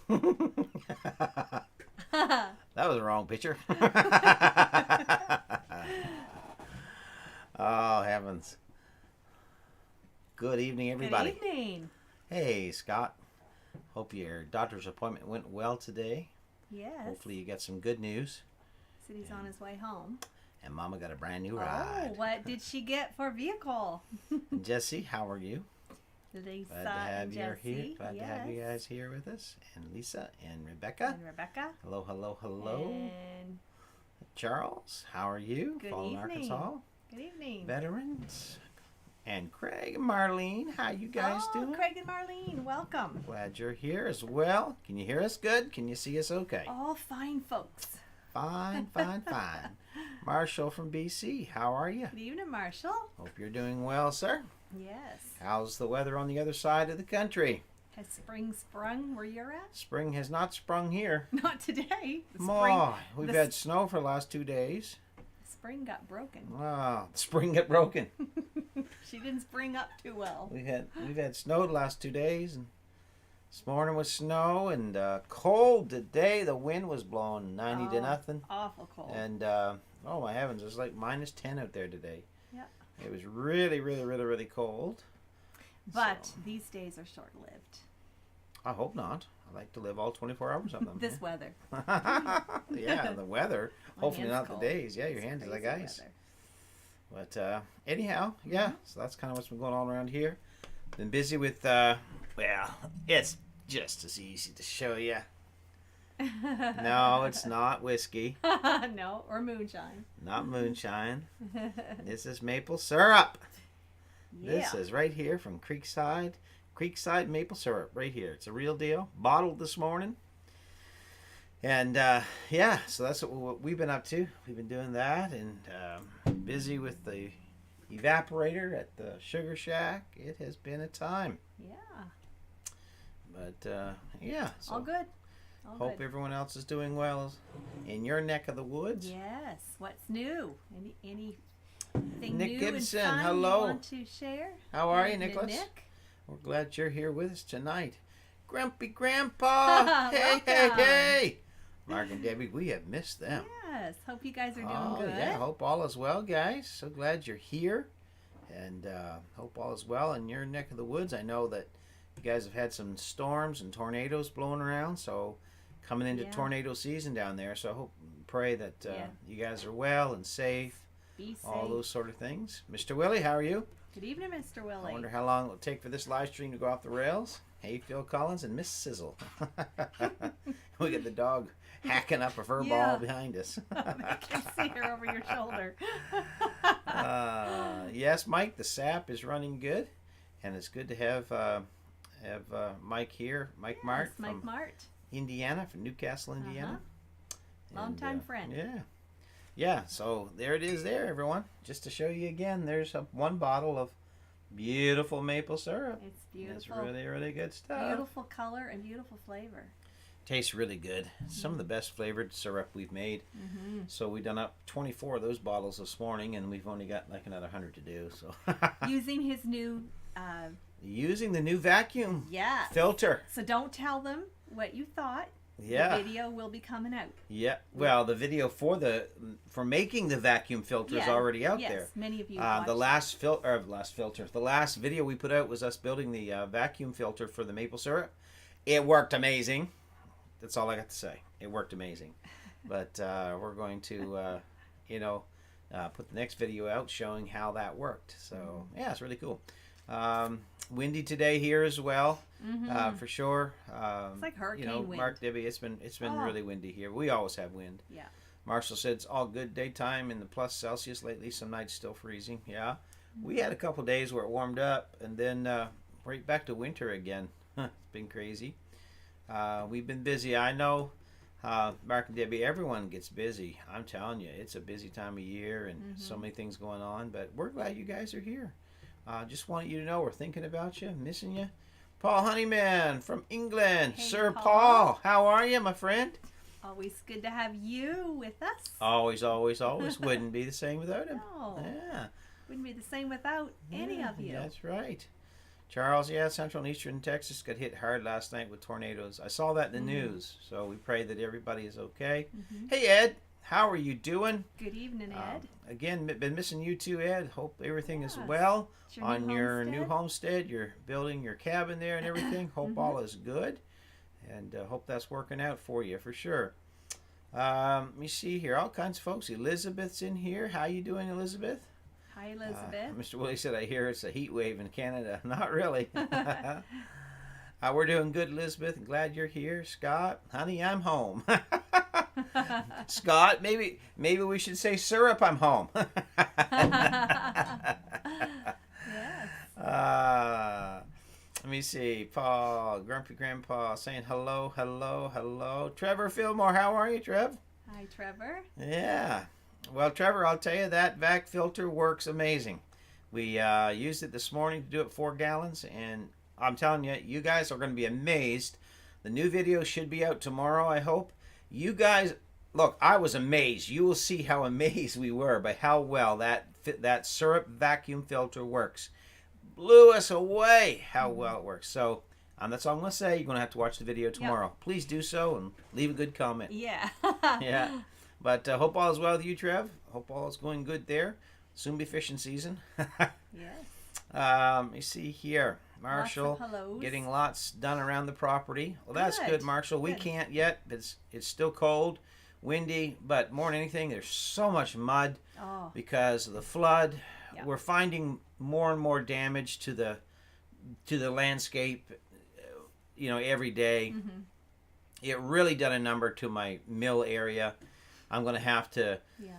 That was a wrong picture. Oh, heavens. Good evening, everybody. Good evening. Hey, Scott. Hope your doctor's appointment went well today. Yes. Hopefully you got some good news. Said he's on his way home. And Mama got a brand new ride. Oh, what did she get for vehicle? Jesse, how are you? Lisa Glad to have and you Jesse. here. Glad to have you guys here with us. And Lisa and Rebecca. And Rebecca. Hello, hello, hello. And Charles, how are you? good Fallen evening. Arkansas. Good evening. Veterans. And Craig and Marlene, how you guys doing? Craig and Marlene, welcome. Glad you're here as well. Can you hear us good? Can you see us okay? All fine folks. Fine, fine, fine. Marshall from BC, how are you? Good evening, Marshall. Hope you're doing well, sir. Yes. How's the weather on the other side of the country? Has spring sprung where you're at? Spring has not sprung here. Not today. We've had snow for the last 2 days. Spring got broken. Oh, the spring got broken. She didn't spring up too well. We've had snow the last 2 days, and this morning was snow and cold today. The wind was blowing 90 to nothing. Awful cold. And oh my heavens, it was like -10 out there today. Yep. It was really, really, really, really cold. But So, these days are short-lived. I hope not. I like to live all 24 hours of them. This weather. Yeah, the weather. My Hopefully hand's not cold. the days. Yeah, your It's hands are like crazy ice. weather. But anyhow, yeah. So that's kind of what's been going on around here. Been busy with, well, it's just as easy to show you. No, it's not whiskey. No, or moonshine. Not moonshine. This is maple syrup. Yeah. This is right here from Creekside maple syrup right here. It's a real deal. Bottled this morning. And yeah, so that's what we've been up to. We've been doing that and busy with the evaporator at the Sugar Shack. It has been a time. Yeah. But yeah, so All good. All hope good. everyone else is doing well in your neck of the woods. Yes. What's new? Anything Nick new Gibson, and fun hello. you want to share? How are you, Good, Nicholas? Nick? We're glad you're here with us tonight. Grumpy Grandpa! Hey, hey, Welcome. hey! Mark and Debbie, we have missed them. Yes. Hope you guys are doing Oh, good. yeah. Hope all is well, guys. So glad you're here. And hope all is well in your neck of the woods. I know that you guys have had some storms and tornadoes blowing around. So coming into Yeah. tornado season down there. So I hope, pray that Yeah. you guys are well and safe. Be safe. All those sort of things. Mr. Willie, how are you? Good evening, Mr. Willie. I wonder how long it will take for this live stream to go off the rails. Hey, Phil Collins and Miss Sizzle. We got the dog hacking up a fur Yeah. ball behind us. I can see her over your shoulder. Yes, Mike, the sap is running good, and it's good to have Mike here, Mike Mart Yes, Mike from Mart. Indiana, from Newcastle, Indiana. Longtime friend. Yeah. So there it is, there, everyone. Just to show you again, there's one bottle of beautiful maple syrup. It's beautiful. It's really, really good stuff. Beautiful color and beautiful flavor. Tastes really good. Some of the best flavored syrup we've made. Mm-hmm. So we done up 24 of those bottles this morning, and we've only got like another 100 to do. So Using his new, using the new vacuum yeah. filter. So don't tell them what you thought. Yeah. The video will be coming out. Yeah. Well, the video for making the vacuum filter is already out yes, there. Many of you The watched the last video we put out was us building the vacuum filter for the maple syrup. It worked amazing. That's all I got to say. It worked amazing. But we're going to, put the next video out showing how that worked. So yeah, it's really cool. Windy today here as well, for sure. It's like hurricane wind. Mark, Debbie, it's been really windy here. We always have wind. Yeah. Marshall said it's all good daytime in the plus Celsius lately. Some nights still freezing. Yeah. We had a couple days where it warmed up and then right back to winter again. It's been crazy. We've been busy. I know, Mark and Debbie, everyone gets busy. I'm telling you, it's a busy time of year and so many things going on. But we're glad you guys are here. Just want you to know we're thinking about you, missing you. Paul Honeyman from England. Hey, Sir Paul. Paul, how are you, my friend? Always good to have you with us. Always, always, always. Wouldn't be the same without him. No. Yeah. Wouldn't be the same without any of you. That's right. Charles, yeah, central and eastern Texas got hit hard last night with tornadoes. I saw that in the news, so we pray that everybody is okay. Hey, Ed, how are you doing? Good evening, Ed. Again, been missing you too, Ed. Hope everything is well on your new homestead. You're building your cabin there and everything. Hope all is good, and hope that's working out for you for sure. Let me see here. All kinds of folks. Elizabeth's in here. How you doing, Elizabeth? Hi, Elizabeth. Mr. Willie said, I hear it's a heat wave in Canada. Not really. We're doing good, Elizabeth. Glad you're here. Scott, honey, I'm home. Scott, maybe we should say syrup, I'm home. Yes. Let me see. Paul, Grumpy Grandpa saying hello, hello, hello. Trevor Fillmore, how are you, Trev? Hi, Trevor. Yeah. Well, Trevor, I'll tell you, that vac filter works amazing. We used it this morning to do it 4 gallons, and I'm telling you, you guys are going to be amazed. The new video should be out tomorrow, I hope. You guys, look, I was amazed. You will see how amazed we were by how well that syrup vacuum filter works. Blew us away how well it works. So that's all I'm going to say. You're going to have to watch the video tomorrow. Yep. Please do so and leave a good comment. Yeah. Yeah. But hope all is well with you, Trev. Hope all is going good there. Soon be fishing season. Yes. Let me see here. Marshall, lots getting lots done around the property. Well, that's good, Marshall. We can't yet. It's still cold, windy, but more than anything, there's so much mud because of the flood. Yep. We're finding more and more damage to the landscape, every day. Mm-hmm. It really done a number to my mill area. I'm going to have to... Yeah.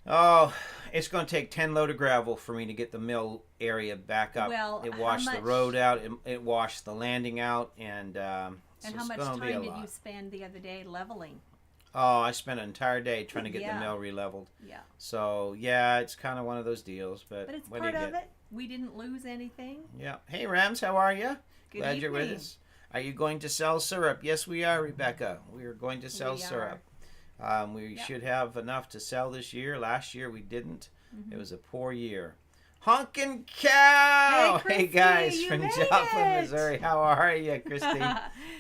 Oh, it's going to take 10 load of gravel for me to get the mill area back up. Well, it washed the road out. It washed the landing out. And so how much time did you spend the other day leveling? Oh, I spent an entire day trying to get the mill re-leveled. Yeah. So, yeah, it's kind of one of those deals. But it's part of it. We didn't lose anything. Yeah. Hey, Rams, how are you? Good Glad evening. you're with us. Are you going to sell syrup? Yes, we are, Rebecca. We are going to sell syrup. We should have enough to sell this year. Last year we didn't. Mm-hmm. It was a poor year. Honkin' Cow! Hey, guys from Joplin, Missouri. How are you, Christy?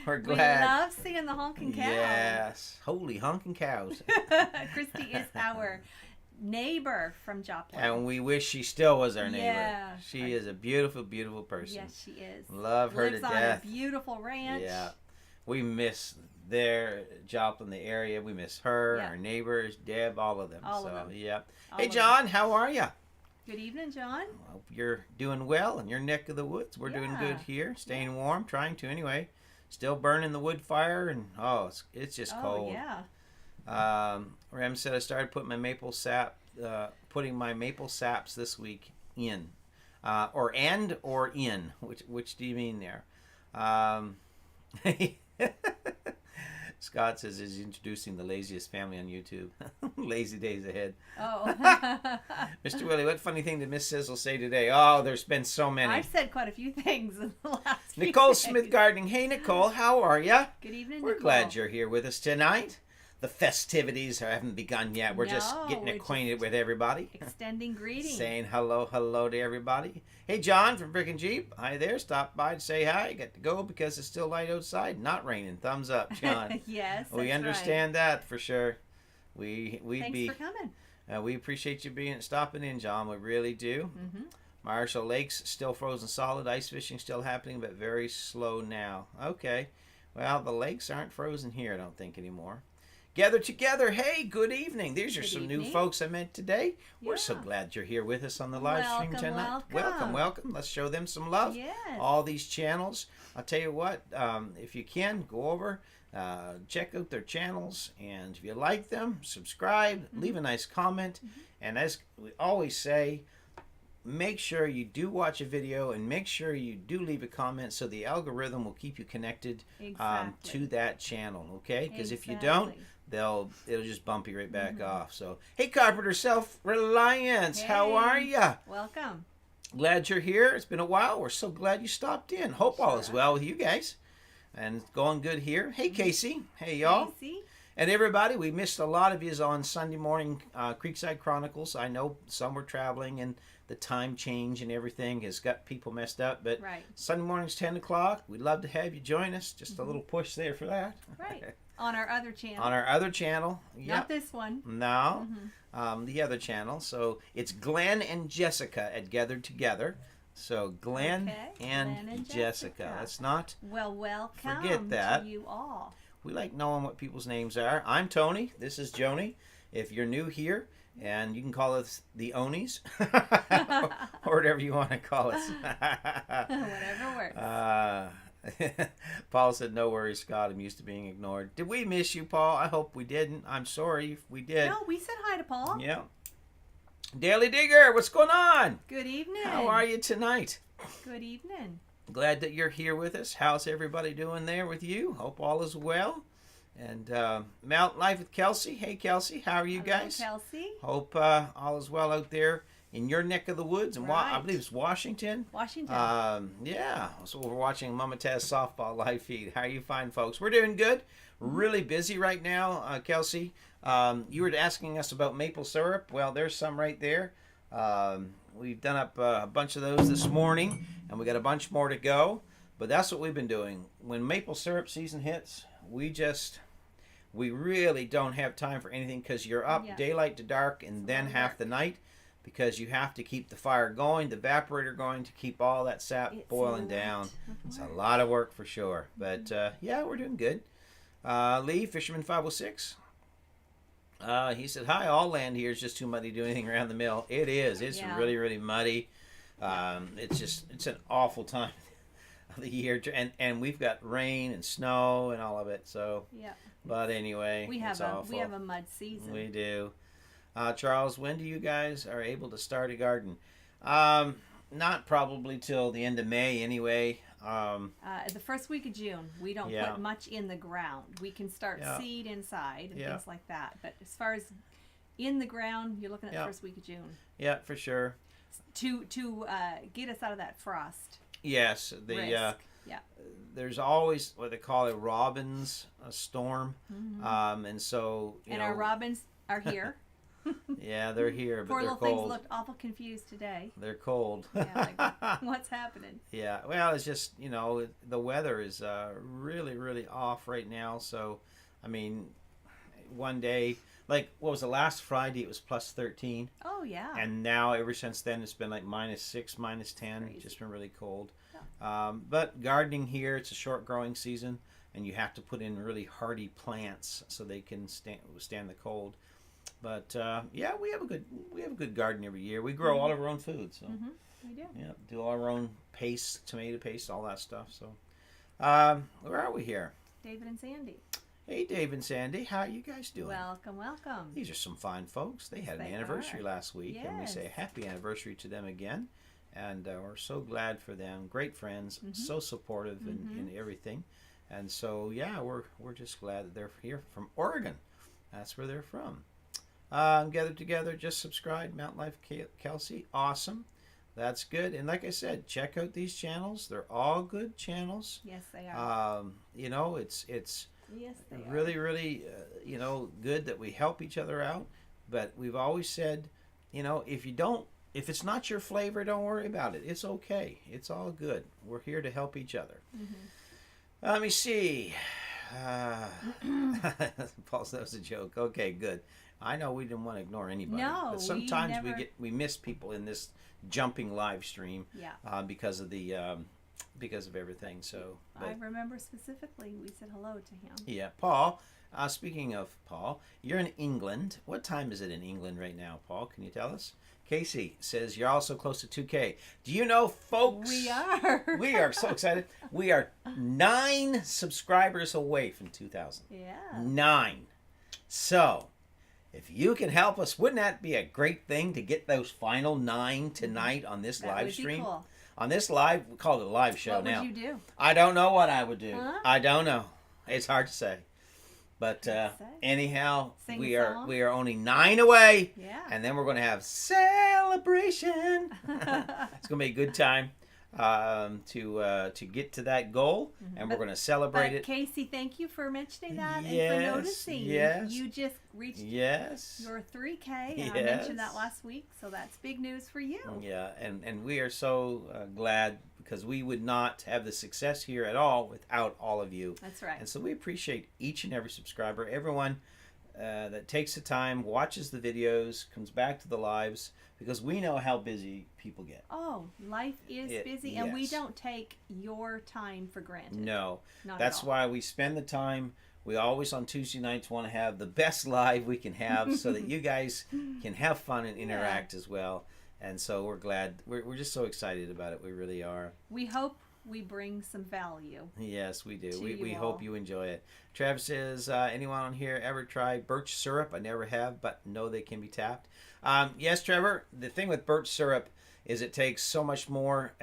We're glad. We love seeing the honkin' cow. Yes. Holy honkin' cows. Christy is our neighbor from Joplin. And we wish she still was our neighbor. Yeah. She is a beautiful, beautiful person. Yes, she is. Love her to death. Lives on a beautiful ranch. Yeah. We miss their Joplin, the area. We miss her, our neighbors, Deb, all of them. All of them. Yeah. Hey, John, how are you? Good evening, John. Hope you're doing well in your neck of the woods. We're doing good here, staying warm, trying to anyway. Still burning the wood fire, and it's just cold. Yeah. Ram said I started putting my maple saps this week in, or in. Which do you mean there? Scott says he's introducing the laziest family on YouTube. Lazy days ahead. Oh. Mr. Willie, what funny thing did Miss Sizzle say today? Oh, there's been so many. I've said quite a few things in the last Nicole few Smith Gardening. Hey, Nicole, how are you? Good evening, We're glad you're here with us tonight. The festivities haven't begun yet. We're just getting acquainted with everybody. Extending greetings. Saying hello to everybody. Hey, John from Brick and Jeep. Hi there. Stop by to say hi. Got to go because it's still light outside. Not raining. Thumbs up, John. Yes, we understand that for sure. Thanks for coming. We appreciate you stopping in, John. We really do. Mm-hmm. Marshall Lakes still frozen solid. Ice fishing still happening, but very slow now. Okay. Well, the lakes aren't frozen here, I don't think, anymore. Gather together. Hey, good evening. These are some new folks I met today. Yeah. We're so glad you're here with us on the live stream tonight. Welcome. Let's show them some love. Yes. All these channels. I'll tell you what, if you can, go over, check out their channels, and if you like them, subscribe, leave a nice comment. And as we always say, make sure you do watch a video and make sure you do leave a comment so the algorithm will keep you connected to that channel, okay? Because if you don't, it'll just bump you right back off. So, hey, Carpenter Self-Reliance, how are ya? Welcome. Glad you're here. It's been a while. We're so glad you stopped in. Hope all is well with you guys. And it's going good here. Hey, Casey. Hey, y'all. Casey. And everybody, we missed a lot of yous on Sunday morning Creekside Chronicles. I know some were traveling and the time change and everything has got people messed up. But Right. Sunday morning's 10 o'clock. We'd love to have you join us. Just a little push there for that. Right. On our other channel. On our other channel. Not Yep. this one. No. The other channel. So it's Glenn and Jessica at Gathered Together. So Glenn, Okay, and, Glenn and Jessica. Jessica. Let's not Well, welcome Forget that. to you all. We like knowing what people's names are. I'm Tony. This is Joni. If you're new here, and you can call us the Onies, or whatever you want to call us. Whatever works. Paul said, "No worries, Scott. I'm used to being ignored." Did we miss you, Paul? I hope we didn't. I'm sorry if we did. No, we said hi to Paul. Yeah. Daily Digger, what's going on? Good evening. How are you tonight? Good evening. Glad that you're here with us. How's everybody doing there with you? Hope all is well. And Mountain Life with Kelsey. Hey, Kelsey, how are you Hello, guys? Kelsey. Hope all is well out there in your neck of the woods. And I Right. believe it's Washington. Washington. Yeah, so we're watching Mama Taz softball live feed. How are you fine, folks? We're doing good. Really busy right now, Kelsey. You were asking us about maple syrup. Well, there's some right there. We've done up a bunch of those this morning, and we got a bunch more to go. But that's what we've been doing. When maple syrup season hits, we really don't have time for anything because you're up Yeah. daylight to dark and It's a then lot of half work. the night because you have to keep the fire going, the evaporator going to keep all that sap It's boiling a lot down. of It's a work. lot of work for sure. But yeah, we're doing good. Lee, Fisherman 506. He said, "Hi, all land here is just too muddy to do anything around the mill." It is. It's Yeah. really, really muddy. It's an awful time of the year, and we've got rain and snow and all of it. So, Yeah. but anyway, We it's have awful. a mud season. We do. Charles, when do you guys are able to start a garden? Not probably till the end of May anyway. The first week of June, we don't Yeah. put much in the ground. We can start Yeah. seed inside and Yeah. things like that. But as far as in the ground, you're looking at Yeah. the first week of June Yeah, for sure. to get us out of that frost Yes, the risk. Yeah. there's always what they call a robin's storm, and so you And know, our robins are here. yeah, they're here, but Poor they're little things cold. looked awful confused today. They're cold. Yeah, like, what's happening? Yeah, well, it's just the weather is really, really off right now. So, I mean, one day, like what was the last Friday? It was plus 13, Oh yeah. and now ever since then it's been like -6, -10. Crazy. Just been really cold. But gardening here, it's a short growing season, and you have to put in really hardy plants so they can withstand the cold. But yeah, we have a good garden every year. We grow all of our own food, so We do. yeah, do all our own paste, tomato paste, all that stuff. So, where are we here? David and Sandy. Hey, Dave and Sandy, how are you guys doing? Welcome, welcome. These are some fine folks. They had an They anniversary are. last week, and we say Yes. happy anniversary to them again. And we're so glad for them. Great friends, so supportive in everything. And so, yeah, we're just glad that they're here from Oregon. That's where they're from. Gathered Together, just subscribe, Mountain Life Kelsey. Awesome. That's good. And like I said, check out these channels. They're all good channels. Yes, they are. It's Yes, they are. really, really, good that we help each other out. But we've always said, if it's not your flavor, don't worry about it. It's okay. It's all good. We're here to help each other. Let me see. Paul said that was a joke. Okay, good. I know we didn't want to ignore anybody. No, but we sometimes never- we miss people in this jumping live stream Yeah. because of everything. So, I but, remember specifically we said hello to him. yeah, Paul. Speaking of Paul, you're in England. What time is it in England right now, Paul? Can you tell us? Casey says you're also close to 2K. Do you know, folks? We are. We are so excited. We are 9 subscribers away from 2,000. Yeah. 9. So, if you can help us, wouldn't that be a great thing to get those final 9 tonight on this That live would stream? be cool. On this live, we call it a live show What now. would you do? I don't know what I would do. Huh? I don't know. It's hard to say. But Can't say. anyhow, Sing we a are song? only 9 away. Yeah. And then we're going to have celebration. It's going to be a good time. to get to that goal, and we're going to celebrate it. Casey, thank you for mentioning that Yes, and for noticing. yes. You just reached Yes. your 3K. Yes. I mentioned that last week, so that's big news for you. Yeah, and we are so glad, because we would not have the success here at all without all of you. That's right. And so we appreciate each and every subscriber, everyone that takes the time, watches the videos, comes back to the lives, because we know how busy people get. Oh, life is busy, and we yes. don't take your time for granted. No, Not that's at all. why we spend the time. We always on Tuesday nights want to have the best live we can have, so that you guys can have fun and interact as well. And so we're glad. We're just so excited about it. We really are. We hope we bring some value. Yes, we do. We all. hope you enjoy it. Travis says, anyone on here ever tried birch syrup? I never have, but know they can be tapped. Yes, Trevor. The thing with birch syrup is it takes so much more.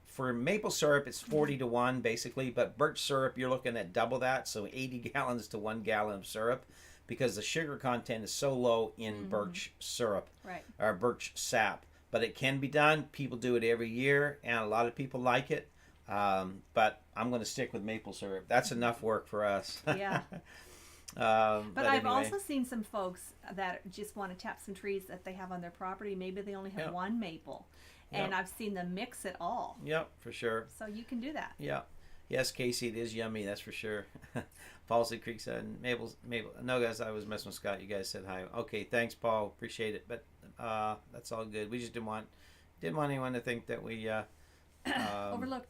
For maple syrup, it's 40 to 1 basically, but birch syrup, you're looking at double that, so 80 gallons to 1 gallon of syrup, because the sugar content is so low in birch syrup, or birch sap. But it can be done. People do it every year, and a lot of people like it. But I'm going to stick with maple syrup. That's enough work for us. Yeah. But I've also seen some folks that just want to tap some trees that they have on their property. Maybe they only have one maple. And I've seen them mix it all. Yep, for sure. So you can do that. Yeah. Yes, Casey, it is yummy, that's for sure. Paul said Creekside and Maple. No, guys, I was messing with Scott. You guys said hi. Okay, thanks, Paul. Appreciate it. But that's all good. We just didn't want anyone to think that we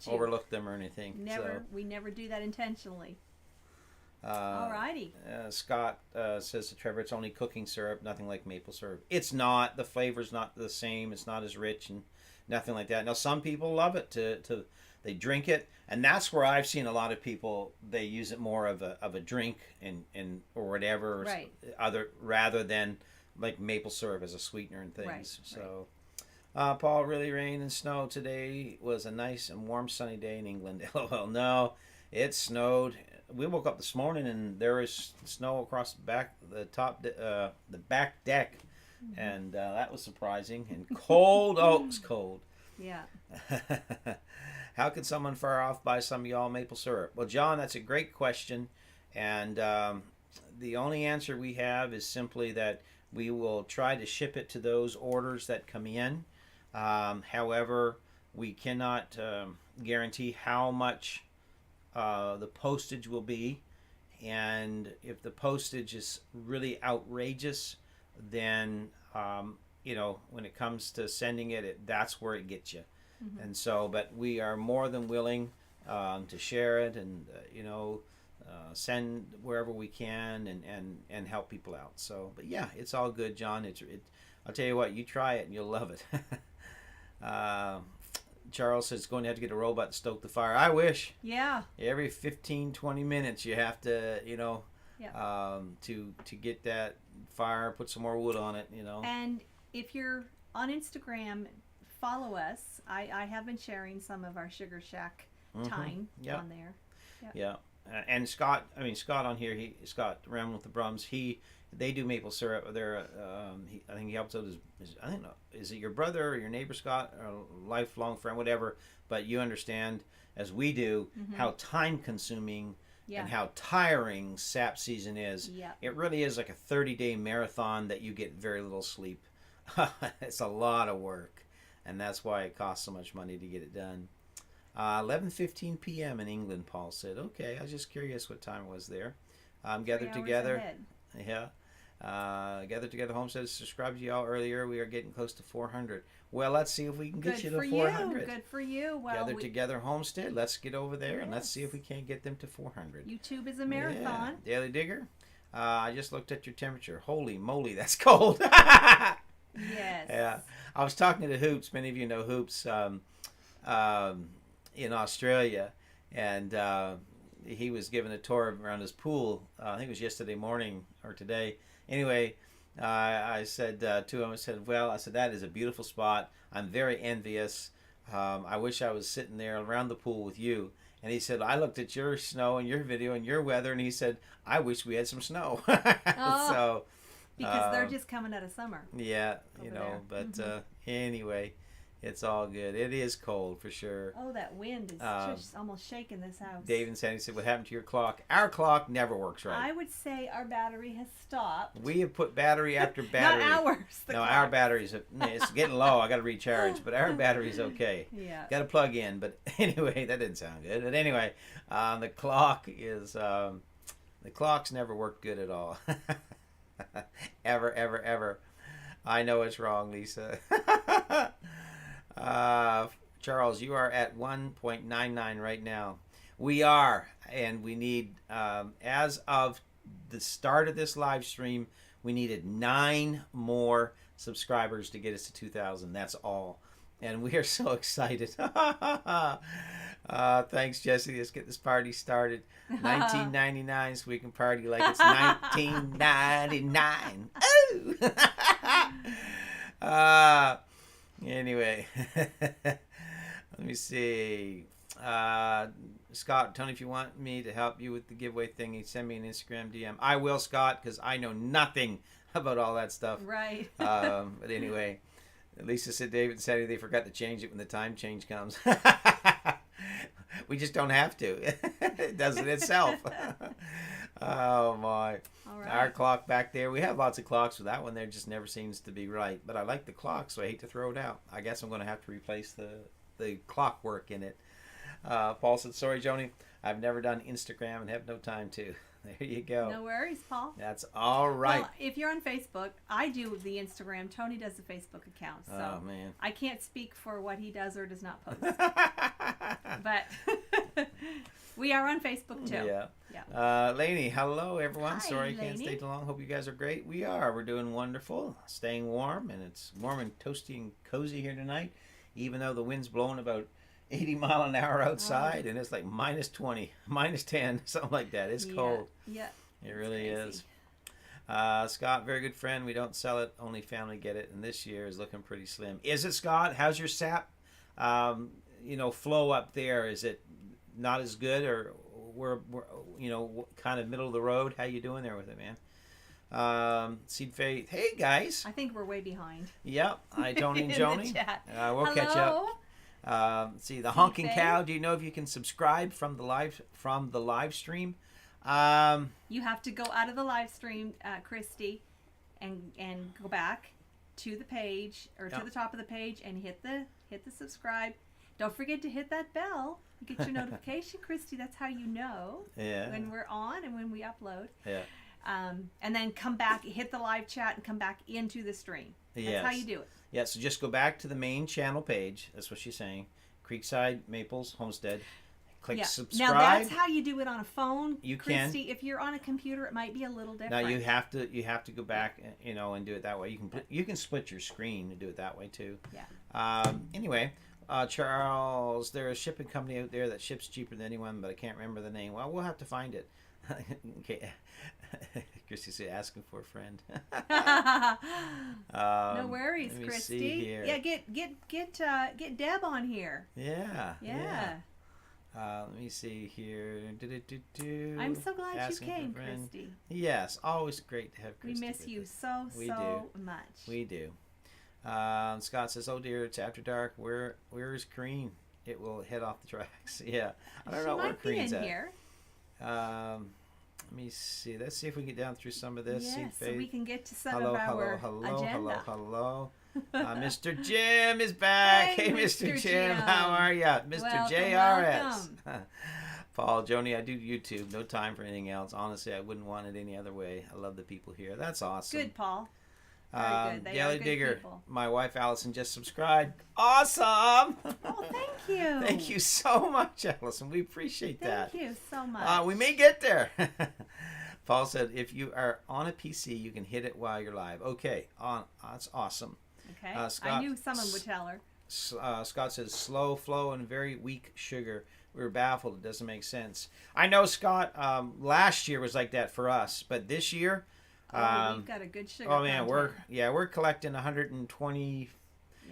overlooked them or anything. We never do that intentionally. Alrighty. Scott says to Trevor, it's only cooking syrup, nothing like maple syrup. It's not. The flavor's not the same. It's not as rich and nothing like that. Now, some people love it. They drink it, and that's where I've seen a lot of people. They use it more of a drink and or whatever, rather than like maple syrup as a sweetener and things. So. Paul, really rain and snow today. Was a nice and warm sunny day in England. LOL. No, it snowed. We woke up this morning and there was snow across the back deck, and that was surprising and cold. Oh, it was cold. Yeah. How can someone far off buy some of y'all maple syrup? Well, John, that's a great question, and the only answer we have is simply that we will try to ship it to those orders that come in. However, we cannot guarantee how much the postage will be, and if the postage is really outrageous, then when it comes to sending it, that's where it gets you. And so, but we are more than willing to share it and send wherever we can and help people out. So, but yeah, it's all good, John. I'll tell you what, you try it and you'll love it. Charles says going to have to get a robot to stoke the fire. I wish. Yeah. Every 15-20 minutes you have to, to get that fire, put some more wood on it, And if you're on Instagram, follow us. I have been sharing some of our Sugar Shack time on there. Yeah. And Scott on here, Scott Ram with the Brums, they do maple syrup. They're, I think he helps out I don't know, is it your brother or your neighbor, Scott, or a lifelong friend, whatever, but you understand, as we do, how time consuming and how tiring sap season is. Yeah. It really is like a 30-day marathon that you get very little sleep. It's a lot of work, and that's why it costs so much money to get it done. 11:15 p.m. in England, Paul said. Okay, I was just curious what time it was there. Gathered together. Ahead. Yeah. Gathered Together Home says, subscribe to y'all earlier. We are getting close to 400. Well, let's see if we can get you to 400. Good for you. Well, Gathered Together Homestead. Let's get over there and let's see if we can't get them to 400. YouTube is a marathon. Yeah. Daily Digger. I just looked at your temperature. Holy moly, that's cold. Yes. Yeah. I was talking to Hoops. Many of you know Hoops in Australia, and he was given a tour around his pool. I think it was yesterday morning or today. Anyway, I said to him, I said, that is a beautiful spot. I'm very envious. I wish I was sitting there around the pool with you. And he said, I looked at your snow and your video and your weather, and he said, I wish we had some snow. Because they're just coming out of summer. Yeah, but anyway, It's all good. It is cold for sure. Oh, that wind is just almost shaking this house. David said, he said, what happened to your clock? Our clock never works right. I would say our battery has stopped. We have put battery after battery. Not ours. No, our battery's, it's getting low. I got to recharge, but our battery's okay. Yeah. Got to plug in, but anyway, that didn't sound good. But anyway, the clock is, the clock's never worked good at all. Ever, ever, ever. I know it's wrong, Lisa. Charles, you are at 1.99 right now. We are, and we need, as of the start of this live stream, we needed 9 more subscribers to get us to 2,000. That's all. And we are so excited. Thanks, Jesse. Let's get this party started. 1999, so we can party like it's 1999. Oh! Anyway, let me see. Scott, Tony, if you want me to help you with the giveaway thing, send me an Instagram DM. I will, Scott, because I know nothing about all that stuff. Right. But anyway, Lisa said David said they forgot to change it when the time change comes. We just don't have to. It does it itself. Oh my. All right. Our clock back there, we have lots of clocks, but that one there just never seems to be right. But I like the clock, so I hate to throw it out. I guess I'm going to have to replace the clockwork in it. Paul said, sorry, Joni, I've never done Instagram and have no time to. There you go. No worries, Paul. That's all right. Well, if you're on Facebook, I do the Instagram. Tony does the Facebook account. So oh, man. I can't speak for what he does or does not post. But we are on Facebook, too. Yeah. Lainey, hello, everyone. Hi, sorry I can't Lainey. stay too long. Hope you guys are great. We are. We're doing wonderful. Staying warm, and it's warm and toasty and cozy here tonight, even though the wind's blowing about 80 mile an hour outside, and it's like minus 20, minus 10, something like that. It's cold. Yeah. It really crazy. is. Scott, very good friend. We don't sell it. Only family get it. And this year is looking pretty slim. Is it, Scott? How's your sap, flow up there? Is it not as good, or we're kind of middle of the road? How you doing there with it, man? Seed Faith. Hey, guys. I think we're way behind. Yep. Hi, Tony and Joni. We'll Hello? catch up. See the honking cow. Do you know if you can subscribe from the live stream? You have to go out of the live stream, Christy, and go back to the page or to the top of the page and hit the subscribe. Don't forget to hit that bell. You get your notification, Christy. That's how you know when we're on and when we upload. Yeah. And then come back, hit the live chat, and come back into the stream. That's how you do it. Yeah, so just go back to the main channel page. That's what she's saying. Creekside Maples Homestead. Click subscribe. Now that's how you do it on a phone. You Christy, can. If you're on a computer, it might be a little different. Now you have to go back, and do it that way. You can split your screen and do it that way too. Yeah. Anyway, Charles, there's a shipping company out there that ships cheaper than anyone, but I can't remember the name. Well, we'll have to find it. Okay. Christy's asking for a friend. No worries, let me Christy. See here. Yeah, get Deb on here. Yeah. Yeah. Let me see here. I'm so glad asking you for a came, friend. Christy. Yes, always great to have Christy. We miss with you us. so much. We do. Scott says, "Oh dear, it's after dark. Where is Kareen? It will head off the tracks." Yeah, I don't know where Kareen's at. Here. Let me see. Let's see if we can get down through some of this. Yes, so we can get to some hello, of our hello, agenda. Hello. Mr. Jim is back. Hey, Mr. Jim, how are you? Mr. Welcome, JRS. Paul, Joni, I do YouTube. No time for anything else. Honestly, I wouldn't want it any other way. I love the people here. That's awesome. Good, Paul. Very good. They Galley are good Digger, people. my wife Allison just subscribed. Awesome! Oh, thank you. Thank you so much, Allison. We appreciate that. Thank you so much. We may get there. Paul said, if you are on a PC, you can hit it while you're live. Okay, that's awesome. Okay, Scott, I knew someone would tell her. Scott says, slow flow and very weak sugar. We were baffled. It doesn't make sense. I know, Scott, last year was like that for us, but this year... we've got a good sugar man, content. we're collecting 120,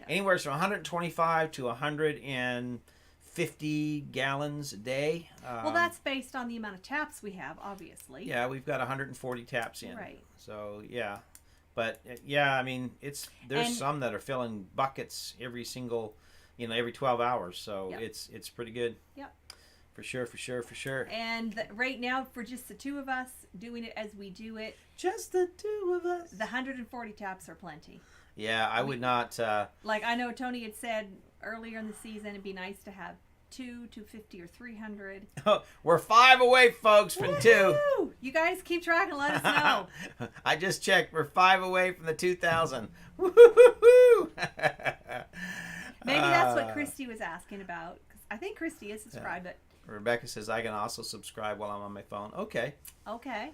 anywhere from 125 to 150 gallons a day. Well, that's based on the amount of taps we have, obviously. Yeah, we've got 140 taps in. Right. So yeah, But yeah, I mean, there's And- some that are filling buckets every single, every 12 hours. So Yep. it's pretty good. Yep. For sure. And right now, for just the two of us doing it as we do it, Just the two of us. the 140 taps are plenty. Yeah, I would not. Like I know Tony had said earlier in the season, it'd be nice to have 250 or 300. We're 5 away, folks, from 2. Woo! You guys keep track and let us know. I just checked. We're 5 away from the 2,000. Woo-hoo-hoo-hoo! Maybe that's what Christy was asking about. 'Cause I think Christy is subscribed, but Rebecca says I can also subscribe while I'm on my phone. Okay. okay.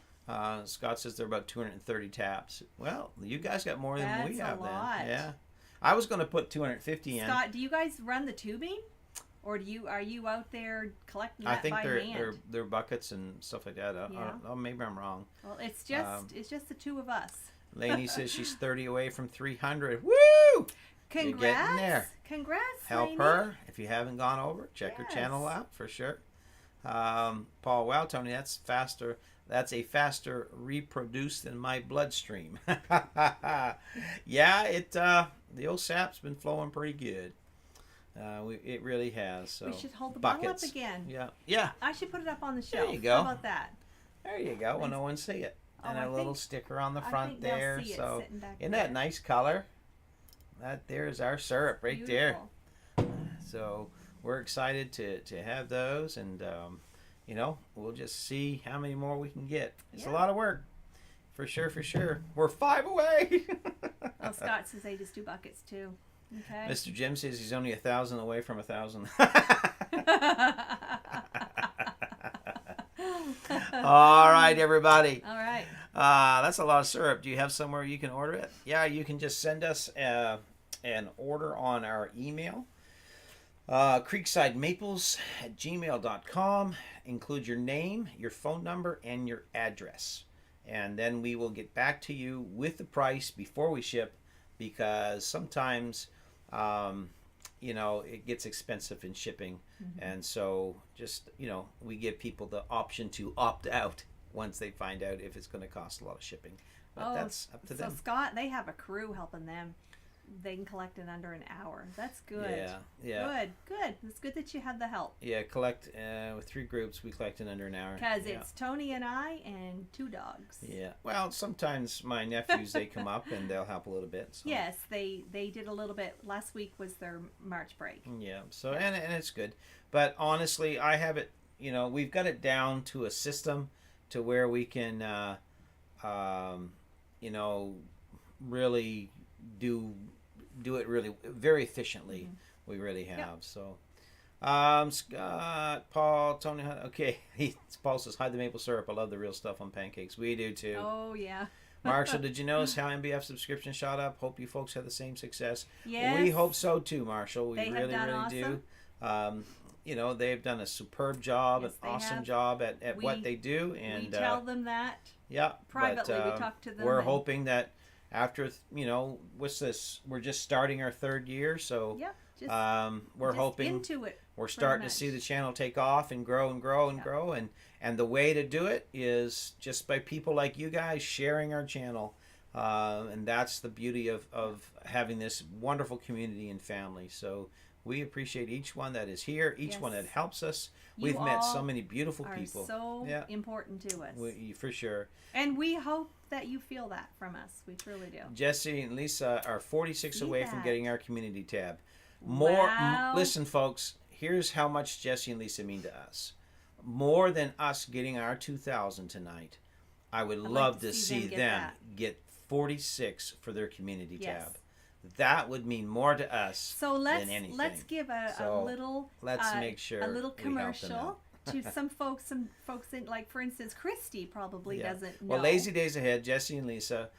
Scott says they're about 230 taps. Well, you guys got more than we That's have a lot. then. Yeah. I was going to put 250 in. Scott, do you guys run the tubing, or are you out there collecting that I think by hand? they're buckets and stuff like that. Maybe I'm wrong. Well, it's just the two of us. Lainey says she's 30 away from 300. Woo! Congrats! You're getting there. Congrats, Help Lainey. her if you haven't gone over. Check her Yes. channel out for sure. Paul, wow, Tony, that's faster. That's a faster reproduce than my bloodstream. Yeah, the old sap's been flowing pretty good. It really has. So We should hold the buckets. bottle up again. Yeah. I should put it up on the shelf. you go. How about that? There you go. Well, no one see it. Oh, And I a little think- sticker on the I front think they'll there. see it So sitting back isn't there. that nice color? That there's our syrup right there. Beautiful. So we're excited to have those, and we'll just see how many more we can get. It's a lot of work, for sure. We're 5 away. Oh, Scott says they just do buckets too. Okay. Mr. Jim says he's only 1,000 away from 1,000. All right, everybody. All right. That's a lot of syrup. Do you have somewhere you can order it? Yeah, you can just send us an order on our email. creeksidemaples@gmail.com. Include your name, your phone number, and your address. And then we will get back to you with the price before we ship, because sometimes, it gets expensive in shipping. Mm-hmm. And so just, we give people the option to opt out once they find out if it's going to cost a lot of shipping. But that's up to them. So Scott, they have a crew helping them. They can collect in under an hour. That's good. Yeah. Good. It's good that you had the help. Yeah, collect with 3 groups. We collect in under an hour. Because it's Tony and I and 2 dogs. Yeah. Well, sometimes my nephews, they come up and they'll help a little bit. So. Yes, they did a little bit. Last week was their March break. Yeah. So and it's good, but honestly, I have it. We've got it down to a system to where we can, really do it really very efficiently. Mm-hmm. We really have. Yep. So. Scott, Paul, Tony, okay. Paul says, hide the maple syrup. I love the real stuff on pancakes. We do too. Oh, yeah. Marshall, did you notice how MBF subscription shot up? Hope you folks have the same success. Yes. We hope so too, Marshall. We They have really, done really awesome. do. They've done a superb job, Yes, an they awesome have. job at what they do. We And tell them that. yeah, privately, but, we talk to them We're and- hoping that after, what's this? We're just starting our 3rd year, so Yep. Just, we're just hoping into it. we're starting to much. see the channel take off and grow and grow and grow, and the way to do it is just by people like you guys sharing our channel, and that's the beauty of having this wonderful community and family. So we appreciate each one that is here, each one that helps us. We've met so many beautiful people. So important to us. For sure. And we hope that you feel that from us. We truly do. Jesse and Lisa are 46 See away from that. getting our community tab. Wow. Listen, folks, here's how much Jesse and Lisa mean to us. More than us getting our 2,000 tonight, I would love to see them get 46 for their community tab. That would mean more to us than anything. Let's give a little let's make sure a little we help them commercial out. to some folks in, like, for instance, Christy probably doesn't know. Well, Lazy Days Ahead, Jesse and Lisa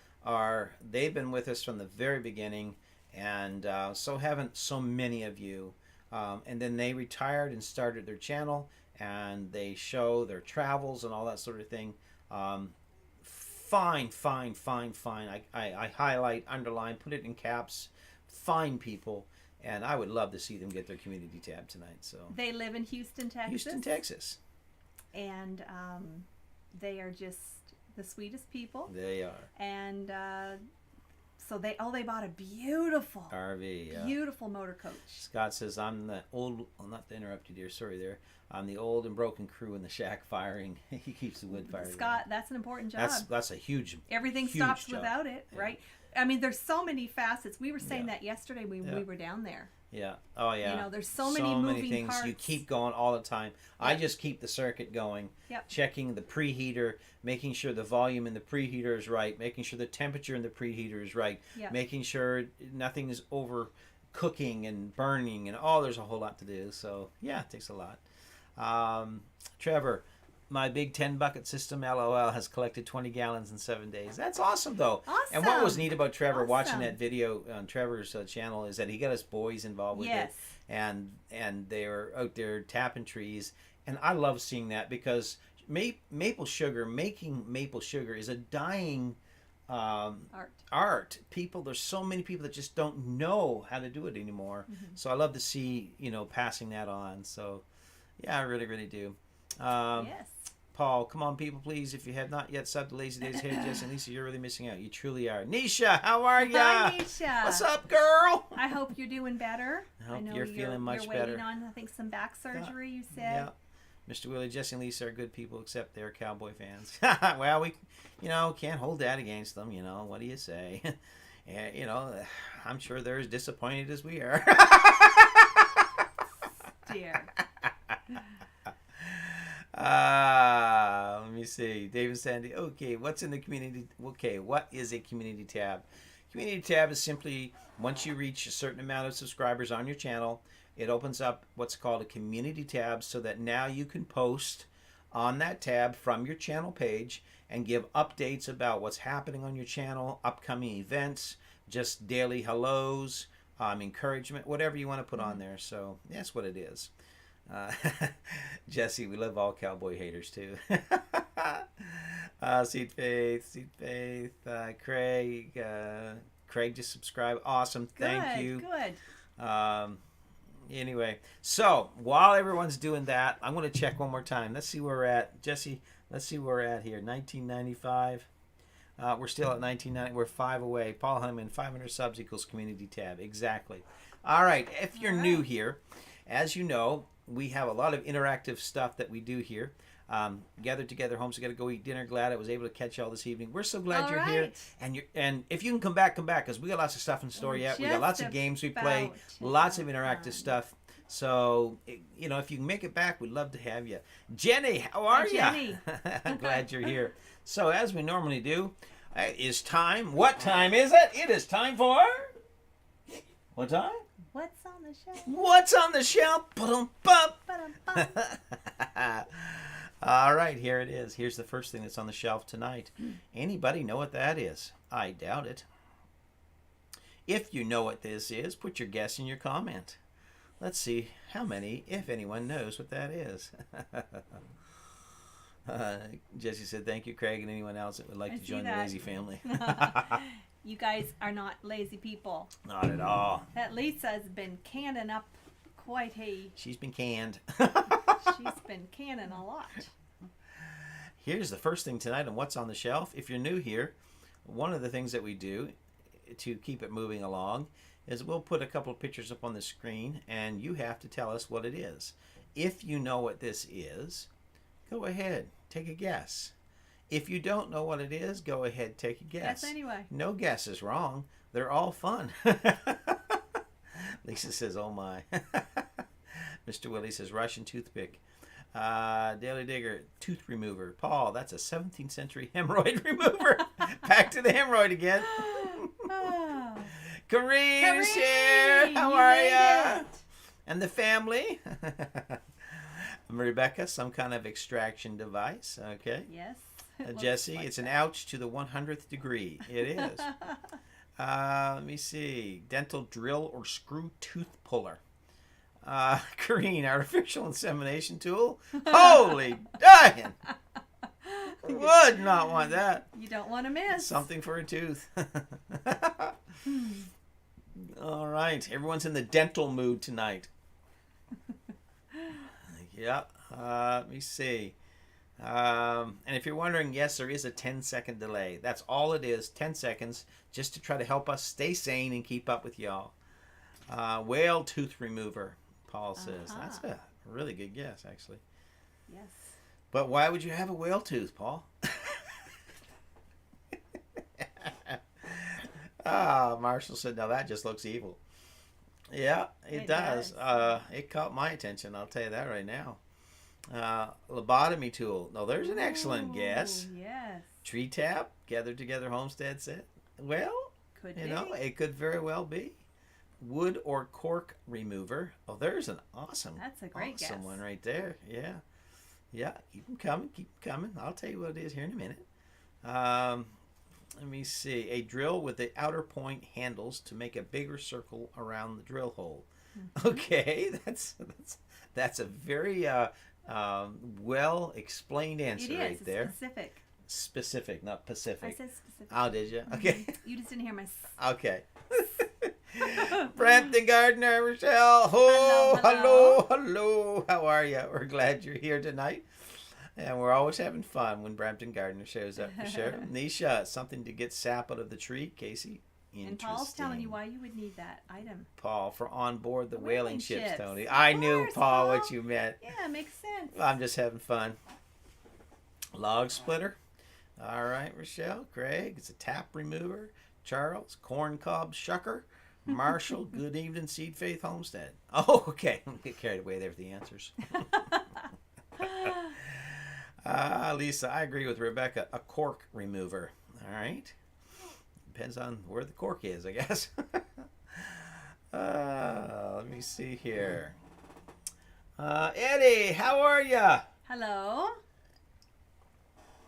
they've been with us from the very beginning, and so haven't so many of you. And then they retired and started their channel, and they show their travels and all that sort of thing. Fine. I highlight, underline, put it in caps. Fine people, and I would love to see them get their community tab tonight. So They live in Houston, Texas. Houston, Texas. And they are just the sweetest people. They are. And So they bought a beautiful RV. Yeah. beautiful motor coach. Scott says, I'm the old, well, not to interrupt you, dear, sorry there. I'm the old and broken crew in the shack firing. He keeps the wood fired. Scott, that's an important job. That's a huge Everything huge stops job. without it, Yeah. right? I mean, there's so many facets. We were saying that yesterday when we were down there. Yeah. Oh, yeah. You know, there's so many moving things. parts. You keep going all the time. I just keep the circuit going. Yep. Checking the preheater, making sure the volume in the preheater is right, making sure the temperature in the preheater is right, Yep. making sure nothing is over cooking and burning, and there's a whole lot to do. So, yeah, it takes a lot. Trevor, my big 10 bucket system, LOL, has collected 20 gallons in 7 days. That's awesome, though. Awesome. And what was neat about Trevor watching Awesome. that video on Trevor's channel is that he got his boys involved with Yes. it, and they were out there tapping trees, and I love seeing that because maple sugar, making maple sugar is a dying art. There's so many people that just don't know how to do it anymore. So I love to see passing that on. So yeah, I really, really do. Yes. Paul, come on, people, please. If you have not yet subbed to Lazy Days, hey, Jess and Lisa, you're really missing out. You truly are. Nisha, how are ya? Hi, Nisha. What's up, girl? I hope you're doing better. I hope know you're feeling much you're waiting better. on, I think, some back surgery, you said. Yeah. Mr. Willie, Jesse and Lisa are good people, except they're Cowboy fans. Well, we, can't hold that against them. What do you say? I'm sure they're as disappointed as we are. Dear. Let me see. David Sandy. Okay, what's in the community? Okay, what is a community tab? Community tab is simply once you reach a certain amount of subscribers on your channel, it opens up what's called a community tab so that now you can post on that tab from your channel page and give updates about what's happening on your channel, upcoming events, just daily hellos, encouragement, whatever you want to put on there. So that's what it is. Jesse, we love all cowboy haters too. Seed Faith, Craig just subscribed. Awesome, thank you. Good. Anyway, so while everyone's doing that, I'm going to check one more time. Let's see where we're at. Jesse, let's see where we're at here. 1995. We're still at 1990. We're 5 away. Paul Honeyman, 500 subs equals community tab. Exactly. All right. If you're new here, as you know, we have a lot of interactive stuff that we do here. Gather together homes. We got to go eat dinner. Glad I was able to catch y'all this evening. We're so glad you're here. And if you can come back because we got lots of stuff in store yet. We got lots of games we play, lots of interactive stuff. So if you can make it back, we'd love to have you. Jenny, how are you? Jenny. Glad you're here. So as we normally do, it is time. What time is it? It is time for what time? What's on the shelf? What's on the shelf? Ba-dum-bum. Ba-dum-bum. All right, here it is. Here's the first thing that's on the shelf tonight. Anybody know what that is? I doubt it. If you know what this is, put your guess in your comment. Let's see how many, if anyone, knows what that is. Jesse said, thank you, Craig, and anyone else that would like to join the lazy family. You guys are not lazy people. Not at all. That Lisa's been canning up quite a... She's been canned. She's been canning a lot. Here's the first thing tonight on What's on the Shelf. If you're new here, one of the things that we do to keep it moving along is we'll put a couple of pictures up on the screen, and you have to tell us what it is. If you know what this is, go ahead, take a guess. If you don't know what it is, go ahead, take a guess. Guess anyway. No guess is wrong. They're all fun. Lisa says, oh my. Mr. Willie says, Russian toothpick. Daily Digger, tooth remover. Paul, that's a 17th century hemorrhoid remover. Back to the hemorrhoid again. Kareen is here. How are you? And the family. Rebecca, some kind of extraction device. Okay. Yes. Jesse, it's an ouch to the 100th degree. It is. Let me see. Dental drill or screw tooth puller. Kareen, artificial insemination tool. Holy dying. Would not want that. You don't want to miss. Something for a tooth. All right. Everyone's in the dental mood tonight. Yeah. Let me see. And if you're wondering, yes, there is a 10-second delay. That's all it is, 10 seconds, just to try to help us stay sane and keep up with y'all. Whale tooth remover, Paul says. That's a really good guess, actually. Yes. But why would you have a whale tooth, Paul? Marshall said, no, that just looks evil. Yeah, it does. It caught my attention, I'll tell you that right now. Lobotomy tool. No, there's an excellent guess. Yes. Tree tap, gathered together homestead set. Well, Could you be. know, it could very well be. Wood or cork remover. Oh, there's an awesome, That's a great awesome guess. one right there. Yeah. Yeah, keep them coming, keep them coming. I'll tell you what it is here in a minute. Let me see. A drill with the outer point handles to make a bigger circle around the drill hole. Mm-hmm. Okay, that's a very well explained answer right there. Specific. Specific, not Pacific. I said specific. Oh, did you? Okay. You just didn't hear my. Okay. Brampton Gardner, Rochelle. Oh, hello. How are you? We're glad you're here tonight. And we're always having fun when Brampton Gardner shows up for sure. Nisha, something to get sap out of the tree. Casey, and Paul's telling you why you would need that item. Paul, for on board the whaling ships, Tony. Of I course, knew, Paul, what you meant. Yeah, makes sense. I'm just having fun. Log splitter. All right, Rochelle. Craig, it's a tap remover. Charles, corn cob shucker. Marshall, good evening, Seed Faith Homestead. Oh, okay. Don't get carried away there with the answers. Lisa, I agree with Rebecca. A cork remover. All right. Depends on where the cork is, I guess. Let me see here. Eddie, how are ya? Hello.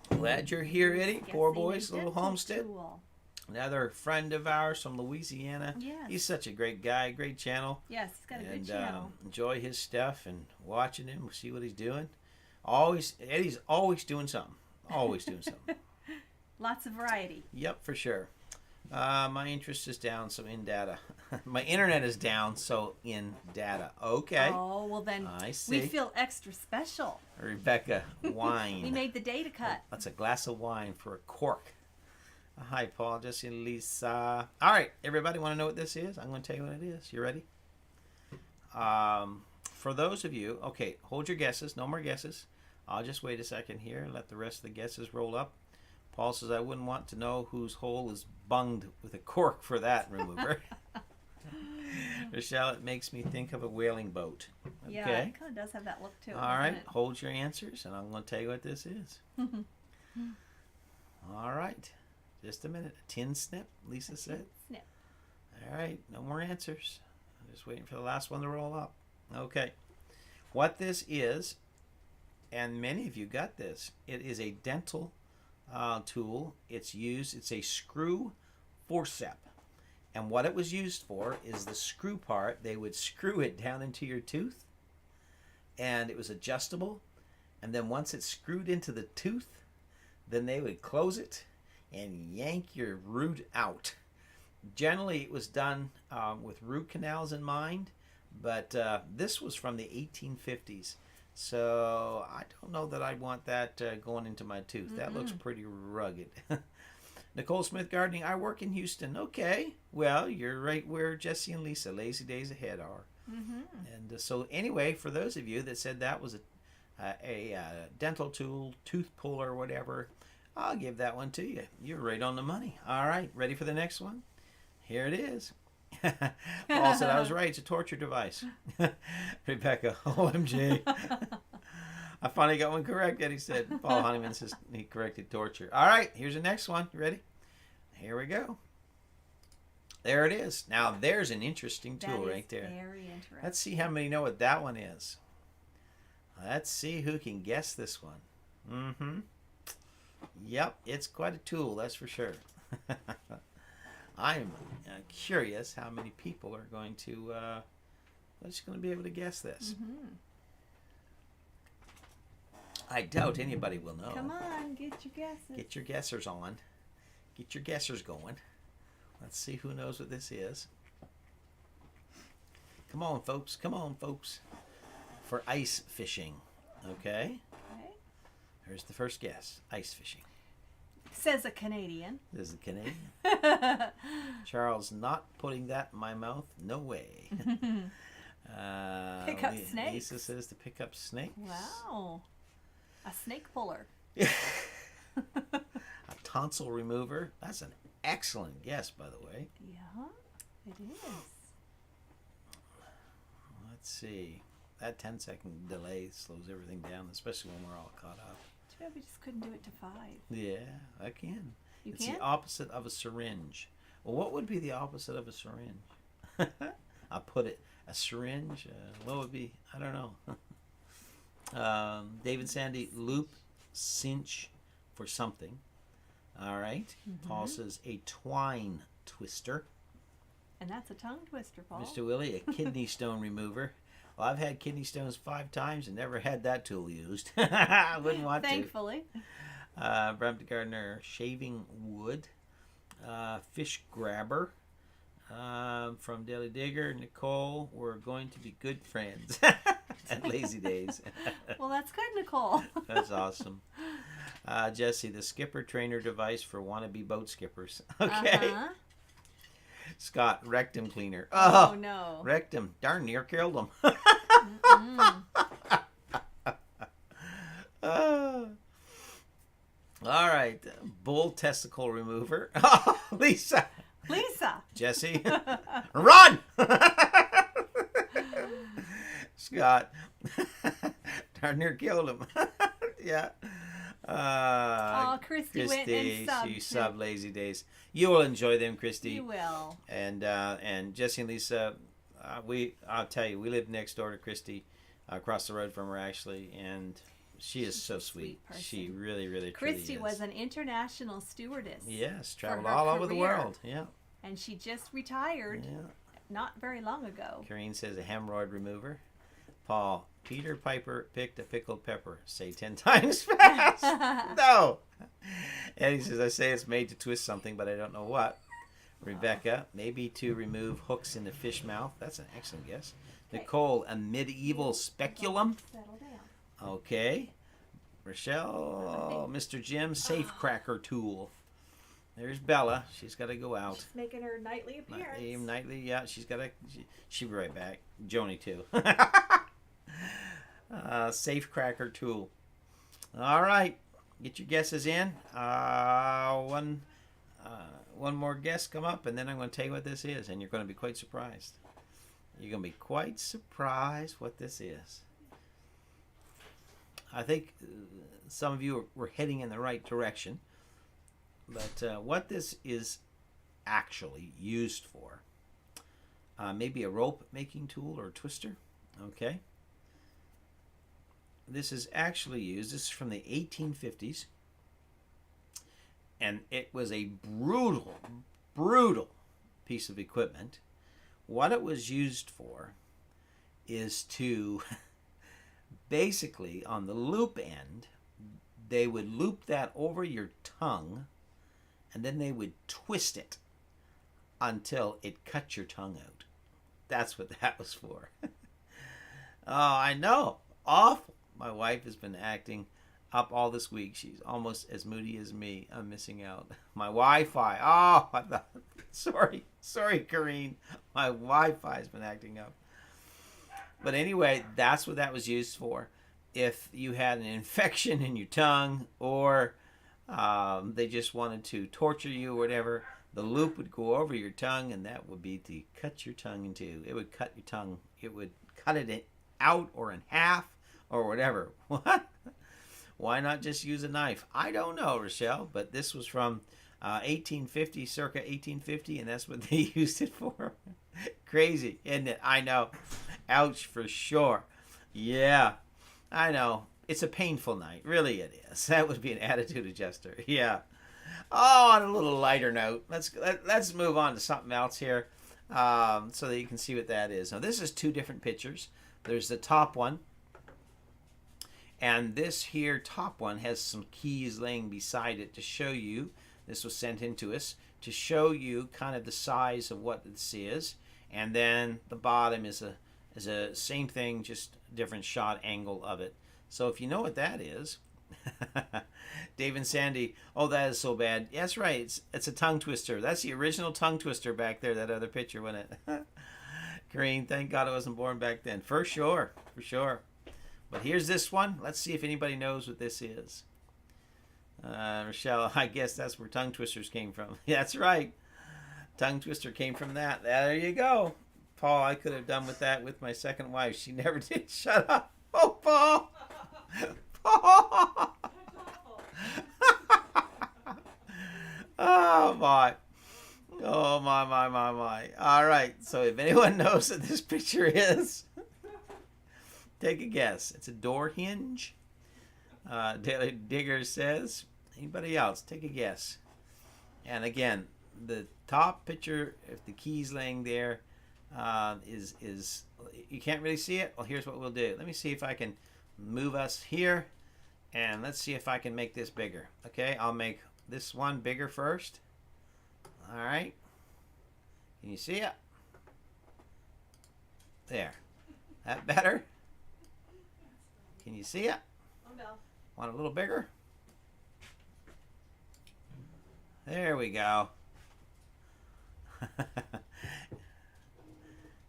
Glad you're here, Eddie. Poor Boys Little Homestead. Tool. Another friend of ours from Louisiana. Yes. He's such a great guy, great channel. Yes, he's got a good channel. Enjoy his stuff and watching him, see what he's doing. Eddie's always doing something. Always doing something. Lots of variety. Yep, for sure. My interest is down, so in data. My internet is down, so in data. Okay. Oh, well then I see. we feel extra special. Rebecca, wine. We made the data cut. That's a glass of wine for a cork. Hi, Paul, Jesse, and Lisa. All right, everybody want to know what this is? I'm going to tell you what it is. You ready? For those of you, okay, hold your guesses. No more guesses. I'll just wait a second here and let the rest of the guesses roll up. Paul says, I wouldn't want to know whose hole is bunged with a cork for that remover. Rochelle, it makes me think of a whaling boat. Okay. Yeah, it kind of does have that look to it. All right, hold your answers, and I'm going to tell you what this is. All right. Just a minute. A tin snip, Lisa said. Snip. All right, no more answers. I'm just waiting for the last one to roll up. Okay. What this is, and many of you got this, it is a dental tool. It's a screw forceps. And what it was used for is the screw part. They would screw it down into your tooth, and it was adjustable. And then once it's screwed into the tooth, then they would close it and yank your root out. Generally, it was done with root canals in mind, but this was from the 1850s. So I don't know that I want that going into my tooth. Mm-mm. That looks pretty rugged. Nicole Smith Gardening, I work in Houston. Okay, well, you're right where Jesse and Lisa, Lazy Days Ahead, are. Mm-hmm. And so anyway, for those of you that said that was a dental tool, tooth puller, whatever, I'll give that one to you. You're right on the money. All right, ready for the next one? Here it is. Paul said I was right. It's a torture device. Rebecca, OMG. I finally got one correct, Eddie said. Paul Honeyman says he corrected torture. All right, here's the next one. You ready? Here we go. There it is. Now, there's an interesting tool right there. Very interesting. Let's see how many know what that one is. Let's see who can guess this one. Mm-hmm. Yep, it's quite a tool, that's for sure. I'm curious how many people are going to be able to guess this. Mm-hmm. I doubt anybody will know. Come on, get your guesses. Get your guessers on. Get your guessers going. Let's see who knows what this is. Come on, folks. Come on, folks. For ice fishing. Okay. There's the first guess. Ice fishing. Says a Canadian. This is a Canadian. Charles, not putting that in my mouth. No way. Pick up snakes. Lisa says to pick up snakes. Wow. A snake puller. A tonsil remover. That's an excellent guess, by the way. Yeah, it is. Let's see. That 10-second delay slows everything down, especially when we're all caught up. Too bad we just couldn't do it to 5. Yeah, I can. It's the opposite of a syringe. Well, what would be the opposite of a syringe? I'll put it. A syringe? What would be? I don't know. David Sandy, loop, cinch for something. All right. Mm-hmm. Paul says a twine twister. And that's a tongue twister, Paul. Mr. Willie, a kidney stone remover. Well, I've had kidney stones 5 times and never had that tool used. I wouldn't want Thankfully. to. Brampton Gardner, shaving wood. Fish grabber. From Daily Digger, Nicole, we're going to be good friends at Lazy Days. Well, that's good, Nicole. That's awesome. Jesse, the skipper trainer device for wannabe boat skippers. Okay. Uh-huh. Scott, rectum cleaner. Oh, no. Rectum. Darn near killed him. All right. Bull testicle remover. Oh, Lisa. Jesse. Run! Scott. Darn near killed him. Yeah. Christy went and subbed. She subbed Lazy Days. You will enjoy them, Christy. You will. And Jesse and Lisa, I'll tell you, we live next door to Christy, across the road from her actually, and she's so sweet. She really, really, Christy truly is. was an international stewardess. Yes, traveled all over the world. Yeah. And she just retired not very long ago. Karine says a hemorrhoid remover. Paul, Peter Piper picked a pickled pepper. Say 10 times fast. No. Eddie says, I say it's made to twist something, but I don't know what. Rebecca, maybe to remove hooks in the fish mouth. That's an excellent guess. Okay. Nicole, a medieval speculum. Settle down. Okay. Rochelle, Mr. Jim, safe cracker tool. There's Bella. She's got to go out. She's making her nightly appearance. Nightly, yeah. She's got to. She'll be right back. Joni too. Safe cracker tool. All right, get your guesses in. One more guess come up, and then I'm going to tell you what this is, and you're going to be quite surprised. You're going to be quite surprised what this is. I think some of you were heading in the right direction, but what this is actually used for, maybe a rope making tool or a twister. Okay. This is actually used. This is from the 1850s. And it was a brutal piece of equipment. What it was used for is to basically, on the loop end, they would loop that over your tongue, and then they would twist it until it cut your tongue out. That's what that was for. Oh, I know. Awful. My wife has been acting up all this week. She's almost as moody as me. I'm missing out. My Wi-Fi. Oh, I thought, sorry, Karine. My Wi-Fi has been acting up. But anyway, that's what that was used for. If you had an infection in your tongue, or they just wanted to torture you or whatever, the loop would go over your tongue, and that would be to cut your tongue in two. It would cut your tongue. It would cut it out or in half or whatever. What? Why not just use a knife? I don't know, Rochelle, but this was from 1850, circa 1850, and that's what they used it for. Crazy, isn't it? I know. Ouch, for sure. Yeah, I know. It's a painful night. Really it is. That would be an attitude adjuster. Yeah. Oh, on a little lighter note, let's move on to something else here so that you can see what that is. Now, this is 2 different pictures. There's the top one. And this here top one has some keys laying beside it to show you, this was sent in to us, to show you kind of the size of what this is. And then the bottom is a same thing, just different shot angle of it. So if you know what that is, Dave and Sandy. Oh, that is so bad. That's right. It's a tongue twister. That's the original tongue twister back there. That other picture, wasn't it? Green. Thank God I wasn't born back then. For sure. For sure. But here's this one. Let's see if anybody knows what this is. Rochelle, I guess that's where tongue twisters came from. That's right. Tongue twister came from that. There you go. Paul, I could have done with that with my second wife. She never did. Shut up. Oh, Paul. Paul. Oh, my. Oh, my. All right. So if anyone knows what this picture is, take a guess. It's a door hinge. Daily Digger says. Anybody else? Take a guess. And again, the top picture, if the key's laying there, is you can't really see it. Well, here's what we'll do. Let me see if I can move us here, and let's see if I can make this bigger. Okay, I'll make this one bigger first. All right. Can you see it? There. That better? Can you see it? Want a little bigger? There we go.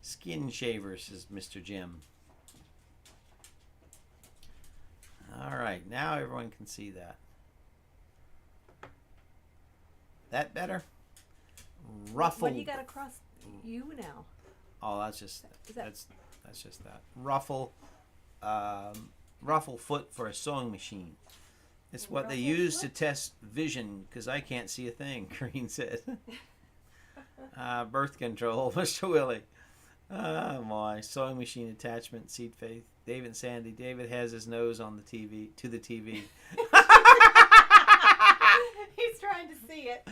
Skin shaver, says Mr. Jim. All right, now everyone can see that. That better? Ruffled. What do you got across you now? Oh, that's just that's just that. Ruffle foot for a sewing machine. It's what they use to test vision, because I can't see a thing, Green said. Birth control, Mr. Willie. Oh, my. Sewing machine attachment, seat faith. David and Sandy. David has his nose on the TV, to the TV. He's trying to see it.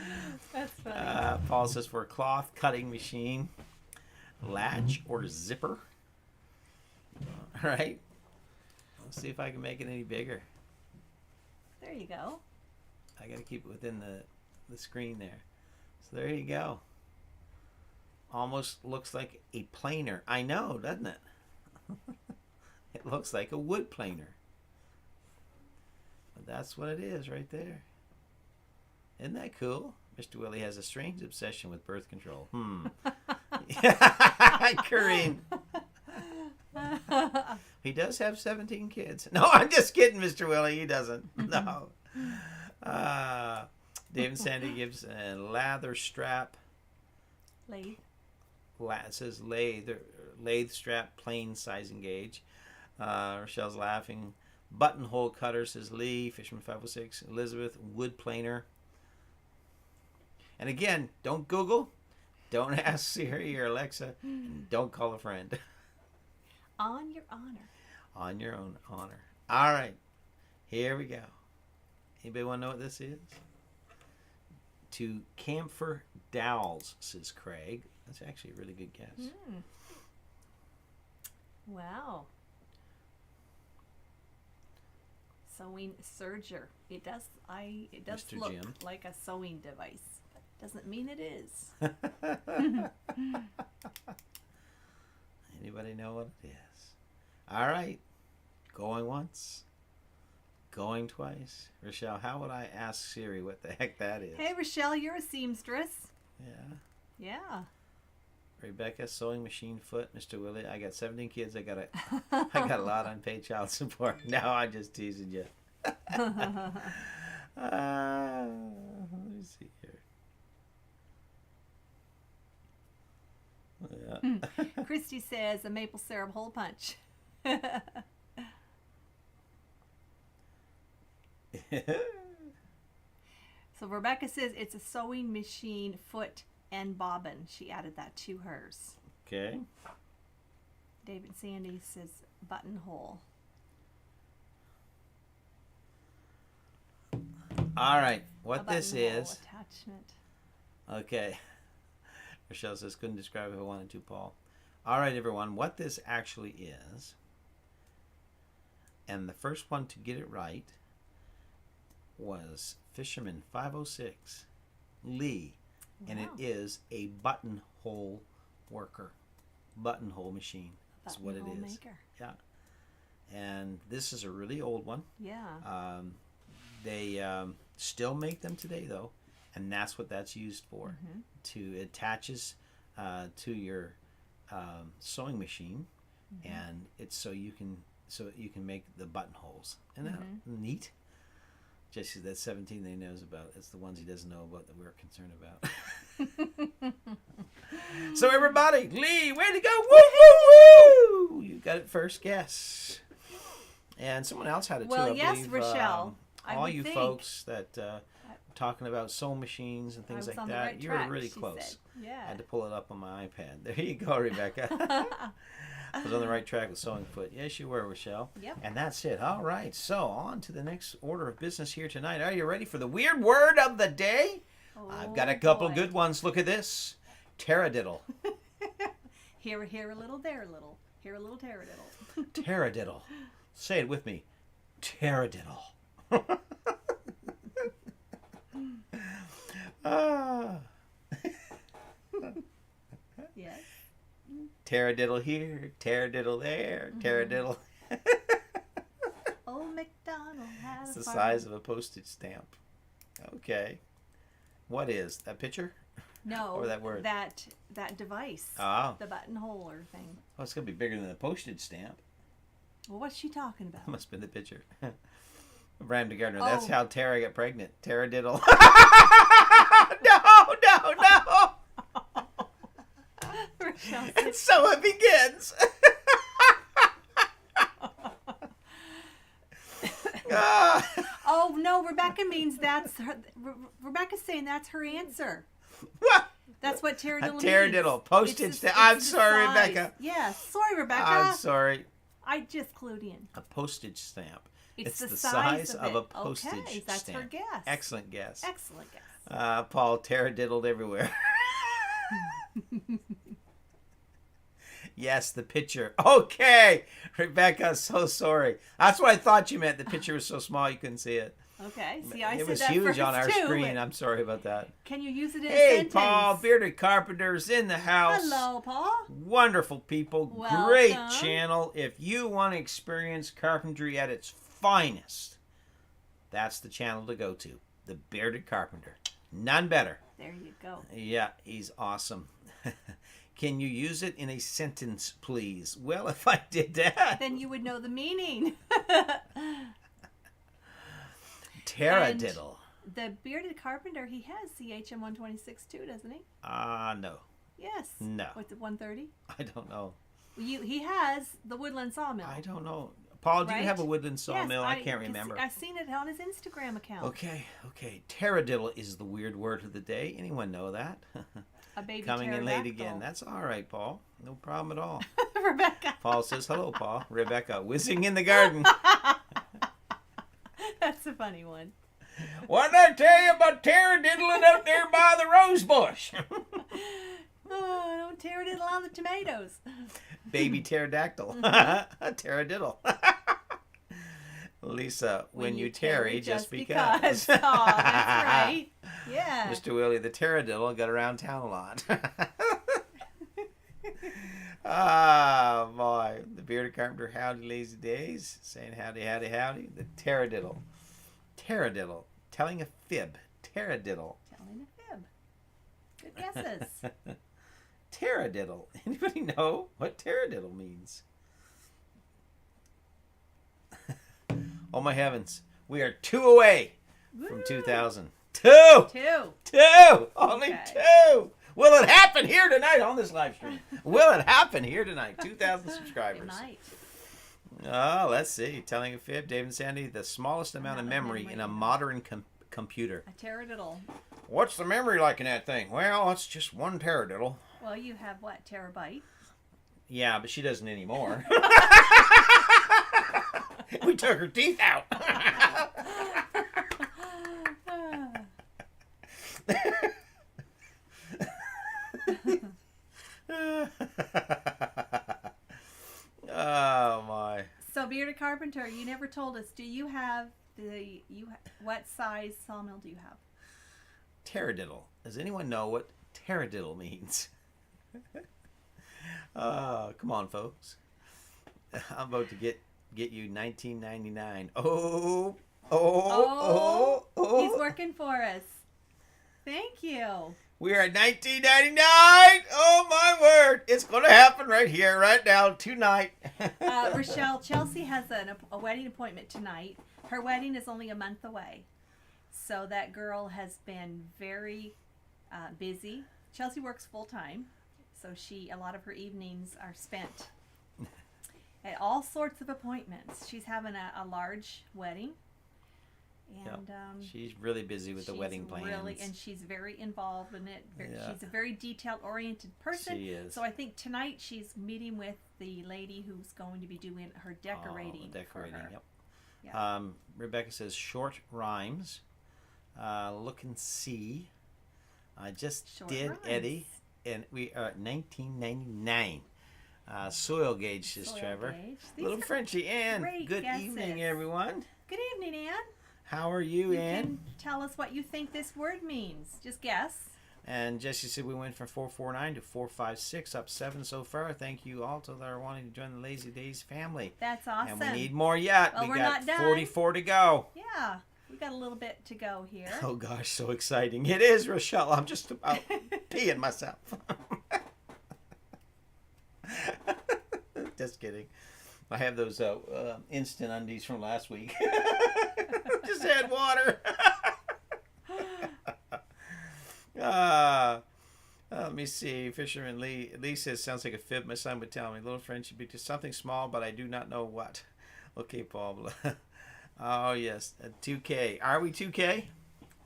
That's funny. Paul says for a cloth cutting machine, latch or zipper. All right. Let's see if I can make it any bigger. There you go. I got to keep it within the screen there. So there you go. Almost looks like a planer. I know, doesn't it? It looks like a wood planer. But that's what it is right there. Isn't that cool? Mr. Willie has a strange obsession with birth control. Corinne. He does have 17 kids. No, I'm just kidding, Mr. Willie. He doesn't. No. David Sandy gives a lather strap. Lathe. It says lathe strap, plain sizing gauge. Rochelle's laughing. Buttonhole cutter, says Lee. Fisherman 506. Elizabeth, wood planer. And again, don't Google. Don't ask Siri or Alexa. And don't call a friend. On your honor. On your own honor. All right. Here we go. Anybody want to know what this is? To camphor dowels, says Craig. That's actually a really good guess. Wow. Sewing serger. It does Mr. look Jim. like a sewing device. Doesn't mean it is. Anybody know what it is? All right. Going once. Going twice. Rochelle, how would I ask Siri what the heck that is? Hey, Rochelle, you're a seamstress. Yeah. Yeah. Rebecca, sewing machine foot. Mr. Willie, I got 17 kids. I got a lot of unpaid child support. No, I'm just teasing you. Let me see here. Yeah. Christy says a maple syrup hole punch. So Rebecca says it's a sewing machine foot and bobbin. She added that to hers. Okay. David Sandy says buttonhole. All right. What this buttonhole is. Attachment. Okay. Rochelle says couldn't describe if I wanted to, Paul. All right, everyone. What this actually is, and the first one to get it right was Fisherman 506, Lee. Wow. And it is a buttonhole worker. Buttonhole machine. That's what it is. Maker. Yeah. And this is a really old one. Yeah. They still make them today, though, and that's what that's used for. It attaches to your sewing machine, and it's so you can make the buttonholes. Isn't that neat? Jesse, that's 17 that he knows about. It's the ones he doesn't know about that we're concerned about. So everybody, Lee, way to go! Woo, woo, woo! You got it first guess. And someone else had it too. Well, I yes, believe, Rochelle. all you folks that talking about sewing machines and things like that, right you track, were really she close. said. Yeah. I had to pull it up on my iPad. There you go, Rebecca. I was on the right track with sewing foot. Yes, you were, Rochelle. Yep. And that's it. All right. So on to the next order of business here tonight. Are you ready for the weird word of the day? Oh, I've got a couple boy. good ones. Look at this. Taradiddle. Here a little, there a little. Here a little taradiddle. Taradiddle. Say it with me. Taradiddle. Yes. Taradiddle here, taradiddle there, taradiddle. Old MacDonald had It's a the farm. size of a postage stamp. Okay. What is that picture? No. Or that word? That device. Oh. The buttonhole or thing. Well, it's going to be bigger than the postage stamp. Well, what's she talking about? That must have been the picture. Brandon Gardner, that's Oh. how Tara got pregnant. Taradiddle. No. Rochelle And said, so it begins. oh no, Rebecca means that's her. Rebecca's saying that's her answer. What? That's what taradiddle A means. taradiddle. Postage It's the- stamp. I'm it's the sorry, size. Rebecca. Yeah, sorry, Rebecca. I'm sorry. I just clued in. A postage stamp. It's the size size of of a it. postage Okay, that's stamp. her guess. Excellent guess. Excellent guess. Paul taradiddled everywhere. Yes, the picture. Okay, Rebecca, so sorry. That's what I thought you meant. The picture was so small you couldn't see it. Okay, see, I It said was that huge first on our too, screen. but I'm sorry about that. Can you use it in a Hey, sentence? Paul, Bearded Carpenter's in the house. Hello, Paul. Wonderful people. Welcome. Great channel. If you want to experience carpentry at its finest, that's the channel to go to. The Bearded Carpenter. None better. There you go. Yeah, he's awesome. Can you use it in a sentence, please? Well, if I did that. Then you would know the meaning. Taradiddle. The Bearded Carpenter, he has CHM 126 too, doesn't he? No. Yes. No. What's it, 130? I don't know. He has the Woodland Sawmill. I don't know. Paul, do you Right? have a woodland sawmill? Yes, I can't remember. I've seen it on his Instagram account. Okay. Taradiddle is the weird word of the day. Anyone know that? A baby Coming in late pterodactyl. again. That's all right, Paul. No problem at all. Rebecca. Paul says hello, Paul. Rebecca, whizzing in the garden. That's a funny one. What did I tell you about taradiddling out there by the rose bush? Oh, don't taradiddle on the tomatoes. Baby pterodactyl. Taradiddle. Lisa, when you tarry, just because. Oh, that's right. Yeah. Mr. Willie the taradiddle got around town a lot. Ah, boy. The Bearded Carpenter, howdy lazy days. Saying howdy, howdy, howdy. The taradiddle. Taradiddle. Telling a fib. Taradiddle. Telling a fib. Good guesses. Taradiddle. Anybody know what taradiddle means? Oh my heavens. We are 2 away from Woo. 2000. 2! 2. 2! Only Okay. 2! Will it happen here tonight on this live stream? Will it happen here tonight? 2,000 It subscribers. might. Oh, let's see. Telling a fib, Dave and Sandy, the smallest amount of memory in a modern computer. A taradiddle. What's the memory like in that thing? Well, it's just 1 taradiddle. Well, you have what? Terabyte? Yeah, but she doesn't anymore. We took her teeth out. Oh my. So, Bearded Carpenter, you never told us. Do you have what size sawmill do you have? Taradiddle. Does anyone know what taradiddle means? Come on, folks. I'm about to get you $19.99. Oh. He's working for us. Thank you. We're at $19.99. Oh my word! It's gonna happen right here, right now, tonight. Rochelle, Chelsea has a wedding appointment tonight. Her wedding is only a month away, so that girl has been very busy. Chelsea works full time, so a lot of her evenings are spent at all sorts of appointments. She's having a large wedding. And she's really busy with the wedding plans. And she's very involved in it. She's a very detail-oriented person. She is. So I think tonight she's meeting with the lady who's going to be doing her decorating. Decorating, for her. yep. Yeah. Rebecca says short rhymes. Look and see. I just Short did rhymes. Eddie, and we are at $19.99. Soil gauge, says Soil Trevor. gauge. Little Frenchie Ann. great Good guesses. evening, everyone. Good evening, Ann. How are you, You Ann? can tell us what you think this word means. Just guess. And Jesse said we went from 449 to 456, up 7 so far. Thank you all that are wanting to join the Lazy Days family. That's awesome. And we need more yet. Well, we we're got not done. 44 to go. Yeah, we got a little bit to go here. Oh gosh, so exciting. It is, Rochelle. I'm just about peeing myself. Just kidding. I have those instant undies from last week. Just had water. Let me see. Fisherman Lee says, sounds like a fib my son would tell me. Little friend should be just something small, but I do not know what. Okay, Paul. Oh, yes. 2K. Are we 2K?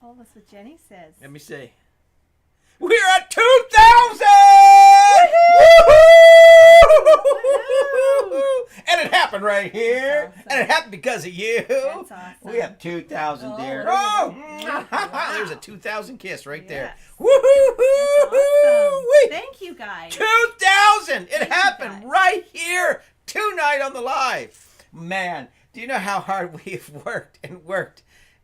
Oh, that's what Jenny says. Let me see. We're at 2,000! Woo-hoo! And it happened right here. Awesome. And it happened because of you. That's awesome. We have 2,000, dear. Oh, Oh! There's a 2,000 kiss right there. Yes. Woo-hoo! Awesome. Thank you, guys. 2,000! It Thank you, happened guys. right here tonight on the live. Man, do you know how hard we've worked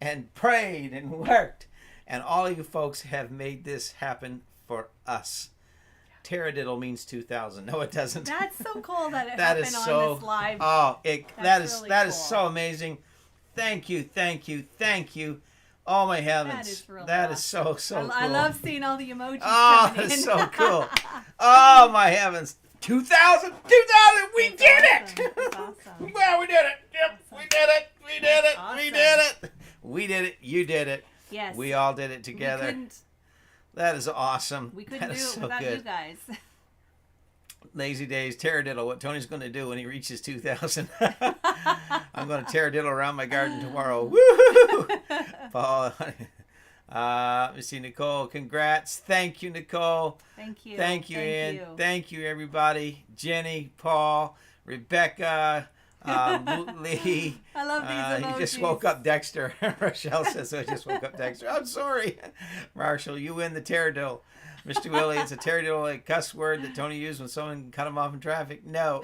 and prayed and worked? And all of you folks have made this happen for us. Taradiddle means 2,000. No, it doesn't. That's so cool that it That happened is on so. this live. Oh, that is really that is cool. so amazing. Thank you. Oh my heavens. That is real That is awesome. so cool. I love seeing all the emojis Oh, coming in. that's so cool. Oh my heavens. 2,000. We That's did awesome. it. That's awesome. Well, we did it. Yep, we did it. We did it. Awesome. We did it. We did it. You did it. Yes. We all did it together. That is awesome. We couldn't That do is it so without good. you guys. Lazy Days, Taradiddle, what Tony's going to do when he reaches 2,000. I'm going to Taradiddle around my garden tomorrow. Woohoo! Paul, let me see, Nicole, congrats. Thank you, Nicole. Thank you. Thank you, Ian. Thank you, everybody. Jenny, Paul, Rebecca, Lee. I love these emojis. He just woke up Dexter. Rochelle says, I just woke up Dexter. I'm sorry. Marshall, you win the Taradiddle. Mr. Willie, it's a Taradiddle, a cuss word that Tony used when someone cut him off in traffic. No.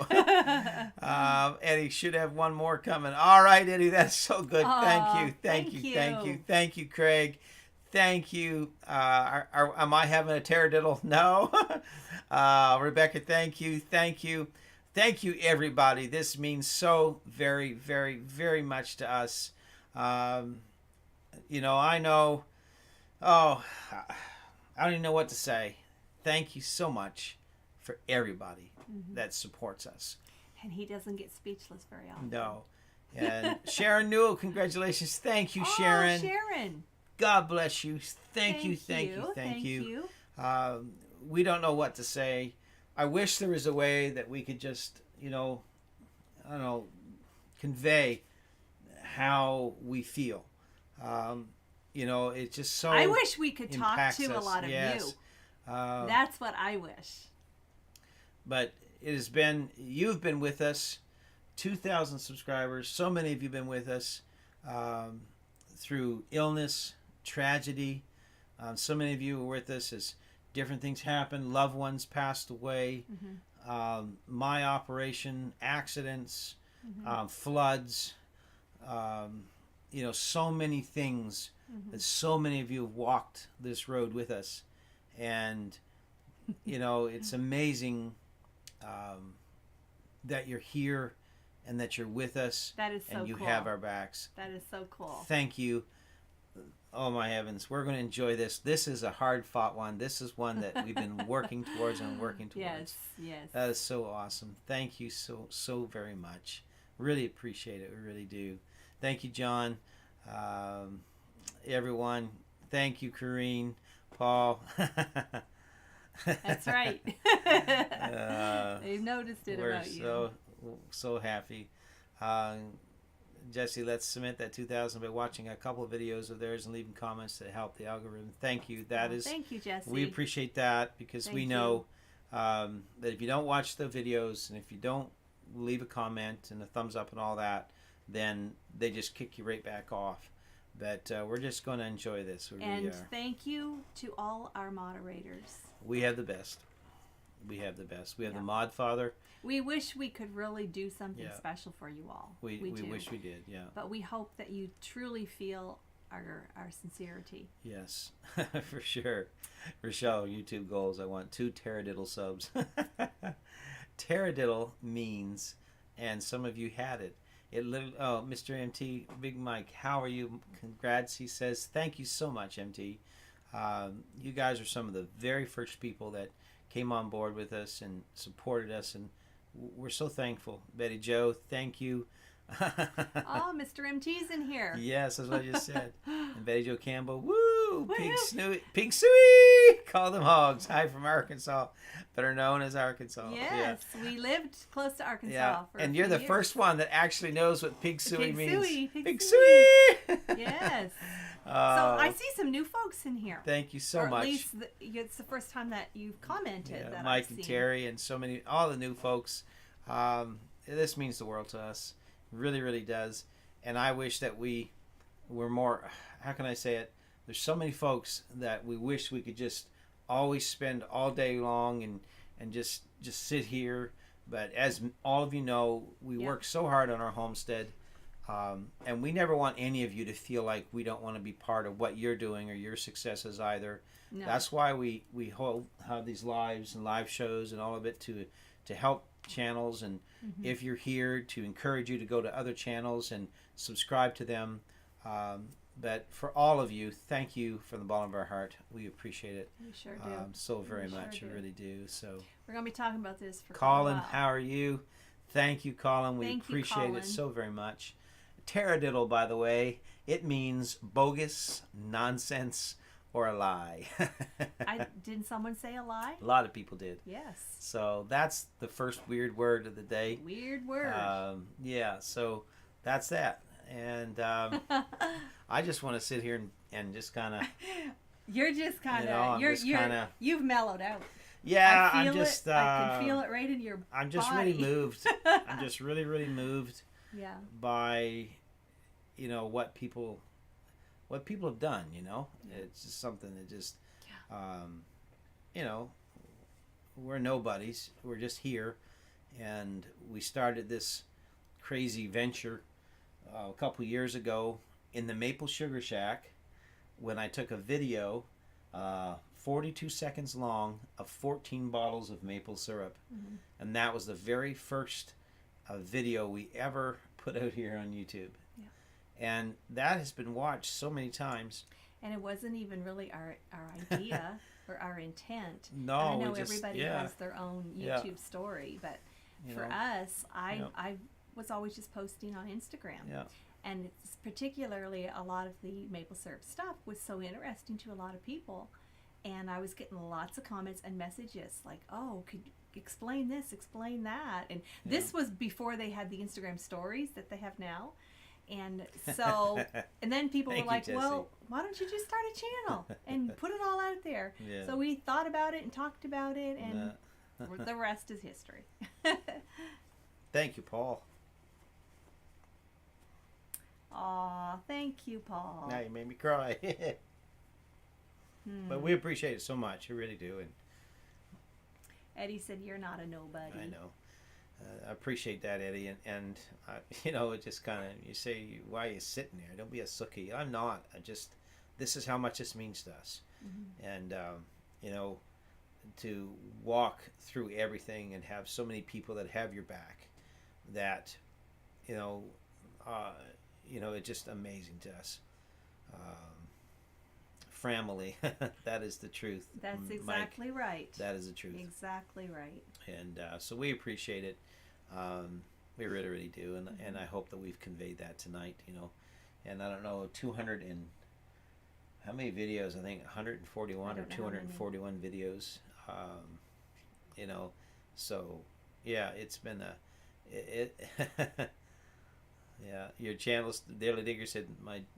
Eddie should have one more coming. All right, Eddie, that's so good. Thank you, Craig. Thank you. Am I having a Taradiddle? No. Rebecca, thank you. Thank you, everybody. This means so very, very, very much to us. I know. Oh, I don't even know what to say. Thank you so much for everybody that supports us. And he doesn't get speechless very often. No. And Sharon Newell, congratulations. Thank you, Sharon. Sharon. God bless you. Thank you. We don't know what to say. I wish there was a way that we could just, convey how we feel. It's just so. I wish we could talk to a us. lot of Yes. you. That's what I wish. But you've been with us, 2,000 subscribers. So many of you have been with us through illness, tragedy. So many of you were with us as different things happened. Loved ones passed away. My operation, accidents, floods. So many things that so many of you have walked this road with us. And, it's amazing that you're here and that you're with us. That is so and you cool. have our backs. That is so cool. Thank you. Oh my heavens, we're going to enjoy this. This is a hard-fought one. This is one that we've been working towards and working towards. Yes. That is so awesome. Thank you so very much. Really appreciate it. We really do. Thank you, John. Everyone. Thank you, Corrine, Paul. That's right. They've noticed it about you. We're so happy. Jesse, let's cement that 2,000 by watching a couple of videos of theirs and leaving comments to help the algorithm. Thank you. Thank you, Jesse. We appreciate that because we know that if you don't watch the videos and if you don't leave a comment and a thumbs up and all that, then they just kick you right back off. But we're just going to enjoy this. We really are. Thank you to all our moderators. We have the best. We have the Mod Father. We wish we could really do something special for you all. We wish we did, yeah. But we hope that you truly feel our sincerity. Yes, for sure. Rochelle, YouTube goals. I want 2 Taradiddle subs. Taradiddle means, and some of you had it. It literally. Oh, Mr. MT, Big Mike, how are you? Congrats. He says, thank you so much, MT. You guys are some of the very first people that came on board with us and supported us, and we're so thankful. Betty Joe, thank you. Oh, Mr. MT's in here. Yes, that's what I just said. And Betty Joe Campbell, woo! Pink Suey! Call them hogs. Hi from Arkansas, better known as Arkansas. Yes, we lived close to Arkansas. Yeah, for and a you're few the years. first one that actually knows what Pink Suey means. Pink Suey! Yes. So I see some new folks in here. Thank you so or much. At least it's the first time that you've commented. Yeah, that Mike I've and seen. Terry and so many, all the new folks. This means the world to us. Really, really does. And I wish that we were more, how can I say it? There's so many folks that we wish we could just always spend all day long and just sit here. But as all of you know, we work so hard on our homestead. And we never want any of you to feel like we don't want to be part of what you're doing or your successes either. No. That's why we have these lives and live shows and all of it to help channels, and if you're here, to encourage you to go to other channels and subscribe to them. But for all of you, thank you from the bottom of our heart. We appreciate it. We sure do. So very much. We really do. So we're going to be talking about this for Colin, a while. how are you? Thank you, Colin. We appreciate it so very much. Taradiddle, by the way, it means bogus, nonsense, or a lie. Didn't someone say a lie? A lot of people did. Yes. So that's the first weird word of the day. Weird word. Yeah, so that's that. And I just want to sit here and just kind of... You're just kind of... You've mellowed out. Yeah, I can feel it right in your I'm just body. really moved. I'm just really, really moved by, what people have done, It's just something that just, we're nobodies. We're just here. And we started this crazy venture a couple years ago in the Maple Sugar Shack when I took a video 42 seconds long of 14 bottles of maple syrup. And that was the very first video we ever put out here on YouTube. And that has been watched so many times. And it wasn't even really our idea or our intent. No, I know everybody has their own YouTube story, but for us, I was always just posting on Instagram. Yeah. And it's particularly a lot of the maple syrup stuff was so interesting to a lot of people. And I was getting lots of comments and messages like, oh, could you explain this, explain that? And this was before they had the Instagram stories that they have now. And so, and then people were like, well, why don't you just start a channel and put it all out there? Yeah. So we thought about it and talked about it, and the rest is history. Thank you, Paul. Aw, thank you, Paul. Now you made me cry. But we appreciate it so much. We really do. And Eddie said, you're not a nobody. I know. I appreciate that, Eddie. And it just kind of, you say, why are you sitting there? Don't be a sookie. I'm not. This is how much this means to us. And, to walk through everything and have so many people that have your back, that you know, uh, it's just amazing to us. Family, that is the truth. That's Mike, exactly right. that is the truth. Exactly right. And so we appreciate it. We really, really do. And I hope that we've conveyed that tonight, And I don't know, 200 and how many videos? I think 141 or 241 videos. So yeah, it's been yeah, your channel, Daily Digger said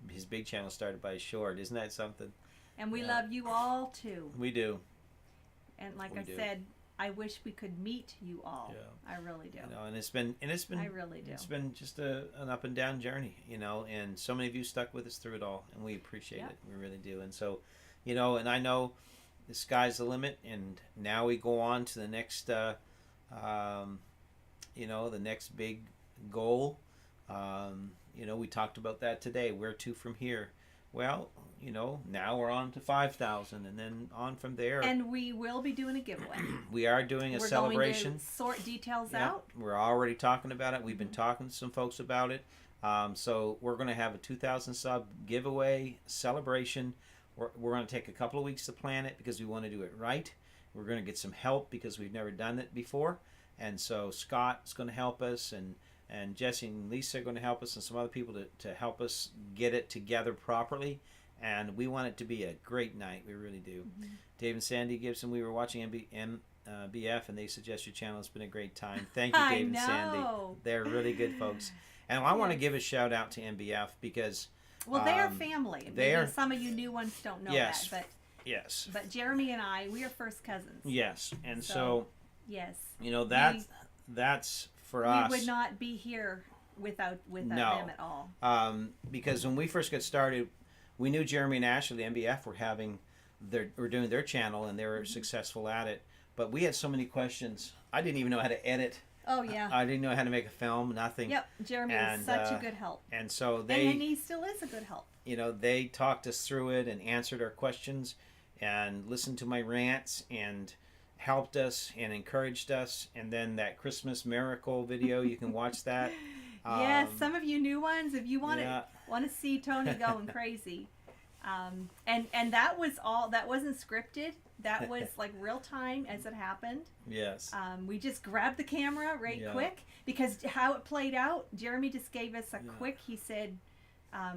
his big channel started by a short. Isn't that something? And we love you all too. We do. And like I said, I wish we could meet you all. Yeah. I really do. And it's been I really do. It's been just an up and down journey, and so many of you stuck with us through it all, and we appreciate it. We really do. And so, and I know the sky's the limit, and now we go on to the next the next big goal. We talked about that today. Where to from here? Well, now we're on to 5,000, and then on from there. And we will be doing a giveaway. We are doing a celebration. We're going to sort details out. We're already talking about it. We've been talking to some folks about it. So we're going to have a 2,000 sub giveaway celebration. We're going to take a couple of weeks to plan it because we want to do it right. We're going to get some help because we've never done it before. And so Scott's going to help us, and Jesse and Lisa are going to help us, and some other people to help us get it together properly. And we want it to be a great night. We really do. Dave and Sandy Gibson, we were watching BF, and they suggest your channel has been a great time. Thank you, Dave and Sandy. They're really good folks. And I want to give a shout out to MBF because... Well, they are family. Maybe some of you new ones don't know that. But, yes. But Jeremy and I, we are first cousins. Yes. And so yes. That's for us. We would not be here without them at all. Because when we first got started, we knew Jeremy and Ashley, the MBF, were doing their channel, and they were successful at it. But we had so many questions. I didn't even know how to edit. Oh, yeah. I didn't know how to make a film, nothing. Yep, Jeremy was such a good help. And so and he still is a good help. They talked us through it and answered our questions and listened to my rants and helped us and encouraged us. And then that Christmas miracle video, you can watch that. Yes, some of you new ones, if you want to see Tony going crazy. And that was all, that wasn't scripted. That was like real time as it happened. Yes. We just grabbed the camera quick because how it played out, Jeremy just gave us a quick, he said,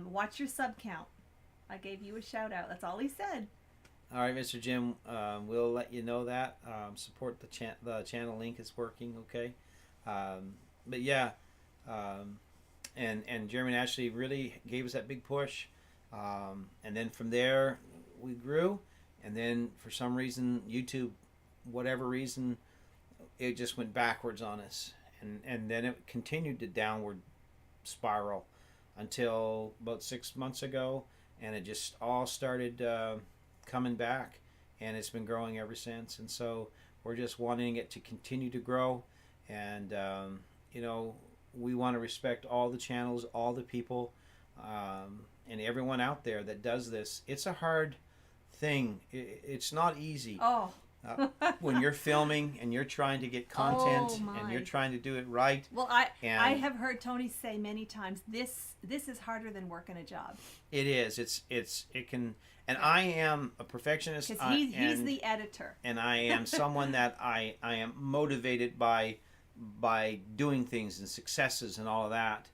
watch your sub count. I gave you a shout out. That's all he said. All right, Mr. Jim, we'll let you know that. Support the channel link is working, okay? But yeah, and Jeremy and Ashley really gave us that big push. And then from there, we grew. And then for some reason, YouTube, whatever reason, it just went backwards on us. And then it continued to downward spiral until about 6 months ago. And it just all started coming back. And it's been growing ever since. And so we're just wanting it to continue to grow. And, we want to respect all the channels, all the people, and everyone out there that does this. It's a hard thing. It's not easy. Oh. When you're filming and you're trying to get content and you're trying to do it right. Well, I have heard Tony say many times, this is harder than working a job. It is. It can. And I am a perfectionist. Because he's the editor. And I am someone that I am motivated by doing things and successes and all of that.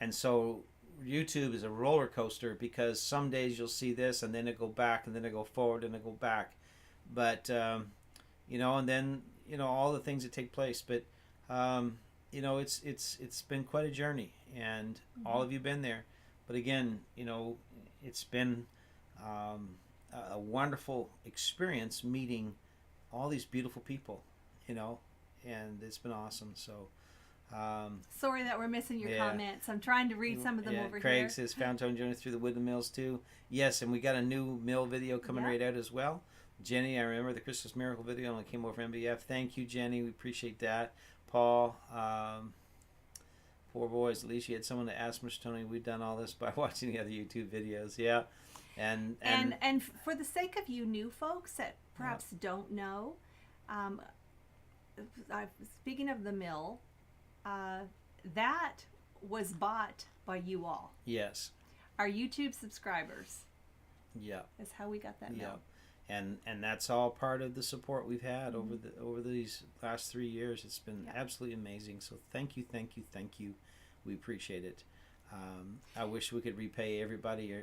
And so YouTube is a roller coaster because some days you'll see this and then it go back and then it go forward and it go back. But, and then, all the things that take place. But, it's been quite a journey, and all of you been there. But again, it's been a wonderful experience meeting all these beautiful people, and it's been awesome. So, sorry that we're missing your comments. I'm trying to read some of them over Craig here. Craig says, found Tony Jonas through the Woodland Mills too. Yes, and we got a new mill video coming right out as well. Jenny, I remember the Christmas Miracle video when it came over from MBF. Thank you, Jenny. We appreciate that. Paul, poor boys. At least you had someone to ask Mr. Tony. We've done all this by watching the other YouTube videos. Yeah. And for the sake of you new folks that perhaps don't know, speaking of the mill, that was bought by you all. Yes. Our YouTube subscribers. Yeah. Is how we got that mill. And that's all part of the support we've had over these last 3 years. It's been absolutely amazing. So thank you. We appreciate it. I wish we could repay everybody,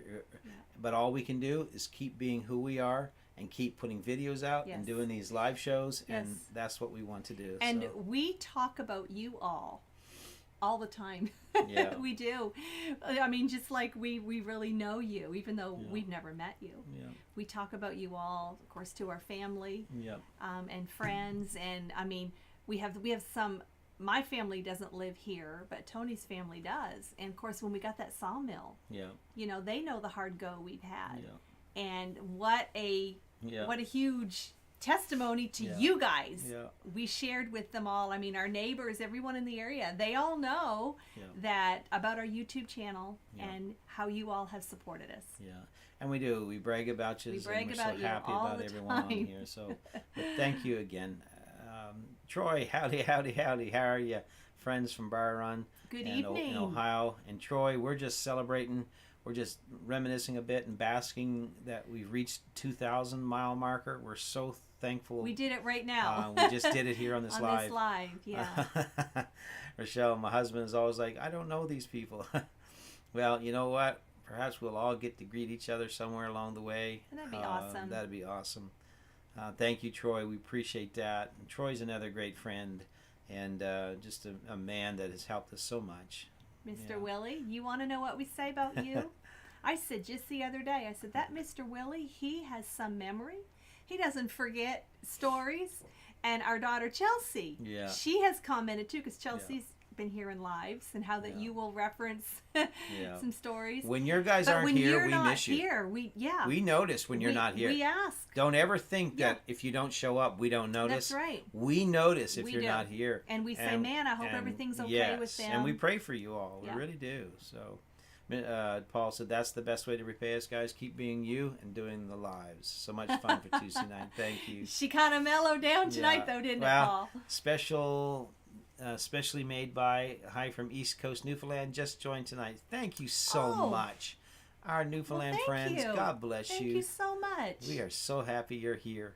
but all we can do is keep being who we are and keep putting videos out and doing these live shows, and that's what we want to do. And we talk about you all the time. Yeah. We do. I mean, just like we really know you, even though we've never met you. Yeah. We talk about you all, of course, to our family and friends. And I mean, we have some. My family doesn't live here, but Tony's family does. And of course, when we got that sawmill, you know, they know the hard go we've had, and what a huge testimony to you guys. We shared with them all. I mean, our neighbors, everyone in the area, they all know that about our YouTube channel and how you all have supported us. And we do. We brag about you. We're so happy about everyone on here. So but thank you again. Troy, howdy. How are you? Friends from Bar Run. Good evening. In Ohio. And Troy, we're just celebrating. We're just reminiscing a bit and basking that we've reached 2,000 mile marker. We're so thankful. We did it right now. We just did it here on this on live. This live, yeah. Rochelle, my husband, is always like, I don't know these people. Well, you know what? Perhaps we'll all get to greet each other somewhere along the way. And that'd be awesome. That'd be awesome. Thank you, Troy. We appreciate that. And Troy's another great friend and just a man that has helped us so much. Mr. Willie, you want to know what we say about you? I said just the other day, I said, that Mr. Willie, he has some memory. He doesn't forget stories. And our daughter, Chelsea, she has commented too, because Chelsea's been here in lives, and how that you will reference some stories. When your guys aren't here, we miss you. Here, we notice when you're not here. We ask. Don't ever think that if you don't show up, we don't notice. That's right. We notice if you're not here. And we say, man, I hope everything's okay with them. And we pray for you all. We really do. So Paul said, that's the best way to repay us, guys. Keep being you and doing the lives. So much fun for Tuesday night. Thank you. She kind of mellowed down tonight, though, didn't it, Paul? Specially made by from East Coast Newfoundland, just joined tonight. Thank you so much, our Newfoundland friends. God bless you. Thank you so much. We are so happy you're here.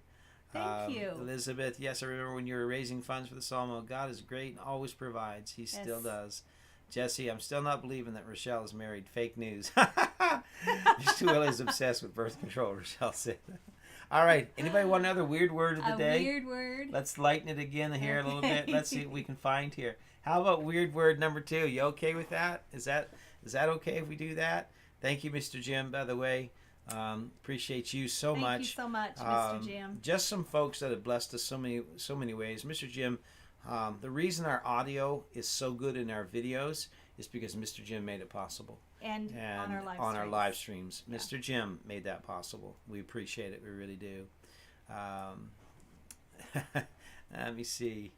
Thank you, Elizabeth. Yes, I remember when you were raising funds for the sawmill. God is great and always provides. He still does. Jesse, I'm still not believing that Rochelle is married. Fake news. Will is obsessed with birth control, Rochelle said. All right. Anybody want another weird word of the day? A weird word. Let's lighten it again here a little bit. Let's see what we can find here. How about weird word number 2? You okay with that? Is that okay if we do that? Thank you, Mr. Jim, by the way. Appreciate you so much. Thank you so much, Mr. Jim. Just some folks that have blessed us so many ways. Mr. Jim, the reason our audio is so good in our videos is because Mr. Jim made it possible. And on our live streams. Mr. Jim made that possible. We appreciate it. We really do. Let me see.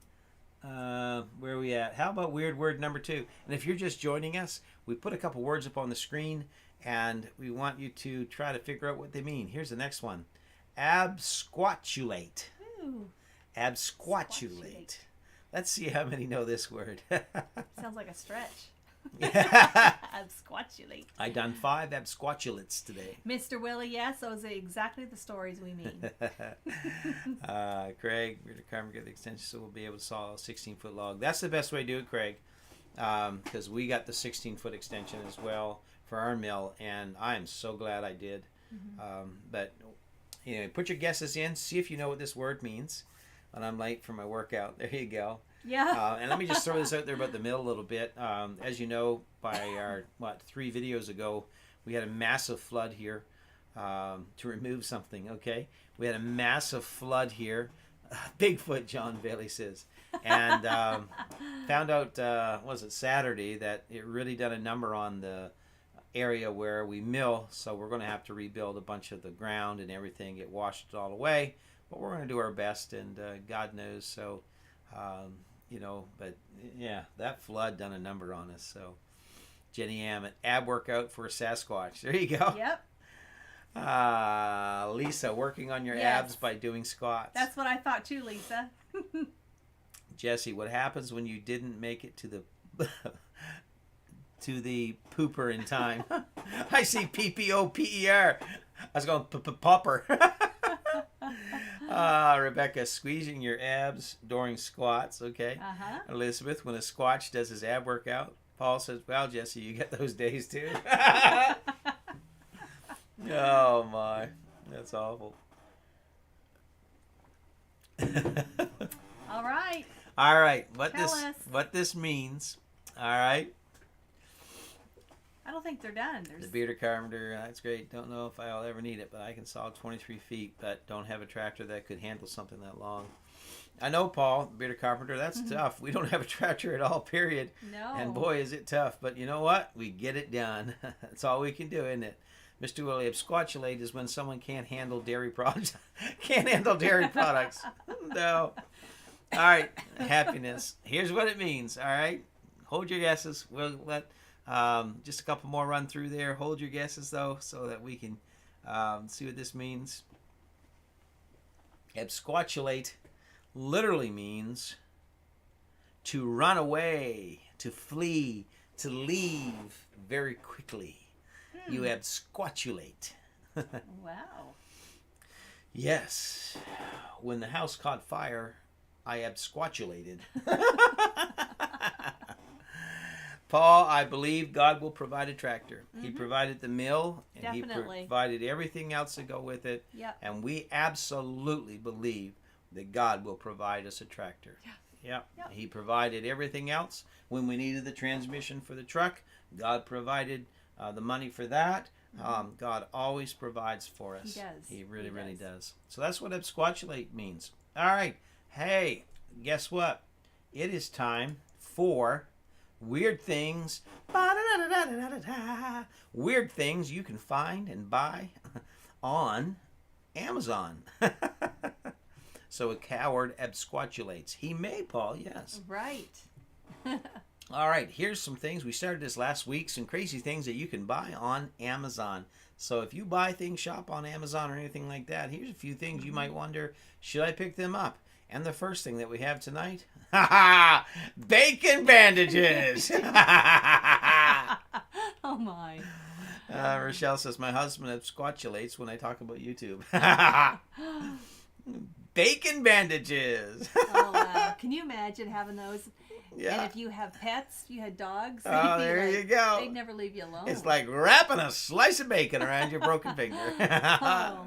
Where are we at? How about weird word number 2? And if you're just joining us, we put a couple words up on the screen, and we want you to try to figure out what they mean. Here's the next one. Absquatulate. Ooh. Absquatulate. Let's see how many know this word. Sounds like a stretch. Absquatulate. I done 5 absquatulates today. Mr. Willie, yes, those are exactly the stories we mean. Craig, we're to congregate the extension so we'll be able to saw a 16-foot log. That's the best way to do it, Craig, because we got the 16-foot extension as well for our mill, and I am so glad I did. But put your guesses in, see if you know what this word means. And I'm late for my workout. There you go. Yeah. And let me just throw this out there about the mill a little bit. As you know, by our 3 videos ago, we had a massive flood here to remove something. Okay, we had a massive flood here. Bigfoot, John Bailey says, and found out was it Saturday that it really done a number on the area where we mill. So we're going to have to rebuild a bunch of the ground and everything. It washed it all away. But we're going to do our best, and God knows. So, but yeah, that flood done a number on us. So, Jenny Am, an ab workout for a Sasquatch. There you go. Yep. Lisa, working on your abs by doing squats. That's what I thought too, Lisa. Jesse, what happens when you didn't make it to the to the pooper in time. I see PPOPER. I was going popper. Rebecca, squeezing your abs during squats. Okay. Elizabeth, when a squatch does his ab workout. Paul says, well, Jesse, you get those days too. Oh my, that's awful. All right. All right. Tell us. What this means. All right. I don't think they're done. The bearder carpenter, that's great. Don't know if I'll ever need it, but I can saw 23 feet, but don't have a tractor that could handle something that long. I know, Paul, bearder carpenter, that's tough. We don't have a tractor at all, period. No. And boy, is it tough. But you know what? We get it done. That's all we can do, isn't it? Mr. Willie, absquatulate is when someone can't handle dairy products. Can't handle dairy products. No. All right. Happiness. Here's what it means. All right. Hold your guesses. We'll let just a couple more run through there. Hold your guesses, though, so that we can see what this means. Absquatulate literally means to run away, to flee, to leave very quickly. You absquatulate. Wow. Yes. When the house caught fire, I absquatulated. Paul, I believe God will provide a tractor. He provided the mill, and Definitely. He provided everything else to go with it. Yep. And we absolutely believe that God will provide us a tractor. Yeah. Yep. He provided everything else. When we needed the transmission for the truck, God provided the money for that. God always provides for us. He does. He really does. So that's what absquatulate means. All right. Hey, guess what? It is time for weird things. Weird things you can find and buy on Amazon. So a coward absquatulates. He may, Paul, yes. Right. All right, here's some things. We started this last week, some crazy things that you can buy on Amazon. So if you buy things, shop on Amazon or anything like that, here's a few things you might wonder, should I pick them up? And the first thing that we have tonight, bacon bandages. Oh my. Rochelle says, my husband absquatulates when I talk about YouTube. Bacon bandages. Oh, wow. Can you imagine having those? Yeah. And if you have pets, if you had dogs, Oh, there you go. They'd never leave you alone. It's like wrapping a slice of bacon around your broken finger. Oh.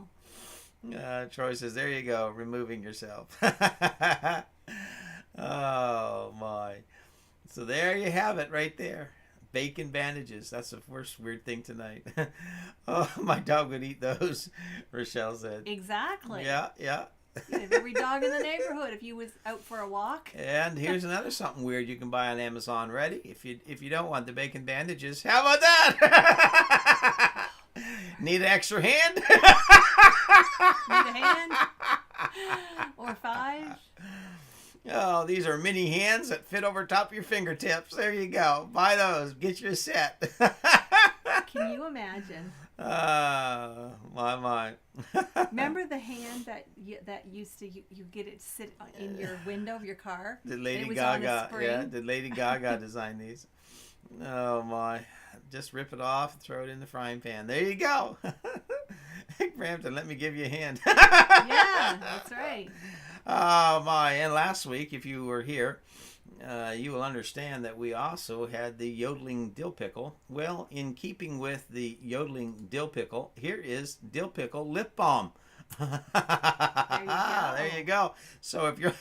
Troy says, there you go, removing yourself. Oh, my. So there you have it right there. Bacon bandages. That's the first weird thing tonight. Oh, my dog would eat those, Rochelle said. Exactly. Yeah. You'd have every dog in the neighborhood if you was out for a walk. And here's another something weird you can buy on Amazon. Ready? If you don't want the bacon bandages, how about that? Need an extra hand? Need a hand? Or 5? Oh, these are mini hands that fit over top of your fingertips. There you go. Buy those. Get your set. Can you imagine? My. Remember the hand that used to you get it sit in your window of your car? Did Lady it was Gaga? on a spring? Yeah. Did Lady Gaga design these? Oh my! Just rip it off and throw it in the frying pan. There you go. Brampton, let me give you a hand. Yeah, that's right. Oh my! And last week, if you were here, you will understand that we also had the yodeling dill pickle. Well, in keeping with the yodeling dill pickle, here is dill pickle lip balm. There you go. There you go. So if you're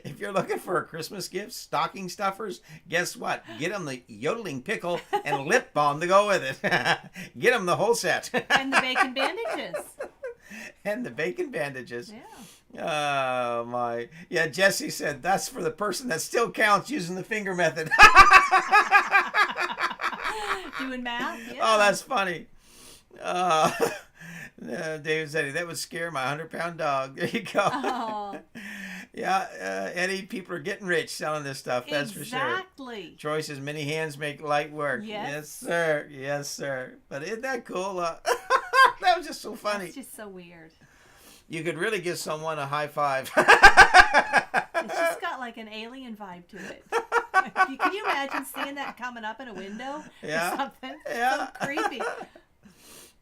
if you're looking for a Christmas gift, stocking stuffers, guess what? Get them the yodeling pickle and lip balm to go with it. Get them the whole set. And the bacon bandages. And the bacon bandages. Yeah. Oh my. Yeah, Jesse said that's for the person that still counts using the finger method. Doing math? Yeah. Oh, that's funny. David said that would scare my 100-pound dog. There you go. Oh. Yeah, Eddie, people are getting rich selling this stuff. That's for sure. Exactly. Troy says many hands make light work. Yes. Sir. Yes, sir. But isn't that cool? That was just so funny. It's just so weird. You could really give someone a high five. It's just got like an alien vibe to it. Can you imagine seeing that coming up in a window Yeah. or something? Yeah. So creepy.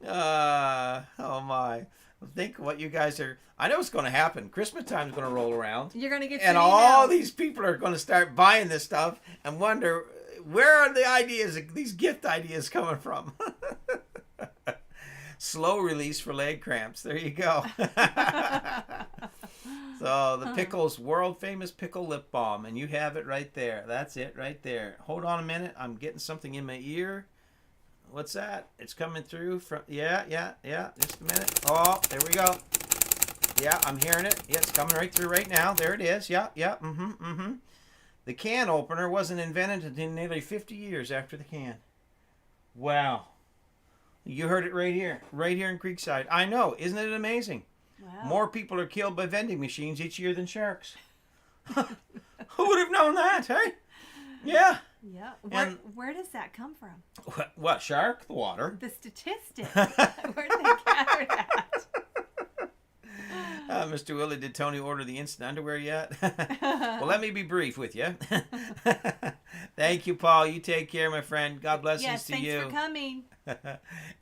Oh my. Think what you guys are. I know what's going to happen. Christmas time is going to roll around. You're going to get And your all email. these people are going to start buying this stuff and wonder where are the ideas, these gift ideas coming from? Slow release for leg cramps. There you go. So the Pickles world famous pickle lip balm, and you have it right there. That's it right there. Hold on a minute. I'm getting something in my ear. What's that? It's coming through from yeah. Just a minute. Oh, there we go. Yeah, I'm hearing it. Yeah, it's coming right through right now. There it is. Yeah. The can opener wasn't invented until nearly 50 years after the can. Wow. You heard it right here in Creekside. I know. Isn't it amazing? Wow. More people are killed by vending machines each year than sharks. Who would have known that, hey? Yeah. Yeah. And- Where does that come from? What, shark? The water. The statistic. Where did they gather that? Mr. Willie, did Tony order the instant underwear yet? Well, let me be brief with you. Thank you, Paul. You take care, my friend. God blessings Yes, to thanks you. for coming.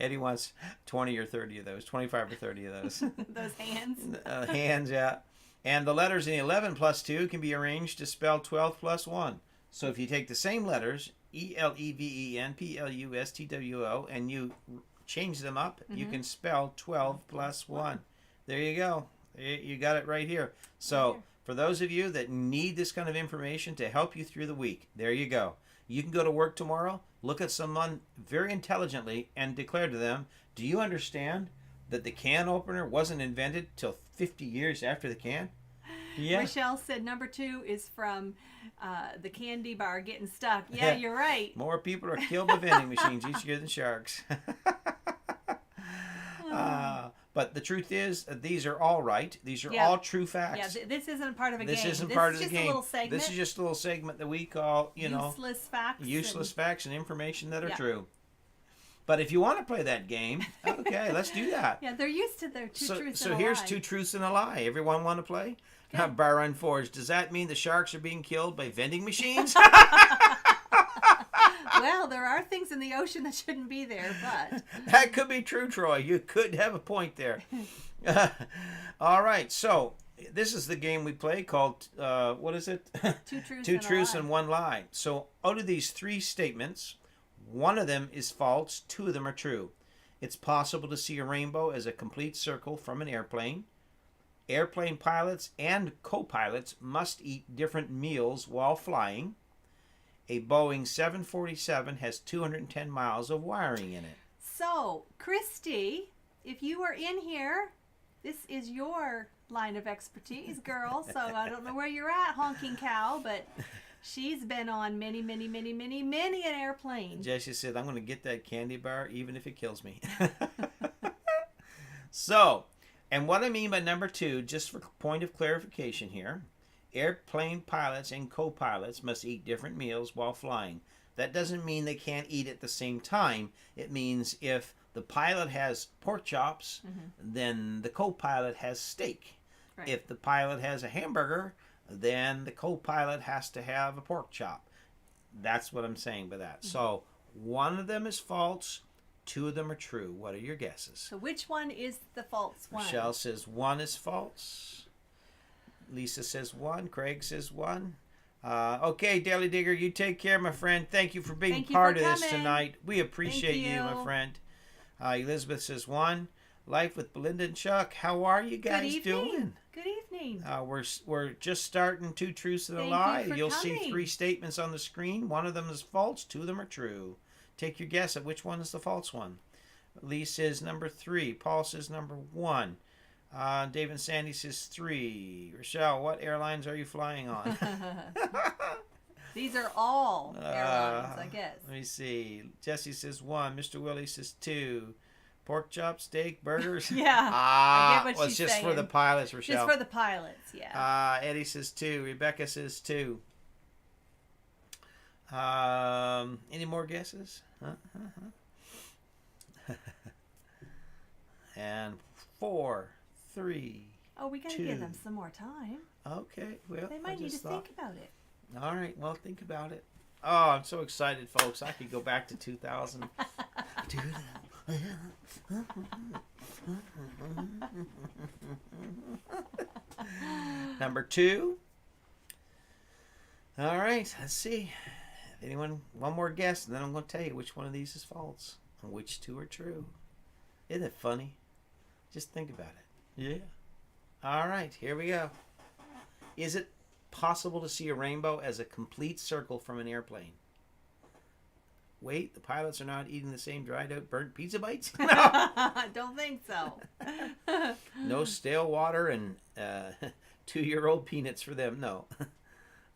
Eddie wants 20 or 30 of those, 25 or 30 of those. Those hands. Hands, yeah. And the letters in 11 plus 2 can be arranged to spell 12 plus 1. So if you take the same letters, ELEVEN, PLUSTWO, and you change them up, you can spell 12 plus 1. There you go. You got it right here. So for those of you that need this kind of information to help you through the week, there you go. You can go to work tomorrow, look at someone very intelligently, and declare to them, do you understand that the can opener wasn't invented till 50 years after the can? Yeah. Michelle said number 2 is from the candy bar getting stuck. Yeah, you're right. More people are killed by vending machines each year than sharks. But the truth is, these are all right. These are all true facts. Yeah, this isn't part of a game. This isn't part of the just game. A little segment. This is just a little segment that we call, useless facts. Useless facts and information that are true. But if you want to play that game, okay, let's do that. Yeah, they're used to their two truths and a lie. So here's 2 truths and a lie. Everyone want to play? Okay. Bar Unforged. Does that mean the sharks are being killed by vending machines? Well, there are things in the ocean that shouldn't be there, but... That could be true, Troy. You could have a point there. All right, so this is the game we play called, what is it? 2 truths, Two and, truths a lie. and 1 lie. So out of these 3 statements, 1 of them is false, 2 of them are true. It's possible to see a rainbow as a complete circle from an airplane. Airplane pilots and co-pilots must eat different meals while flying. A Boeing 747 has 210 miles of wiring in it. So, Christy, if you are in here, this is your line of expertise, girl. So I don't know where you're at, honking cow, but she's been on many an airplane. Jessie said, I'm going to get that candy bar even if it kills me. So, and what I mean by number 2, just for point of clarification here, airplane pilots and co-pilots must eat different meals while flying. That doesn't mean they can't eat at the same time. It means if the pilot has pork chops, then the co-pilot has steak. Right. If the pilot has a hamburger, then the co-pilot has to have a pork chop. That's what I'm saying by that. So 1 of them is false, 2 of them are true. What are your guesses? So which one is the false one? Michelle says 1 is false. Lisa says 1. Craig says 1. Okay, Daily Digger, you take care, my friend. Thank you for being part of this tonight. We appreciate you, my friend. Elizabeth says 1. Life with Belinda and Chuck. How are you guys doing? Good evening. We're just starting 2 truths and a lie. You'll see 3 statements on the screen. 1 of them is false. 2 of them are true. Take your guess at which one is the false one. Lee says number 3. Paul says number 1. Dave and Sandy says 3. Rochelle, what airlines are you flying on? These are all airlines, I guess. Let me see. Jesse says 1. Mr. Willie says 2. Pork chop, steak, burgers. Yeah. I get what she's just saying. for the pilots, Rochelle. Just for the pilots, yeah. Eddie says 2. Rebecca says 2. Any more guesses? And 4, 3. Oh, we gotta 2. give them some more time. Okay, well, They might need to think about it. All right, well, think about it. Oh, I'm so excited, folks. I could go back to 2000. Number 2. All right, let's see. Anyone, one more guess, and then I'm going to tell you which one of these is false and which 2 are true. Isn't it funny? Just think about it. Yeah. All right, here we go. Is it possible to see a rainbow as a complete circle from an airplane? Wait, the pilots are not eating the same dried out burnt pizza bites? No. I don't think so. No stale water and 2-year-old peanuts for them. No.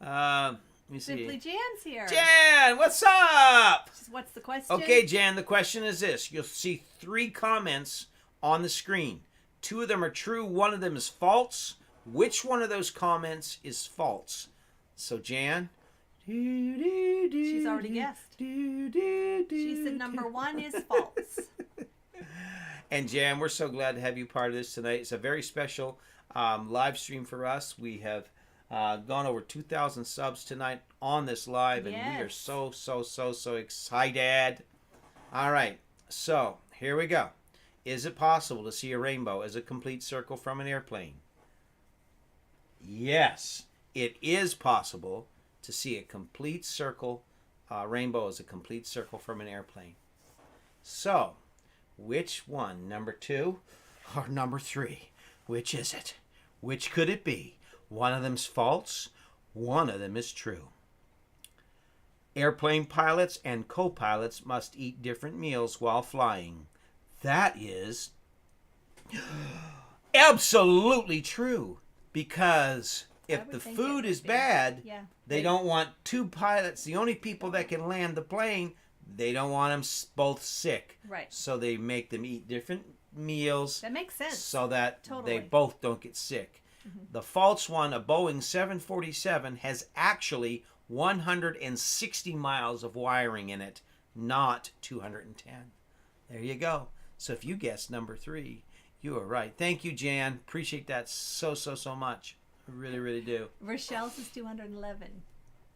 Let me see. Simply Jan's here. Jan, what's up? What's the question? Okay, Jan, the question is this. You'll see 3 comments on the screen. 2 of them are true. 1 of them is false. Which one of those comments is false? So, Jan. She's already guessed. She said number 1 is false. And Jan, we're so glad to have you part of this tonight. It's a very special live stream for us. We have gone over 2,000 subs tonight on this live, and we are so excited. All right, so here we go. Is it possible to see a rainbow as a complete circle from an airplane? Yes, it is possible to see a complete circle, rainbow as a complete circle from an airplane. So, which one, number 2 or number 3? Which is it? Which could it be? One of them's false, one of them is true. Airplane pilots and co-pilots must eat different meals while flying. That is absolutely true, because if the food is bad, they don't want 2 pilots, the only people that can land the plane, they don't want them both sick. Right. So they make them eat different meals. That makes sense. So that they both don't get sick. Mm-hmm. The false one, a Boeing 747, has actually 160 miles of wiring in it, not 210. There you go. So if you guessed number 3, you are right. Thank you, Jan. Appreciate that so much. I really do. Rochelle's is 211.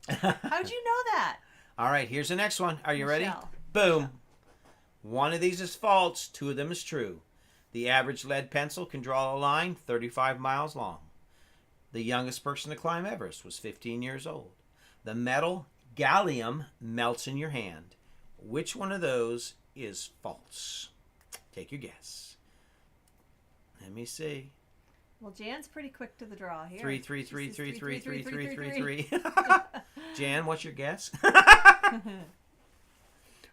How'd you know that? All right, here's the next one. Are you ready? Boom. Rochelle. One of these is false. 2 of them is true. The average lead pencil can draw a line 35 miles long. The youngest person to climb Everest was 15 years old. The metal gallium melts in your hand. Which one of those is false? Take your guess. Let me see. Well, Jan's pretty quick to the draw here. 3, 3, 3, 3, 3, 3, 3, 3, 3. Jan, what's your guess?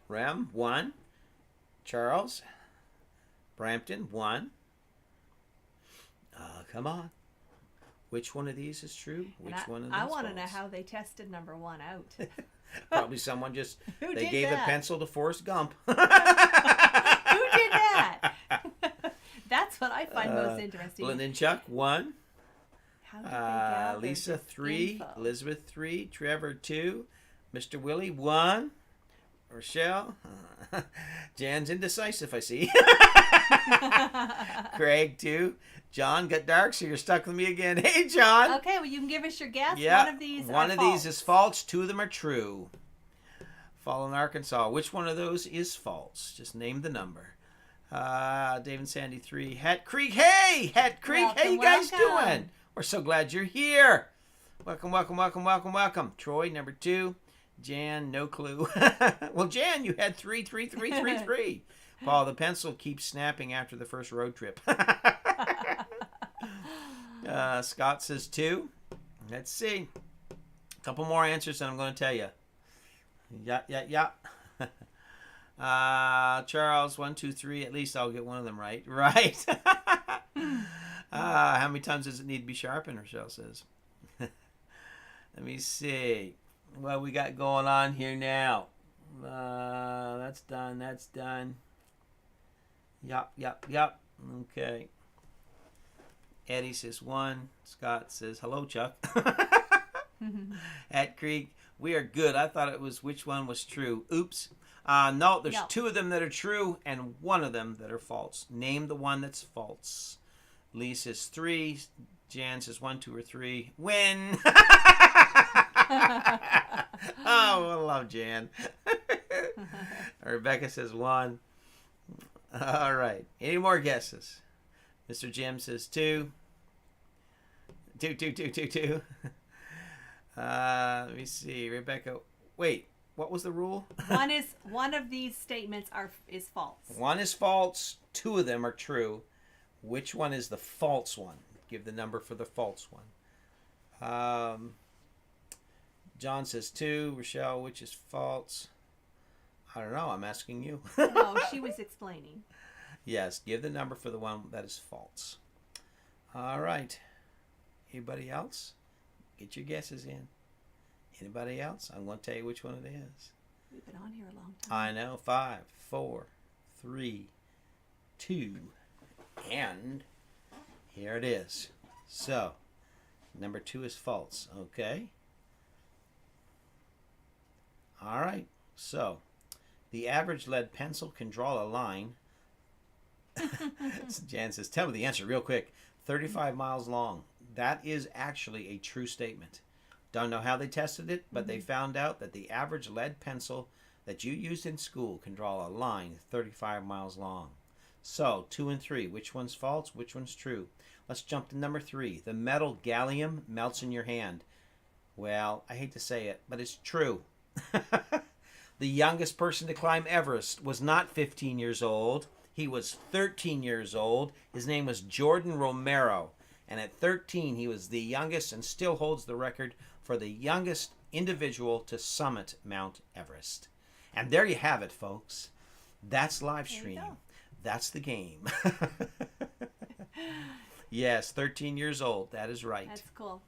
Rem, 1. Charles. Brampton, 1. Come on. Which one of these is true? Which one of these is false? I want to know how they tested number 1 out. Probably someone just, they gave the pencil to Forrest Gump. Who did that? That's what I find most interesting. Lyndon Chuck, 1. How did they gather Lisa, 3. info? Elizabeth, 3. Trevor, 2. Mr. Willie, 1. Rochelle. Jan's indecisive, I see. Craig, 2. John got dark, so you're stuck with me again. Hey, John. Okay, well, you can give us your guess. Yeah, One of these these is false. 2 of them are true. Fallen Arkansas. Which one of those is false? Just name the number. Dave and Sandy, 3. Hat Creek. Hey, Hat Creek. Welcome, how you guys welcome. doing? We're so glad you're here. Welcome. Troy, number 2. Jan, no clue. Well, Jan, you had 3, 3, 3, 3, 3. Paul, the pencil keeps snapping after the first road trip. Scott says 2. Let's see. A couple more answers and I'm going to tell you. Yeah. Charles, 1, 2, 3. At least I'll get one of them right. Right. How many times does it need to be sharpened, Rochelle says. Let me see. What we got going on here now. That's done. Yup. Okay. Eddie says 1. Scott says, hello, Chuck. At Creek, we are good. I thought it was which one was true. Oops. No, there's 2 of them that are true and 1 of them that are false. Name the one that's false. Lee says 3. Jan says 1, 2, or 3. Win. Oh, I love Jan. Rebecca says 1. All right. Any more guesses? Mr. Jim says 2. 2, 2, 2, 2, 2. Let me see. Rebecca, wait. What was the rule? One of these statements is false. 1 is false. 2 of them are true. Which one is the false one? Give the number for the false one. John says 2. Rochelle, which is false? I don't know. I'm asking you. No, she was explaining. Yes, give the number for the one that is false. All right. Anybody else? Get your guesses in. Anybody else? I'm going to tell you which one it is. We've been on here a long time. I know. 5, 4, 3, 2, and here it is. So, number 2 is false. Okay. All right. So, the average lead pencil can draw a line. Jan says, tell me the answer real quick. 35 miles long. That is actually a true statement. Don't know how they tested it, but they found out that the average lead pencil that you used in school can draw a line 35 miles long. So, 2 and 3. Which one's false? Which one's true? Let's jump to number 3. The metal gallium melts in your hand. Well, I hate to say it, but it's true. The youngest person to climb Everest was not 15 years old. He was 13 years old. His name was Jordan Romero. And at 13, he was the youngest and still holds the record for the youngest individual to summit Mount Everest. And there you have it, folks. That's live stream. That's the game. Yes, 13 years old. That is right. That's cool.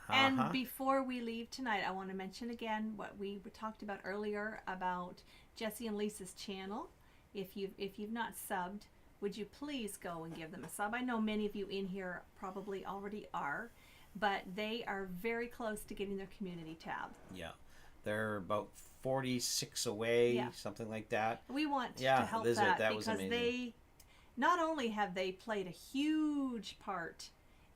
And before we leave tonight, I want to mention again what we talked about earlier about Jesse and Lisa's channel. If you've not subbed, would you please go and give them a sub? I know many of you in here probably already are, but they are very close to getting their community tab. Yeah. They're about 46 away, something like that. We want to help that because was amazing. They not only have they played a huge part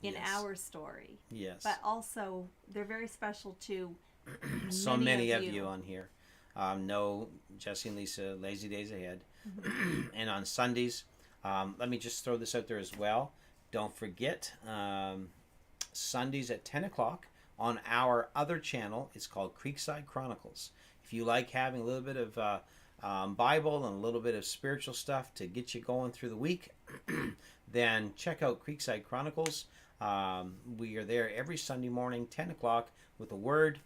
in our story, but also they're very special to so many of you on here. Know Jesse and Lisa, Lazy Days Ahead. And on Sundays, let me just throw this out there as well. Don't forget, Sundays at 10 o'clock on our other channel. It's called Creekside Chronicles. If you like having a little bit of Bible and a little bit of spiritual stuff to get you going through the week, then check out Creekside Chronicles. We are there every Sunday morning, 10 o'clock, with a word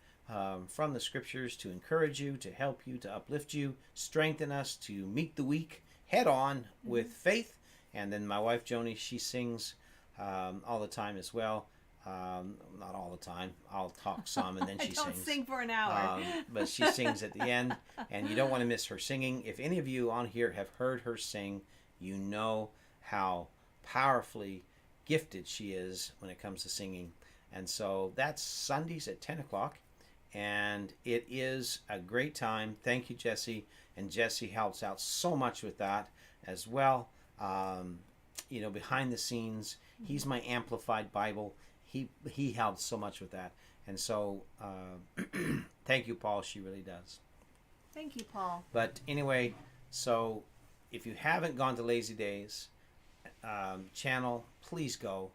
from the scriptures to encourage you, to help you, to uplift you, strengthen us to meet the week head on with faith. And then my wife Joni, she sings all the time as well. Not all the time. I'll talk some and then she don't sings. Sing for an hour. But she sings at the end, and you don't want to miss her singing. If any of you on here have heard her sing, you know how powerfully gifted she is when it comes to singing. And so that's Sundays at 10 o'clock, and it is a great time. Thank you, Jesse. And Jesse helps out so much with that as well. You know, behind the scenes, he's my amplified Bible. He helps so much with that. And so thank you, Paul. She really does. Thank you, Paul. But anyway, so if you haven't gone to Lazy Days channel, please go.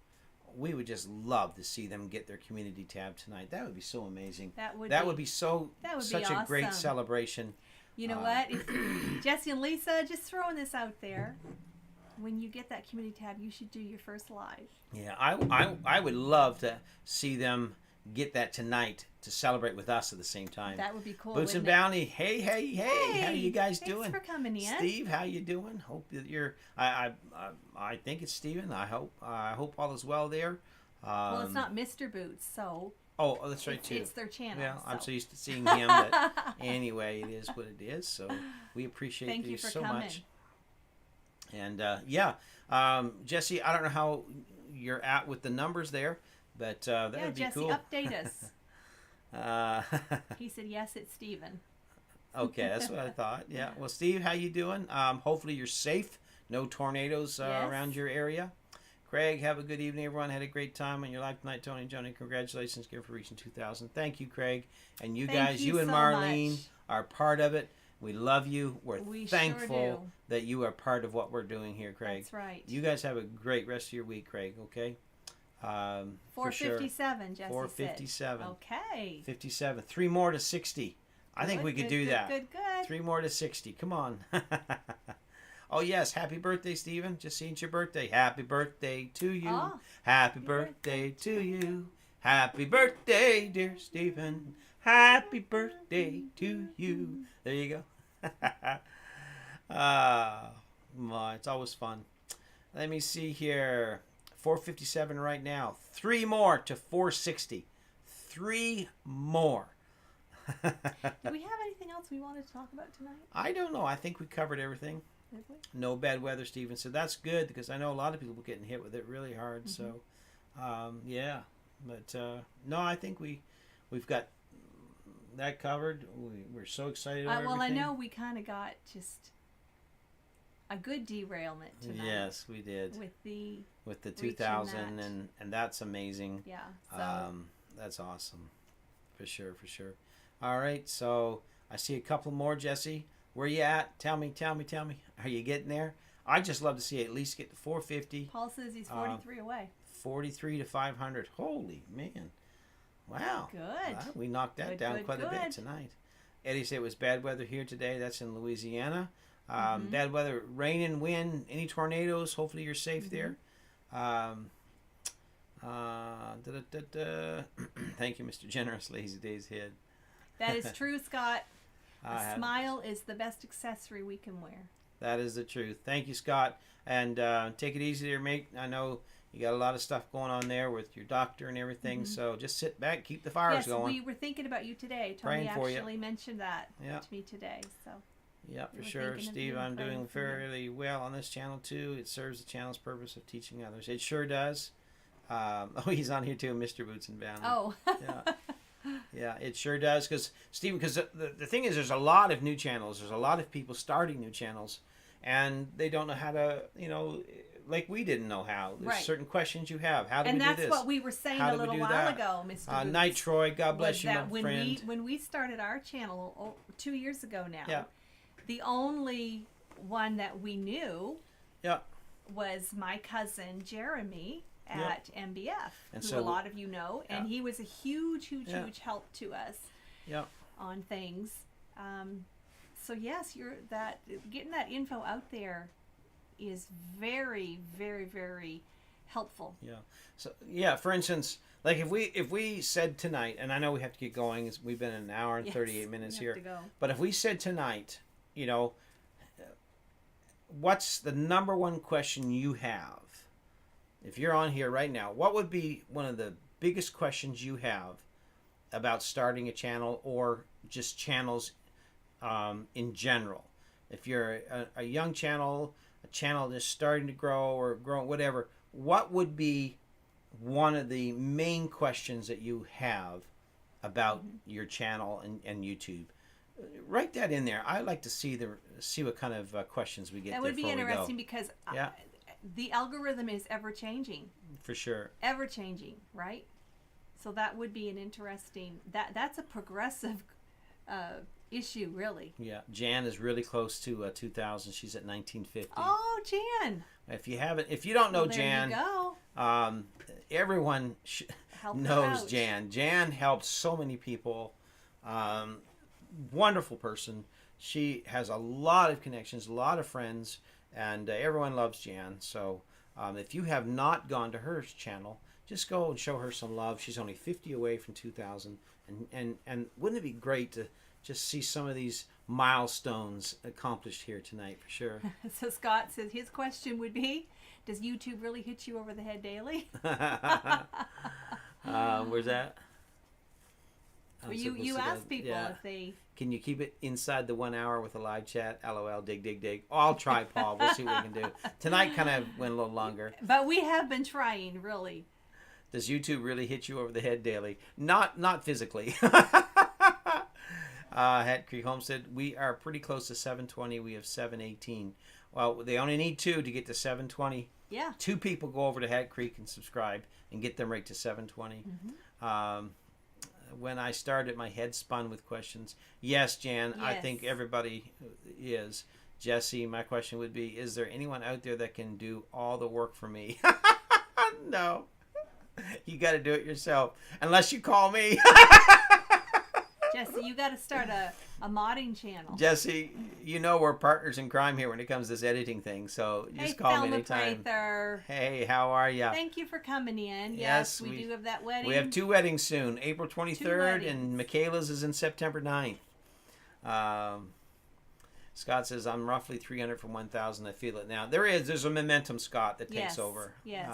We would just love to see them get their community tab tonight. That would be so amazing. That would be such awesome. a great celebration. You know what? Jesse and Lisa, just throwing this out there. When you get that community tab, you should do your first live. Yeah, I would love to see them get that tonight to celebrate with us at the same time. That would be cool. Boots and Bounty, hey, how you guys doing? Thanks for coming in. Steve, how you doing? Hope that you're. I think it's Steven. I hope all is well there. Well, it's not Mr. Boots, so. Oh, that's right too. It's their channel. Yeah, so. I'm so used to seeing him, but anyway, it is what it is. So we appreciate you so much. And Jesse, I don't know how you're at with the numbers there, but that would be Jesse, cool. Update us. He said, yes, it's Steven. Okay, that's what I thought. Yeah. Well, Steve, how you doing? Hopefully you're safe. No tornadoes around your area. Craig, have a good evening, everyone. Had a great time on your live tonight, Tony and Joni. Congratulations again for reaching 2,000. Thank you, Craig. And you guys, you and so Marlene much. are part of it. We love you. We thankful sure do. that you are part of what we're doing here, Craig. That's right. You guys have a great rest of your week, Craig, okay? 457, Jesse 457. Okay. 57. 3 more to 60. I think we could do that. Good. 3 more to 60. Come on. Oh, yes. Happy birthday, Stephen. Just seen your birthday. Happy birthday to you. Oh, Happy birthday to you. Happy birthday, dear Stephen. Happy birthday to you. There you go. It's always fun. Let me see here. 457 right now. 3 more to 460. 3 more. Do we have anything else we wanted to talk about tonight? I don't know. I think we covered everything. Did we? No bad weather, Stephen. So that's good because I know a lot of people getting hit with it really hard. Mm-hmm. So, yeah. But no, I think we've got that covered. We're so excited about well, everything. I know we kind of got just a good derailment tonight. Yes, we did. With the 2,000 and that's amazing. Yeah. So. That's awesome. For sure. All right. So I see a couple more, Jesse. Where you at? Tell me. Are you getting there? I just love to see at least get to 450. Paul says he's 43 away. 43 to 500. Holy man. Wow. Good. Wow, we knocked that down quite a bit tonight. Eddie said it was bad weather here today. That's in Louisiana. Bad weather, rain and wind, any tornadoes. Hopefully you're safe there. Thank you, Mr. Generous. Lazy Days Head. That is true, Scott. A smile is the best accessory we can wear. That is the truth. Thank you, Scott. And take it easy there, mate. I know you got a lot of stuff going on there with your doctor and everything. So just sit back, keep the fires going. Yes, we were thinking about you today. Tony actually mentioned that to me today. So. Yeah, for sure. Steve, I'm doing fairly well on this channel, too. It serves the channel's purpose of teaching others. It sure does. He's on here, too, Mr. Boots and Bound. Oh. Yeah, it sure does. Because, Steve, because the thing is, there's a lot of new channels. There's a lot of people starting new channels, and they don't know how to, like we didn't know how. There's certain questions you have. How do we do this? And that's what we were saying a little while ago, Mr. Boots. Night Troy, God bless you, my friend. When we started our channel 2 years ago now, the only one that we knew was my cousin Jeremy at MBF, and who a lot of you know, and he was a huge help to us on things. So yes, getting that info out there is very, very, very helpful. Yeah. So for instance, like if we said tonight, and I know we have to get going, we've been an hour and 38 minutes here, but if we said tonight, what's the number one question you have? If you're on here right now, what would be one of the biggest questions you have about starting a channel or just channels in general? If you're a young channel, a channel that's starting to grow or growing, whatever, what would be one of the main questions that you have about your channel and YouTube? Write that in there. I'd like to see what kind of questions we get. That would be interesting because the algorithm is ever changing. For sure. Ever changing, right? So that would be an interesting. That's a progressive issue, really. Yeah, Jan is really close to 2,000. She's at 1950. Oh, Jan! If you don't know Jan, there you go. Everyone knows Jan. Jan helped so many people. Wonderful person. She has a lot of connections, a lot of friends, and everyone loves Jan. So if you have not gone to her channel, just go and show her some love. She's only 50 away from 2,000, and wouldn't it be great to just see some of these milestones accomplished here tonight, for sure. So Scott says his question would be, does YouTube really hit you over the head daily? Where's that? Well, you ask people if they... Can you keep it inside the 1 hour with a live chat? LOL, dig. Oh, I'll try, Paul. We'll see what we can do. Tonight kind of went a little longer. But we have been trying, really. Does YouTube really hit you over the head daily? Not physically. Hat Creek Homestead, we are pretty close to 720. We have 718. Well, they only need 2 to get to 720. Yeah. 2 people go over to Hat Creek and subscribe and get them right to 720. When I started, my head spun with questions. Yes, Jan, I think everybody is. Jesse, my question would be, is there anyone out there that can do all the work for me? No. You got to do it yourself. Unless you call me. Jesse, you got to start a modding channel. Jesse, you know we're partners in crime here when it comes to this editing thing, so just call me anytime. Prather. Hey, how are ya? Thank you for coming in. Yes, we do have that wedding. We have 2 weddings soon. April 23rd and Michaela's is in September 9th. Scott says, I'm roughly 300 from 1,000. I feel it now. There's a momentum, Scott, that takes over. Yes.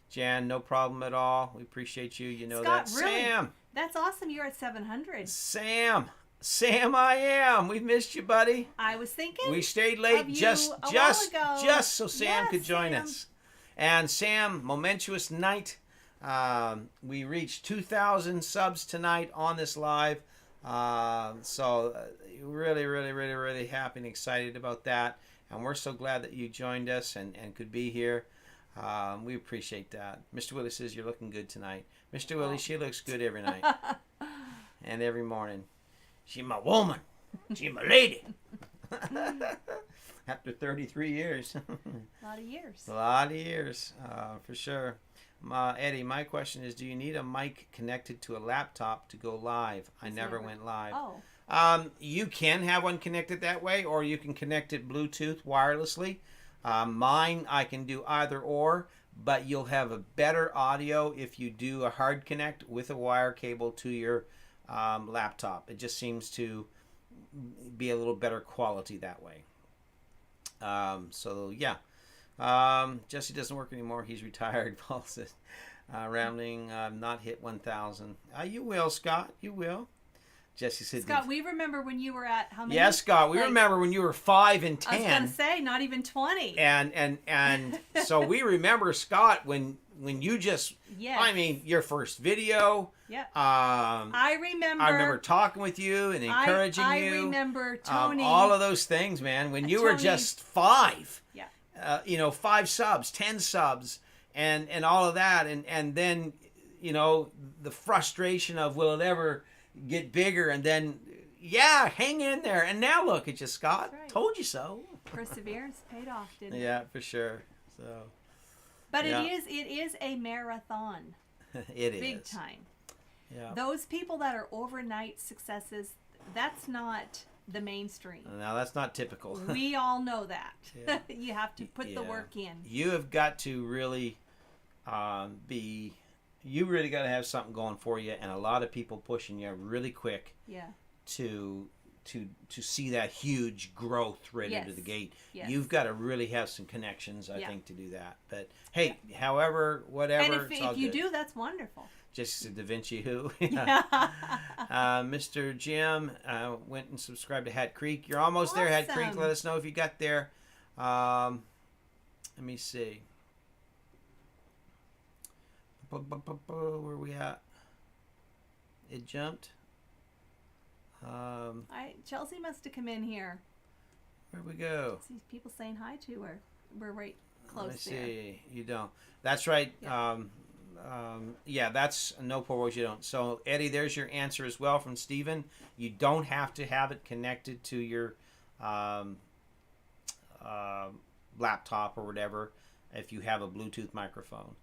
Jan, no problem at all. We appreciate you. You know Scott, that. Really, Sam. That's awesome. You're at 700. Sam, I am. We've missed you, buddy. I was thinking. We stayed late just so Sam could join us. And Sam, momentous night. We reached 2,000 subs tonight on this live. So really happy and excited about that. And we're so glad that you joined us and could be here. We appreciate that. Mr. Willie says you're looking good tonight. Mr. Willie, she looks good every night and every morning. She my woman. She my lady. After 33 years. A lot of years. A lot of years, for sure. Eddie, my question is, do you need a mic connected to a laptop to go live? I never went live. Oh. You can have one connected that way, or you can connect it Bluetooth wirelessly. Mine, I can do either or, but you'll have a better audio if you do a hard connect with a wire cable to your laptop. It just seems to be a little better quality that way. So, yeah. Jesse doesn't work anymore. He's retired. Paul says, rounding, not hit 1,000. You will, Scott. You will. Jesse said, Scott, we remember when you were at how many? Yes, Scott, we remember when you were 5 and 10. I was gonna say not even 20. And so we remember, Scott, when you just, I mean, your first video. Yeah. I remember talking with you and encouraging you. I remember Tony. All of those things, man. When you were just 5. Yeah. 5 subs, 10 subs, and all of that, and then the frustration of will it ever get bigger, and then hang in there, and now look at you, Scott. Right. Told you so. Perseverance paid off, didn't it? Yeah, for sure. So, but it is a marathon. It is big time. Yeah. Those people that are overnight successes, that's not the mainstream. No, that's not typical. We all know that. Yeah. You have to put the work in. You have got to really you really got to have something going for you, and a lot of people pushing you really quick. Yeah. To see that huge growth right into the gate. Yes. You've got to really have some connections, I think, to do that. But hey, however, whatever, and if you do, that's wonderful. Just Da Vinci who? Yeah. Mr. Jim went and subscribed to Hat Creek. You're almost there, Hat Creek. Let us know if you got there. Let me see. Where are we at? It jumped. Chelsea must have come in here. Where'd we go? See people saying hi to her. We're right close. Let me see. You don't. That's right. Yeah. That's no poor boys. You don't. So Eddie, there's your answer as well from Steven. You don't have to have it connected to your laptop or whatever if you have a Bluetooth microphone.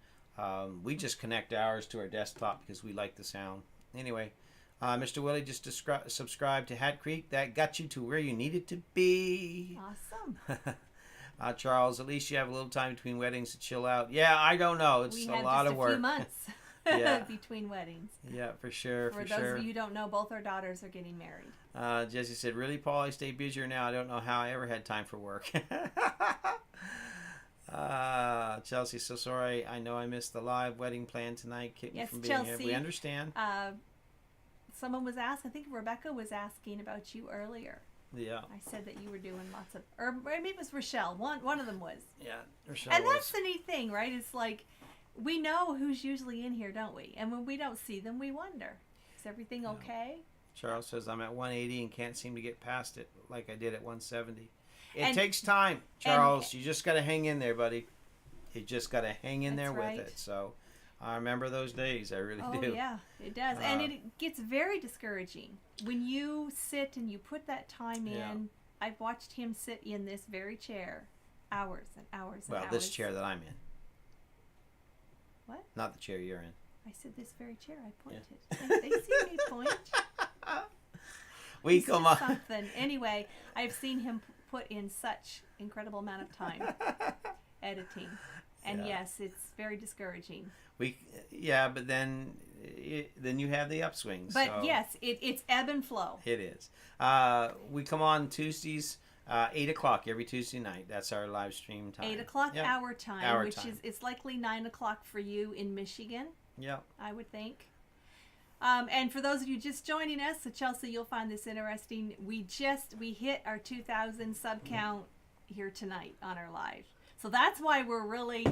We just connect ours to our desktop because we like the sound. Anyway, Mr. Willie just subscribed to Hat Creek. That got you to where you needed to be. Awesome. Charles, at least you have a little time between weddings to chill out. Yeah, I don't know. It's a lot of work. We have just a few months between weddings. Yeah, for sure. For those of you who don't know, both our daughters are getting married. Jesse said, really, Paul? I stay busier now. I don't know how I ever had time for work. Chelsea, so sorry. I know I missed the live wedding plan tonight. Keep me from being Chelsea, here. We understand. Someone was asking, I think Rebecca was asking about you earlier. Yeah. I said that you were doing lots of, or maybe it was Rochelle. One of them was. Yeah, Rochelle. And that's the neat thing, right? It's like we know who's usually in here, don't we? And when we don't see them, we wonder, is everything okay? Charles says, I'm at 180 and can't seem to get past it like I did at 170. It takes time, Charles. You just got to hang in there, buddy. You just got to hang in That's there right. with it. So I remember those days. I really do. Oh, yeah, it does. And it gets very discouraging. When you sit and you put that time Yeah. in, I've watched him sit in this very chair hours and hours and Well, hours. this chair that I'm in. What? Not the chair you're in. I said this very chair. I pointed. Yeah. They see me point. We It's come just on. something. Anyway, I've seen him put in such incredible amount of time editing. And Yeah. yes, it's very discouraging. But then you have the upswings. But so yes, it's ebb and flow. it is. We come on Tuesdays, 8 o'clock every Tuesday night. That's our live stream time. 8 o'clock Yep. our time, Our which time. is it's likely 9 o'clock for you in Michigan, Yep. I would think. And for those of you just joining us, so Chelsea, you'll find this interesting. We hit our 2,000 sub count here tonight on our live. So that's why we're really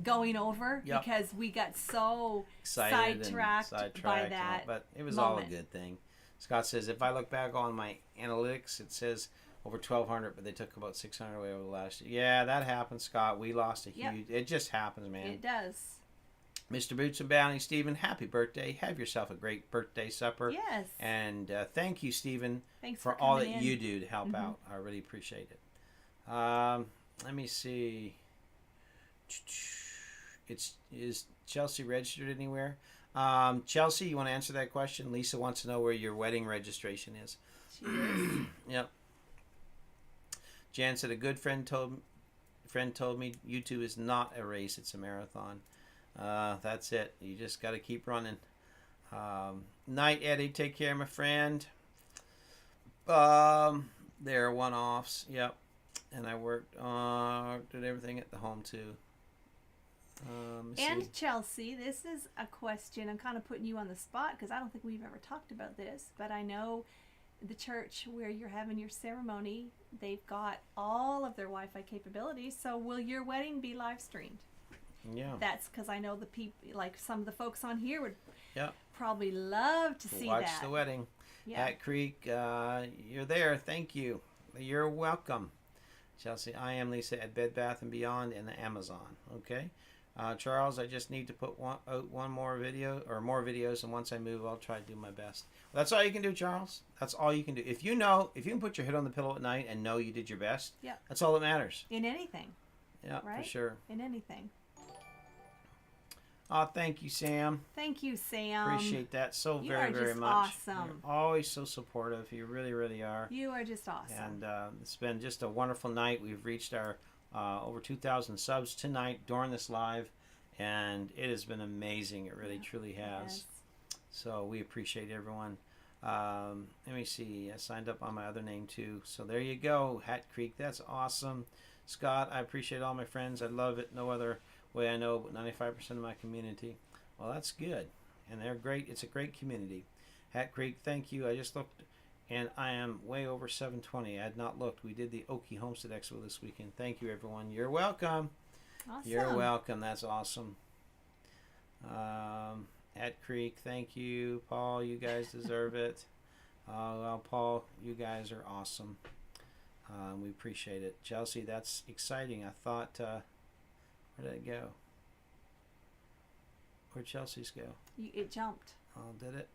going over, Yep. because we got so Excited sidetracked and by and all, that. but it was all a moment. good thing. Scott says, if I look back on my analytics, it says over 1,200, but they took about 600 away over the last year. Yeah, that happened, Scott. We lost a Yep. huge... It just happens, man. It does. Mr. Boots and Bounty, Stephen, happy birthday. Have yourself a great birthday supper. Yes. And thank you, Stephen, Thanks for for all that coming in. you do to help Mhm. out. I really appreciate it. Let me see. Is Chelsea registered anywhere? Chelsea, you want to answer that question? Lisa wants to know where your wedding registration is. She is. Yep. Jan said a good friend told me YouTube is not a race; it's a marathon. That's it. You just got to keep running. Night, Eddie. Take care, my friend. They're one-offs. Yep. And I did everything at the home too. Let's see. And Chelsea, this is a question. I'm kind of putting you on the spot because I don't think we've ever talked about this, but I know the church where you're having your ceremony, they've got all of their Wi-Fi capabilities. So will your wedding be live streamed? Yeah. That's because I know the people, like some of the folks on here, would Yep. probably love to see Watch that. the wedding. Yeah. At Creek, you're there. Thank you. You're welcome. Chelsea, I am Lisa at Bed Bath & Beyond and the Amazon. Okay. Charles, I just need to put one more video or more videos, and once I move, I'll try to do my best. Well, that's all you can do, Charles. That's all you can do. If you can put your head on the pillow at night and know you did your best, Yeah. that's all that matters. In anything. Yeah, Right? for sure. In anything. Oh, thank you, Sam. Thank you, Sam. Appreciate that so you very, are very just much. awesome. You're always so supportive. You really, really are. You are just awesome. And it's been just a wonderful night. We've reached our over 2,000 subs tonight during this live, and it has been amazing. It really, truly has. Yes. So we appreciate everyone. Let me see. I signed up on my other name too. So there you go. Hat Creek. That's awesome. Scott, I appreciate all my friends. I love it. No other way I know, but 95% of my community. Well, that's good. And they're great. It's a great community. Hat Creek, thank you. I just looked, and I am way over 720. I had not looked. We did the Okie Homestead Expo this weekend. Thank you, everyone. You're welcome. Awesome. You're welcome. That's awesome. At Creek, thank you. Paul, you guys deserve it. Well, Paul, you guys are awesome. We appreciate it. Chelsea, that's exciting. I thought, where did it go? Where'd Chelsea's go? It jumped. Oh, did it?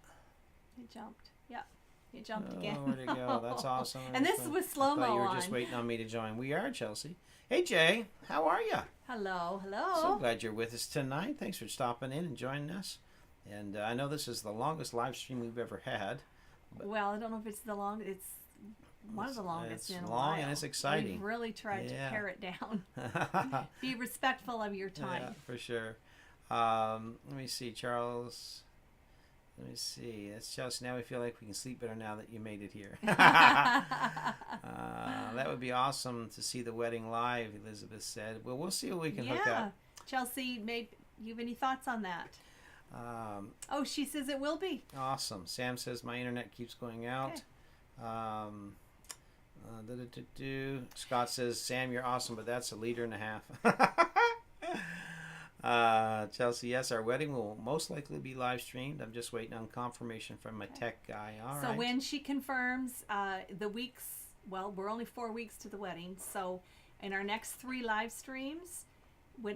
It jumped. Yep. It jumped Oh, again. where'd it go? That's awesome. And this was slow-mo I thought you were just on. waiting on me to join. We are, Chelsea. Hey, Jay. How are you? Hello. So Hello. glad you're with us tonight. Thanks for stopping in and joining us. And I know this is the longest live stream we've ever had. Well, I don't know if it's the longest. It's one of the longest it's in a long while. and it's exciting. We've really tried Yeah. to pare it down. Be respectful of your time. Yeah, for sure. Let me see, Charles. Let me see. That's just now we feel like we can sleep better now that you made it here. That would be awesome to see the wedding live, Elizabeth said. Well, we'll see what we can hook Yeah. up. Chelsea, you have any thoughts on that? Oh, she says it will be. Awesome. Sam says my internet keeps going out. Scott says, Sam, you're awesome, but that's a liter and a half. Chelsea, yes, our wedding will most likely be live streamed. I'm just waiting on confirmation from my tech guy. All So right. when she confirms the weeks, well, we're only 4 weeks to the wedding. So in our next 3 live streams,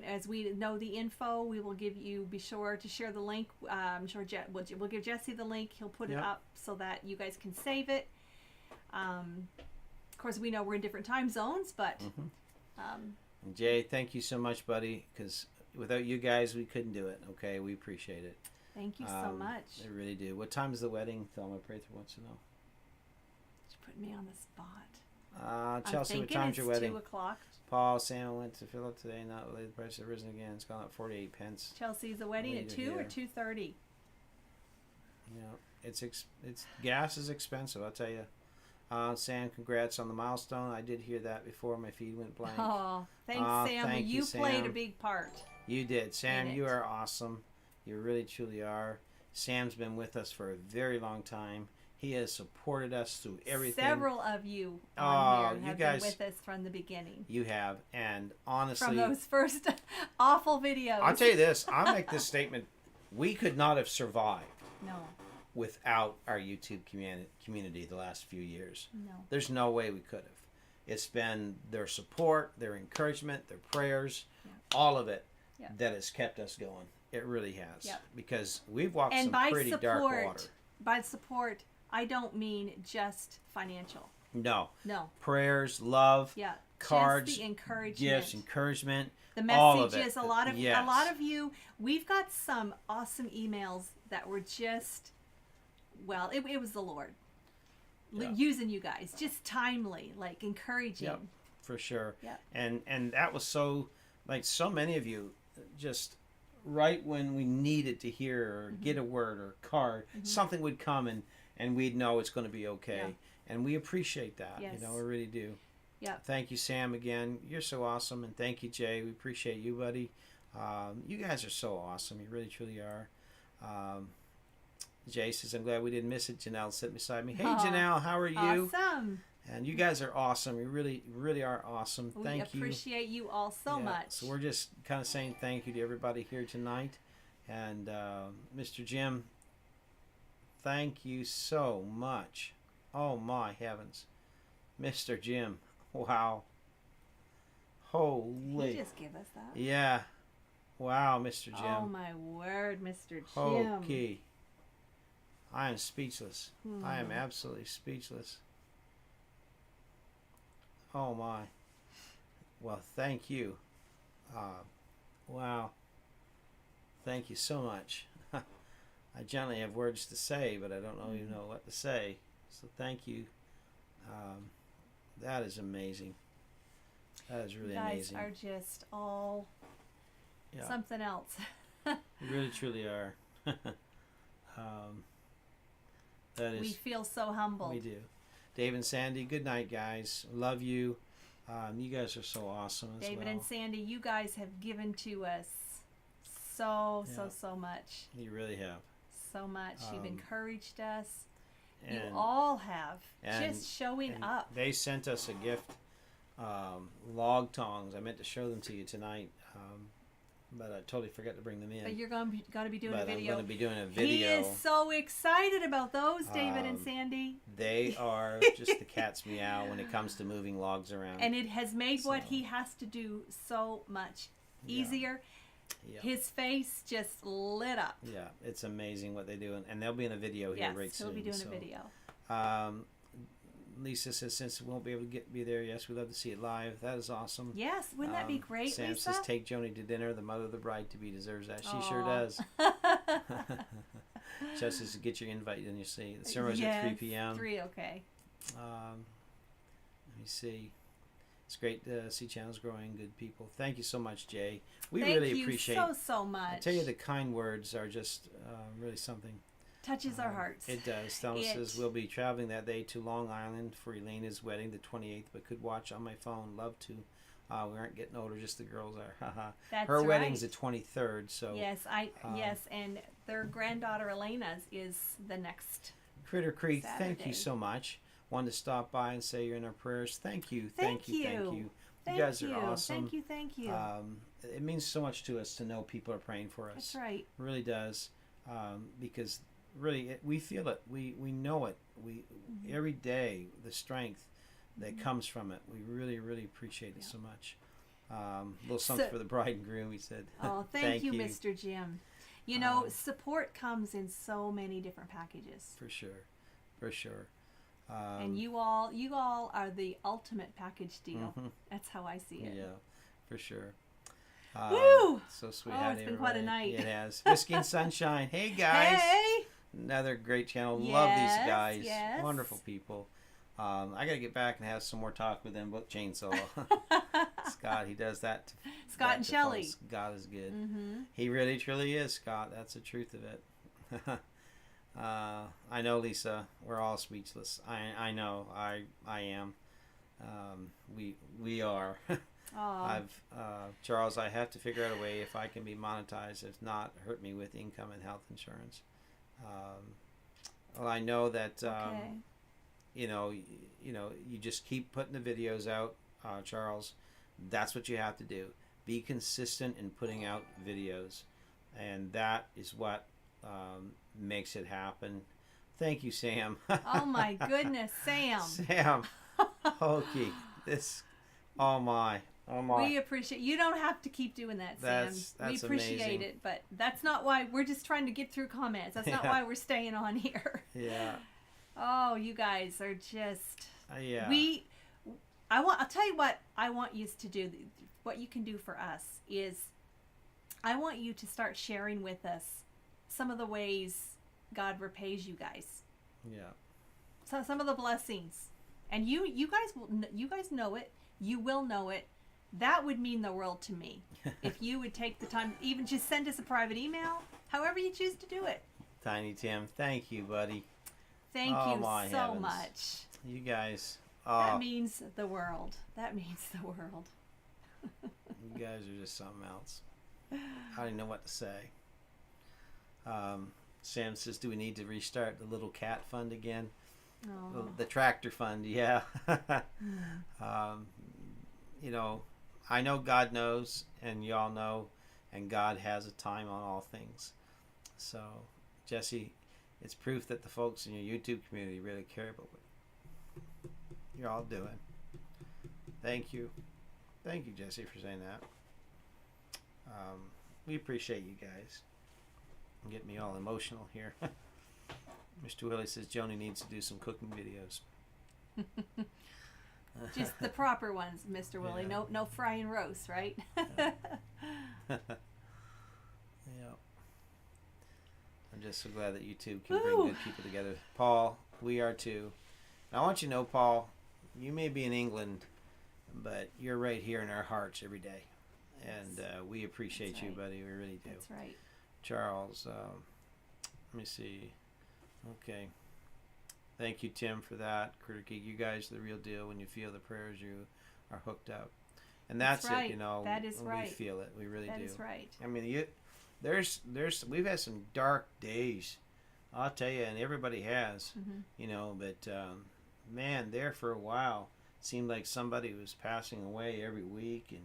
as we know the info, we will be sure to share the link. I'm sure we'll give Jesse the link. He'll put it up so that you guys can save it. Of course, we know we're in different time zones, but and Jay, thank you so much, buddy, because without you guys, we couldn't do it. Okay, we appreciate it. Thank you so much. I really do. What time is the wedding? Thelma Prather wants to know. You put me on the spot. Chelsea, what time's your wedding? 2:00. Paul, Sam went to fill up today. Not really. The price has risen again. It's gone up 48 pence. Chelsea's the wedding at 2 or 2:30. You know, it's gas is expensive. I'll tell you. Sam, congrats on the milestone. I did hear that before my feed went blank. Oh, thanks, Sam. Thank you Sam. played a big part. You did. Sam, you are awesome. You really, truly are. Sam's been with us for a very long time. He has supported us through everything. Several of you on here have been with us from the beginning. You have. And honestly... From those first awful videos. I'll tell you this. I'll make this statement. We could not have survived. No. Without our YouTube community the last few years. No. There's no way we could have. It's been their support, their encouragement, their prayers, all of it that has kept us going. It really has. Yep. Because we've walked some pretty dark water. By support, I don't mean just financial. No. No. Prayers, love, cards, just the encouragement. Gifts, encouragement, the all of messages. it. A lot of you. We've got some awesome emails that were just, well, it was the Lord using you guys, just timely, like encouraging. Yep, for sure. Yeah. And that was so, like, so many of you just right when we needed to hear or get a word or a card, something would come and we'd know it's going to be okay. Yeah. And we appreciate that. Yes. You know, we really do. Yeah. Thank you, Sam, again. You're so awesome. And thank you, Jay. We appreciate you, buddy. You guys are so awesome. You really, truly are. Jay says, I'm glad we didn't miss it. Janelle sitting beside me. Hey, Janelle, how are you? Awesome. And you guys are awesome. You really, really are awesome. Thank you. We appreciate you all so much. So we're just kind of saying thank you to everybody here tonight. And Mr. Jim, thank you so much. Oh, my heavens. Mr. Jim, wow. Holy. You just give us that. Yeah. Wow, Mr. Jim. Oh, my word, Mr. Jim. Okay. I am speechless. I am absolutely speechless. Oh my. Well, thank you. Wow. Thank you so much. I generally have words to say, but I don't even know what to say. So thank you. That is amazing. That is really amazing. You guys are just all something else. You really, truly are. That is. We feel so humbled. We do. Dave and Sandy, good night, guys. Love you. You guys are so awesome as David well. and Sandy, you guys have given to us so much. You really have. So much. You've encouraged us. You And- all have. and- Just showing and up. They sent us a gift, log tongs. I meant to show them to you tonight, but I totally forgot to bring them in. But you're going to be doing a video. I'm going to be doing a video. He is so excited about those, David and Sandy. They are just the cat's meow when it comes to moving logs around. And it has made what he has to do so much easier. Yeah. His face just lit up. Yeah, it's amazing what they do. And they'll be in a video here right soon. Yes, he'll be doing a video. Lisa says, since we won't be able to be there, yes, we'd love to see it live. That is awesome. Yes, wouldn't that be great, Sam Lisa? says, take Joni to dinner. The mother of the bride-to-be deserves that. She sure does. Jess says, get your invite and you see. The ceremony's at 3 p.m. 3, okay. Let me see. It's great to see channels growing, good people. Thank you so much, Jay. We really appreciate Thank you so much. I tell you, the kind words are just really something. Touches our hearts. It does. Thelma says, we'll be traveling that day to Long Island for Elena's wedding, the 28th, but could watch on my phone. Love to. We aren't getting older, just the girls are. That's Her right. wedding's the 23rd, so. Yes, and their granddaughter Elena's is the next Critter Creek, thank Saturday. you so much. Wanted to stop by and say you're in our prayers. Thank you. Thank you. You guys are awesome. Thank you. It means so much to us to know people are praying for us. That's right. It really does. Because really, we feel it. We know it. Every day, the strength that comes from it. We really, really appreciate it so much. Little something for the bride and groom, he said. Oh, thank you, Mr. Jim. You know, support comes in so many different packages. For sure. And you all are the ultimate package deal. That's how I see it. Yeah, for sure. Woo! So sweet. Oh, it's been quite a night. It has. Whiskey and Sunshine. Hey, guys. Hey! Another great channel. Yes, Love these guys. yes. Wonderful people. I got to get back and have some more talk with them about chainsaw. Scott, he does that. Scott and Shelley. Scott is good. He really, truly is, Scott. That's the truth of it. I know, Lisa. We're all speechless. I know. I am. We are. Charles, I have to figure out a way if I can be monetized. If not, hurt me with income and health insurance. Well, I know that. Okay. You know, you just keep putting the videos out, Charles. That's what you have to do. Be consistent in putting out videos, and that is what makes it happen. Thank you, Sam. Oh my goodness, Sam. Sam. Okay. This. Oh my. We appreciate. You don't have to keep doing that, Sam. That's we appreciate amazing. it, but that's not why we're just trying to get through comments. That's not why we're staying on here. Yeah. Oh, you guys are just. Yeah. I'll tell you what I want you to do. What you can do for us is, I want you to start sharing with us some of the ways God repays you guys. Yeah. So some of the blessings, and you guys know it. You will know it. That would mean the world to me if you would take the time, even just send us a private email, however you choose to do it. Tiny Tim, thank you, buddy. Thank you so much. You guys. That means the world. That means the world. You guys are just something else. I don't even know what to say. Sam says, do we need to restart the little cat fund again? Oh. The tractor fund, yeah. You know, I know God knows, and y'all know, and God has a time on all things. So, Jesse, it's proof that the folks in your YouTube community really care about what you're all doing. Thank you. Thank you, Jesse, for saying that. We appreciate you guys. You get me all emotional here. Mr. Willie says Joni needs to do some cooking videos. Just the proper ones, Mr. Willie. Yeah. No fry and roast, right? Yeah. I'm just so glad that you two can bring good people together. Paul, we are too. And I want you to know, Paul, you may be in England, but you're right here in our hearts every day. And we appreciate you, buddy. We really do. That's right. Charles, let me see. Okay. Thank you, Tim, for that. Critter Geek, you guys are the real deal. When you feel the prayers, you are hooked up. And that's right. it, you know. That is right. We feel it. We really do. That is right. I mean, we've had some dark days, I'll tell you, and everybody has, you know, but man, there for a while, it seemed like somebody was passing away every week, and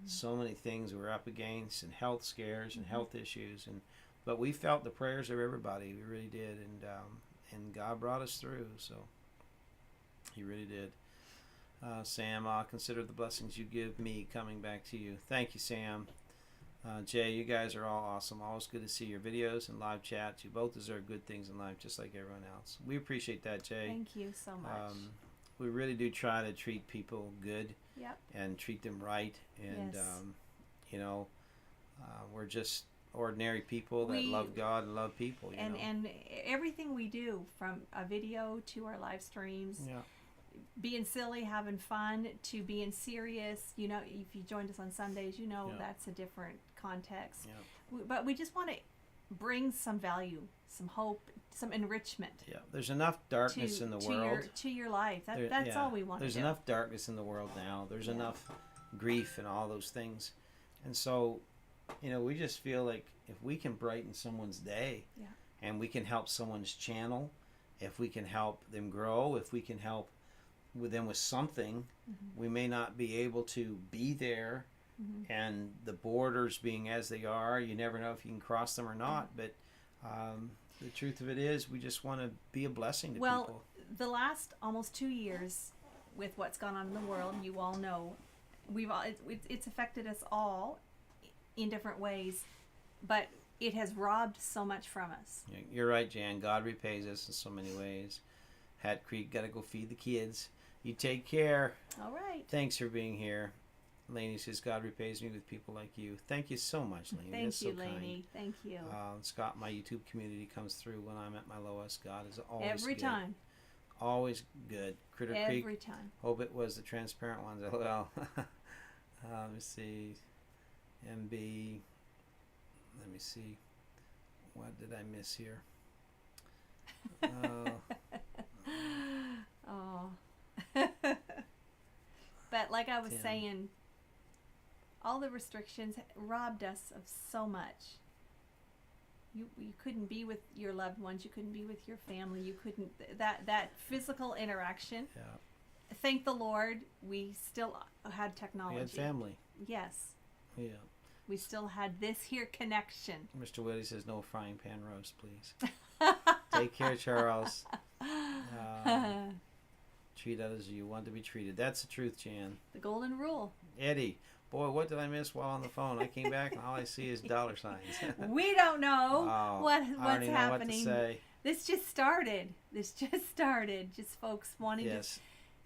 so many things we were up against, and health scares and health issues, but we felt the prayers of everybody. We really did, and God brought us through. So He really did. Sam, I'll consider the blessings you give me coming back to you. Thank you, Sam. Jay, you guys are all awesome. Always good to see your videos and live chats. You both deserve good things in life, just like everyone else. We appreciate that, Jay. Thank you so much. We really do try to treat people good. Yep. And treat them right. And, yes. You know, we're just ordinary people that love God and love people. You know? And everything we do, from a video to our live streams, being silly, having fun, to being serious. You know, if you joined us on Sundays, you know that's a different context. But we just want to bring some value, some hope, some enrichment. Yeah, there's enough darkness in the world. To your life. That's all we want to do. There's enough darkness in the world now. There's enough grief and all those things. And so, you know, we just feel like if we can brighten someone's day and we can help someone's channel, if we can help them grow, if we can help with them with something, we may not be able to be there, and the borders being as they are, you never know if you can cross them or not, but the truth of it is we just want to be a blessing to people. The last almost 2 years with what's gone on in the world, you all know, it's affected us all in different ways, but it has robbed so much from us. You're right, Jan. God repays us in so many ways. Hat Creek, gotta go feed the kids. You take care. All right. Thanks for being here. Lainey says, God repays me with people like you. Thank you so much, Lainey. Thank you, so Lainey. Thank you. Scott, my YouTube community comes through when I'm at my lowest. God is always Every good. time. Always good. Critter Every Creek. time. Hope it was the transparent ones. Well, let me see. MB. Let me see. What did I miss here? Oh. But like I was saying, all the restrictions robbed us of so much. You couldn't be with your loved ones. You couldn't be with your family. You couldn't that physical interaction. Yeah. Thank the Lord, we still had technology. We had family. Yes. Yeah. We still had this here connection. Mr. Willie says no frying pan roast, please. Take care, Charles. Treat others as you want to be treated. That's the truth, Jan. The golden rule. Eddie, boy, what did I miss while on the phone? I came back and all I see is dollar signs. We don't know what's I don't even happening. know what to say. This just started. Just folks wanting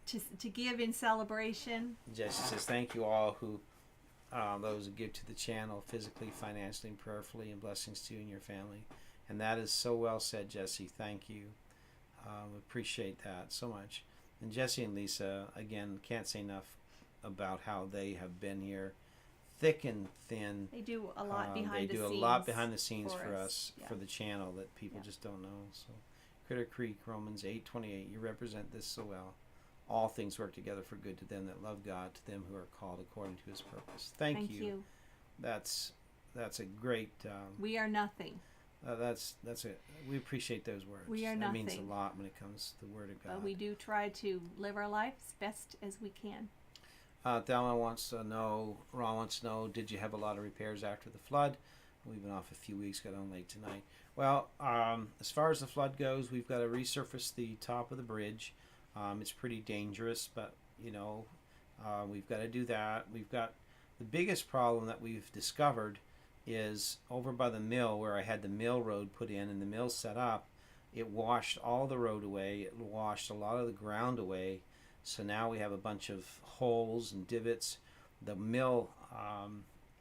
to give in celebration. Jesse says, thank you all who, those who give to the channel physically, financially, and prayerfully, and blessings to you and your family. And that is so well said, Jesse. Thank you. Appreciate that so much. And Jesse and Lisa, again, can't say enough about how they have been here, thick and thin. They do a lot behind the scenes. They do a lot behind the scenes for us, yeah. for the channel that people just don't know. So, Critter Creek, Romans 8:28, you represent this so well. All things work together for good to them that love God, to them who are called according to His purpose. Thank you. That's a great. We are nothing. We appreciate those words. We are that nothing. means a lot when it comes to the Word of God. But we do try to live our lives best as we can. Thelma wants to know, Ron wants to know, did you have a lot of repairs after the flood? We've been off a few weeks, got on late tonight. Well, as far as the flood goes, we've got to resurface the top of the bridge. It's pretty dangerous, but, we've got to do that. We've got the biggest problem that we've discovered is over by the mill where I had the mill road put in and the mill set up. It washed all the road away. It washed a lot of the ground away. So now we have a bunch of holes and divots. The mill,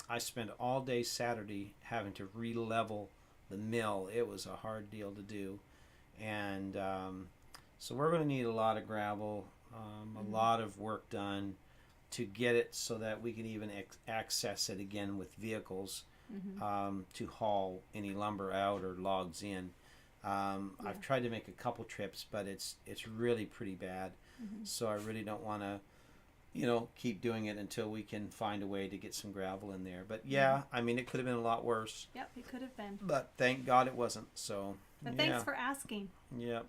I spent all day Saturday having to re-level the mill. It was a hard deal to do. And so we're going to need a lot of gravel, a lot of work done to get it so that we can even access it again with vehicles. To haul any lumber out or logs in. I've tried to make a couple trips, but it's really pretty bad. So I really don't want to, keep doing it until we can find a way to get some gravel in there. But I mean, it could have been a lot worse. Yep, it could have been. But thank God it wasn't. So. But thanks for asking. Yep.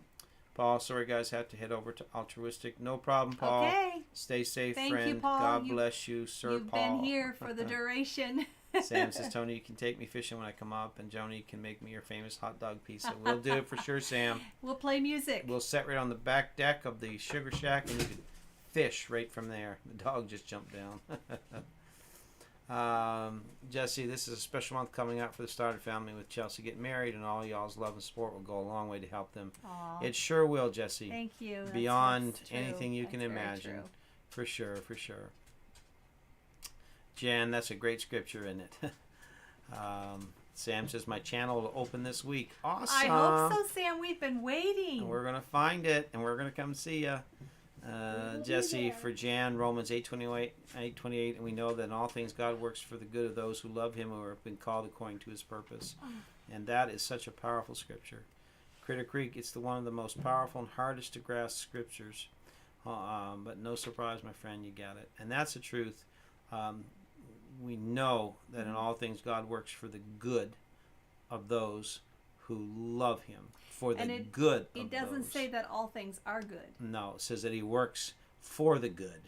Paul, sorry guys, had to head over to Altruistic. No problem, Paul. Okay. Stay safe, Thank friend. you, Paul. God bless you, Sir You've Paul. been here for the duration. Sam says, Tony, you can take me fishing when I come up, and Joni can make me your famous hot dog pizza. We'll do it for sure, Sam. We'll play music. We'll sit right on the back deck of the Sugar Shack, and you can fish right from there. The dog just jumped down. Jesse, this is a special month coming up for the Starter family with Chelsea getting married, and all y'all's love and support will go a long way to help them. Aww. It sure will, Jesse. Thank you. Beyond That's true. anything you can imagine. For sure, for sure. Jan, that's a great scripture, isn't it? Sam says, my channel will open this week. Awesome. I hope so, Sam. We've been waiting. And we're going to find it, and we're going to come see you. Jesse, for Jan, Romans 8:28, and we know that in all things God works for the good of those who love Him who have been called according to His purpose. And that is such a powerful scripture. Critter Creek, it's one of the most powerful and hardest to grasp scriptures. But no surprise, my friend, you got it. And that's the truth. We know that in all things God works for the good of those who love Him. For the good of those. It doesn't say that all things are good. No, it says that He works for the good,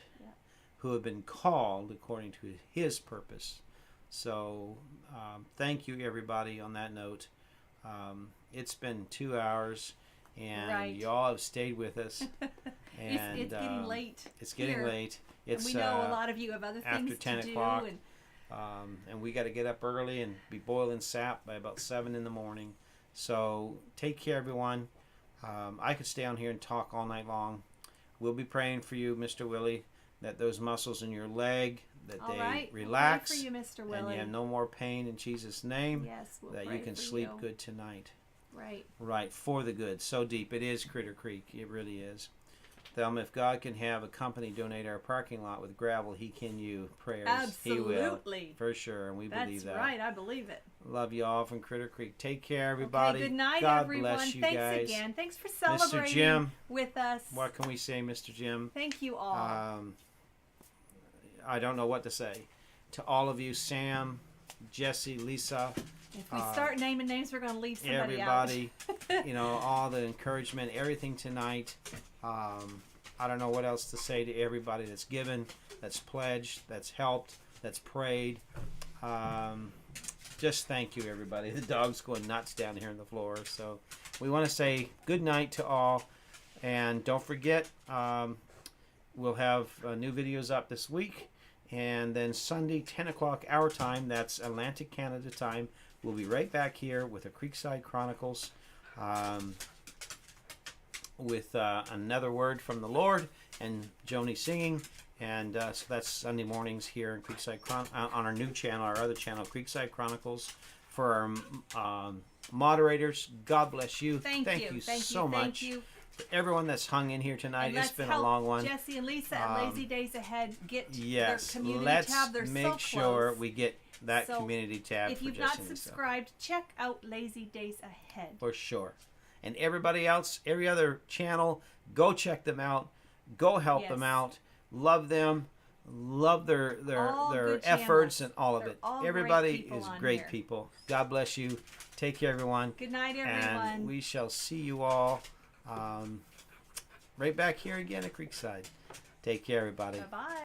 who have been called according to His purpose. So thank you, everybody, on that note. It's been 2 hours, and Right. y'all have stayed with us. And it's getting late. It's getting here. late. It's And we know a lot of you have other things after 10 to o'clock. do. And we got to get up early and be boiling sap by about 7 in the morning. So take care, everyone. I could stay on here and talk all night long. We'll be praying for you, Mr. Willie, that those muscles in your leg, that All they right. relax, We'll pray for you, Mr. and Willie. you have no more pain in Jesus' name, Yes, we'll that pray you can for sleep you. good tonight. Right. Right, for the good. So deep. It is Critter Creek. It really is. Thelma, if God can have a company donate our parking lot with gravel, He can you prayers. Absolutely. He will. For sure, and we believe that. That's right. I believe it. Love you all from Critter Creek. Take care, everybody. Okay, good night, God everyone. bless you Thanks guys. again. Thanks for celebrating Mr. Jim, with us. what can we say, Mr. Jim? Thank you all. I don't know what to say. To all of you, Sam, Jesse, Lisa, If we start naming names, we're going to leave somebody everybody, out. you know, all the encouragement, everything tonight. I don't know what else to say to everybody that's given, that's pledged, that's helped, that's prayed. Just thank you, everybody. The dog's going nuts down here on the floor. So we want to say good night to all. And don't forget, we'll have new videos up this week. And then Sunday, 10 o'clock our time, that's Atlantic Canada time. We'll be right back here with the Creekside Chronicles. With another word from the Lord and Joni singing, and so that's Sunday mornings here in Creekside on our new channel, our other channel, Creekside Chronicles. For our moderators, God bless you. Thank you so much. Thank you. For everyone that's hung in here tonight, And it's let's been help a long one. Jesse and Lisa at Lazy Days Ahead get Yes, their community let's tab. They're make so sure close. we get that So, community tab. If for you've Jesse not and Lisa. subscribed, check out Lazy Days Ahead. For sure. And everybody else, every other channel, go check them out. Go help them out. Love them. Love their efforts and all of They're it. all Everybody great people is on great here. people. God bless you. Take care, everyone. Good night, everyone. And we shall see you all right back here again at Creekside. Take care, everybody. Bye-bye.